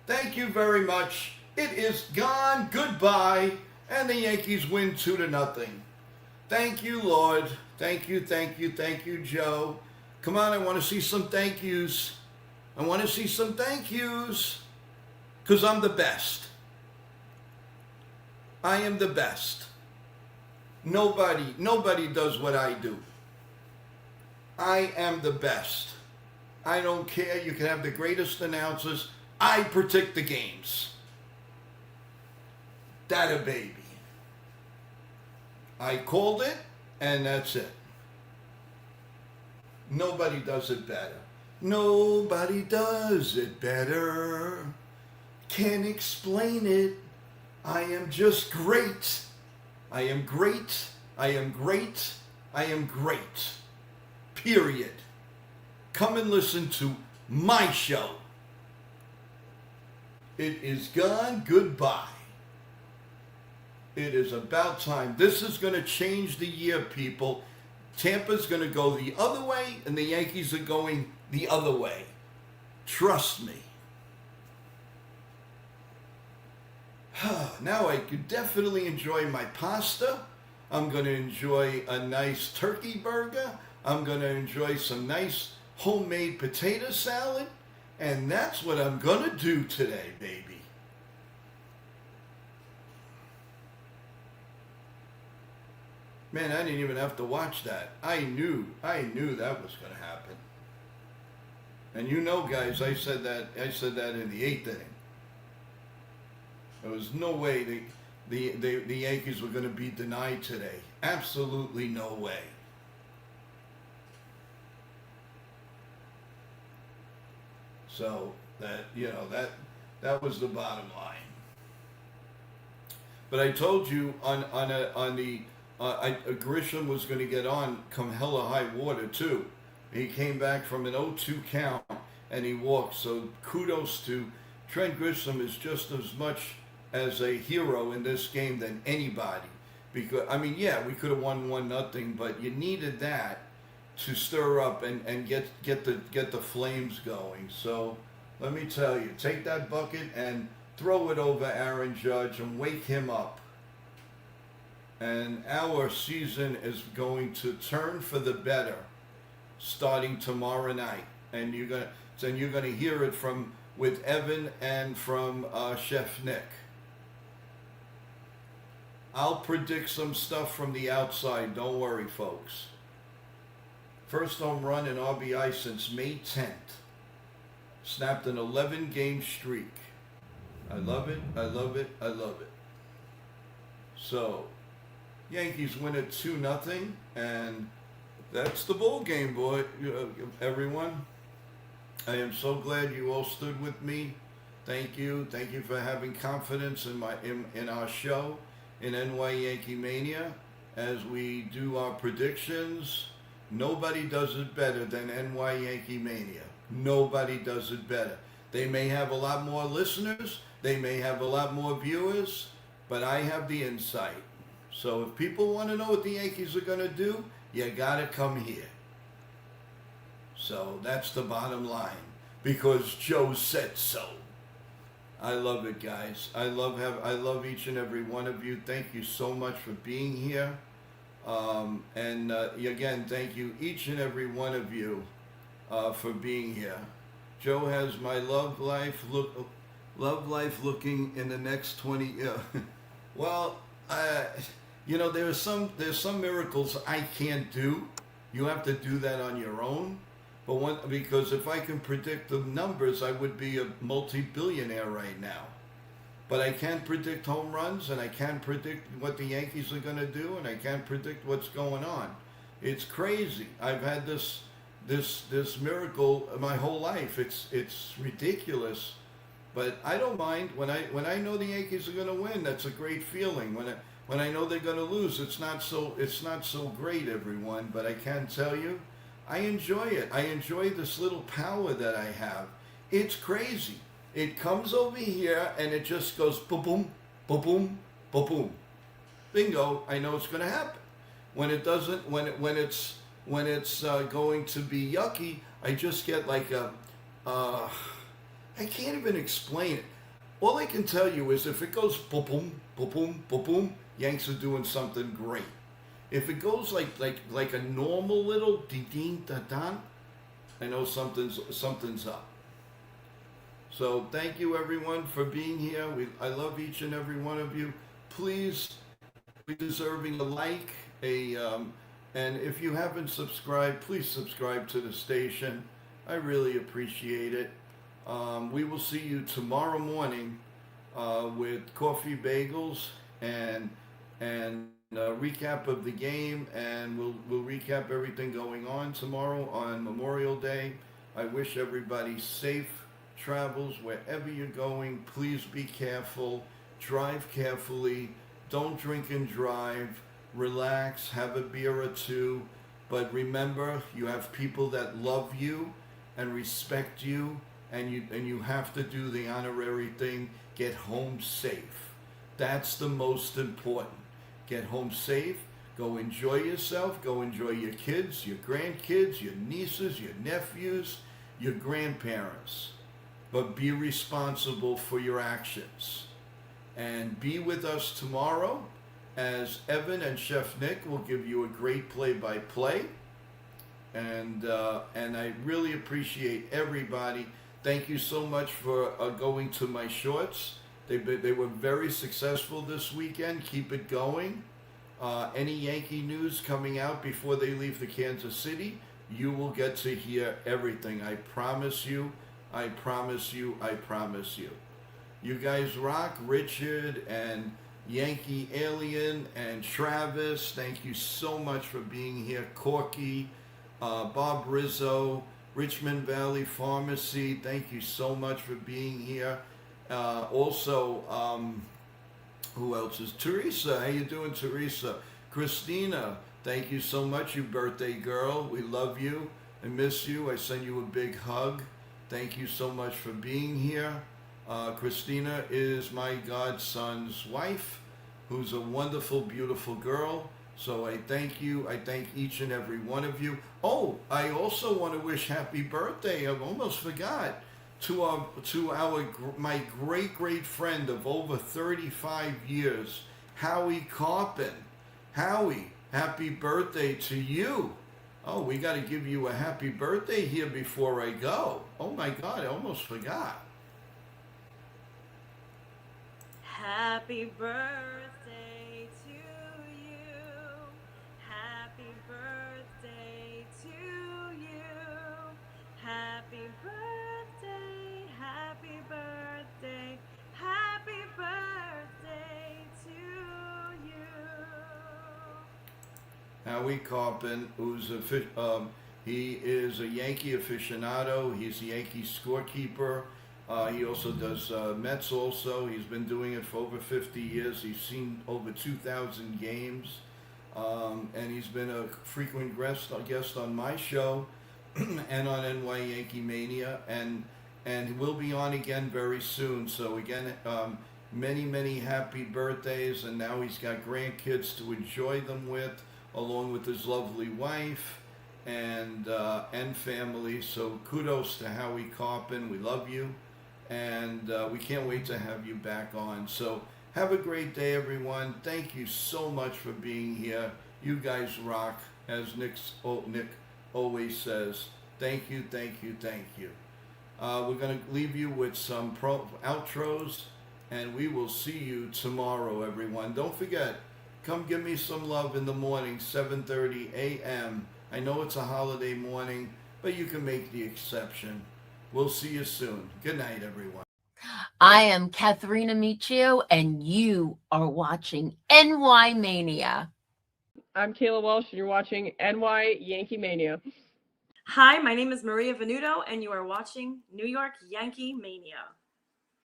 Thank you very much. It is gone. Goodbye. And the Yankees win 2-0. Thank you, Lord. Thank you, thank you, thank you, Joe. Come on, I want to see some thank yous. I want to see some thank yous. Because I'm the best. I am the best. Nobody does what I do. I am the best. I don't care. You can have the greatest announcers. I predict the games. That a baby. I called it, and that's it. Nobody does it better. Nobody does it better. Can't explain it. I am just great. I am great. I am great. I am great. Period. Come and listen to my show. It is gone. Goodbye. It is about time. This is going to change the year, people. Tampa's going to go the other way, and the Yankees are going the other way. Trust me. Now I could definitely enjoy my pasta. I'm going to enjoy a nice turkey burger. I'm going to enjoy some nice homemade potato salad. And that's what I'm going to do today, baby. Man, I didn't even have to watch that. I knew that was going to happen. And you know, guys, I said that in the 8th inning. There was no way the Yankees were going to be denied today. Absolutely no way. So that was the bottom line. But I told you Grisham was going to get on come hella high water too. He came back from an 0-2 count and he walked. So kudos to Trent Grisham is just as much as a hero in this game than anybody. Because I mean, yeah, we could have won 1-0, but you needed that to stir up and get the flames going. So let me tell you, take that bucket and throw it over Aaron Judge and wake him up. And our season is going to turn for the better starting tomorrow night. And you're gonna hear it with Evan and from Chef Nick. I'll predict some stuff from the outside. Don't worry, folks. First home run in RBI since May 10th. Snapped an 11-game streak. I love it. I love it. I love it. So, Yankees win it 2-0, and that's the ball game, boy. Everyone. I am so glad you all stood with me. Thank you. Thank you for having confidence in our show, in NY YankeeMania, as we do our predictions. Nobody does it better than NY YankeeMania. Nobody does it better. They may have a lot more listeners, they may have a lot more viewers, but I have the insight. So if people want to know what the Yankees are going to do, you got to come here. So that's the bottom line, because Joe said so. I love it, guys. I love each and every one of you. Thank you so much for being here. And again, thank you each and every one of you for being here. Joe has my love life looking in the next 20 years. Well, there's some miracles I can't do. You have to do that on your own. Because if I can predict the numbers, I would be a multi-billionaire right now. But I can't predict home runs, and I can't predict what the Yankees are going to do, and I can't predict what's going on. It's crazy. I've had this miracle my whole life. It's ridiculous, but I don't mind. When I know the Yankees are going to win, that's a great feeling. When I know they're going to lose, it's not so great, everyone. But I can tell you, I enjoy it. I enjoy this little power that I have. It's crazy. It comes over here and it just goes boom, boom, boom, boom, boom. Bingo! I know it's going to happen. When it doesn't, when it's going to be yucky, I just get like I can't even explain it. All I can tell you is if it goes boom, boom, boom, boom, boom, boom, Yanks are doing something great. If it goes like a normal little ding da da, I know something's up. So thank you everyone for being here. I love each and every one of you. Please be deserving a like, and if you haven't subscribed, please subscribe to the station. I really appreciate it. We will see you tomorrow morning with coffee bagels and recap of the game, and we'll recap everything going on tomorrow on Memorial Day. I wish everybody safe travels wherever you're going. Please be careful. Drive carefully. Don't drink and drive. Relax. Have a beer or two. But remember, you have people that love you and respect you, and you have to do the honorary thing. Get home safe. That's the most important. Get home safe. Go enjoy yourself. Go enjoy your kids, your grandkids, your nieces, your nephews, your grandparents. But be responsible for your actions. And be with us tomorrow as Evan and Chef Nick will give you a great play-by-play. And I really appreciate everybody. Thank you so much for going to my shorts. They were very successful this weekend. Keep it going. Any Yankee news coming out before they leave for Kansas City, you will get to hear everything. I promise you. I promise you. I promise you. You guys rock. Richard and Yankee Alien and Travis, thank you so much for being here. Corky, Bob Rizzo, Richmond Valley Pharmacy, thank you so much for being here. Also, who else is Teresa? How you doing, Teresa? Christina, thank you so much, you birthday girl. We love you. I miss you. I send you a big hug. Thank you so much for being here. Christina is my godson's wife, who's a wonderful, beautiful girl. So I thank you. I thank each and every one of you. Oh, I also want to wish happy birthday. I almost forgot my great friend of over 35 years, Howie Carpin. Howie, happy birthday to you. Oh, we got to give you a happy birthday here before I go. Oh my God, I almost forgot. Happy birthday to you. Happy birthday to you. Happy birthday, happy birthday, happy birthday to you. Howie Carpin, he is a Yankee aficionado. He's a Yankee scorekeeper. He also does Mets also. He's been doing it for over 50 years. He's seen over 2,000 games. And he's been a frequent guest on my show and on NY Yankee Mania. And we'll be on again very soon. So again, many happy birthdays. And now he's got grandkids to enjoy them with, along with his lovely wife and family. So kudos to Howie Carpin. We love you. And we can't wait to have you back on. So have a great day, everyone. Thank you so much for being here. You guys rock, as Nick always says. Thank you. We're going to leave you with some outros, and we will see you tomorrow, everyone. Don't forget, come give me some love in the morning, 7:30 a.m. I know it's a holiday morning, but you can make the exception. We'll see you soon. Good night, everyone. I am Katharina Michio, and you are watching NY Mania. I'm Kayla Welsh, and you're watching NY Yankee Mania. Hi, my name is Maria Venuto, and you are watching New York Yankee Mania.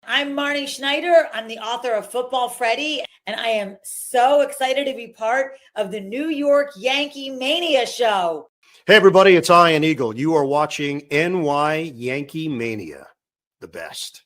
I'm Marnie Schneider. I'm the author of Football Freddy, and I am so excited to be part of the New York Yankee Mania show. Hey, everybody, it's Ian Eagle. You are watching NY Yankee Mania, the best.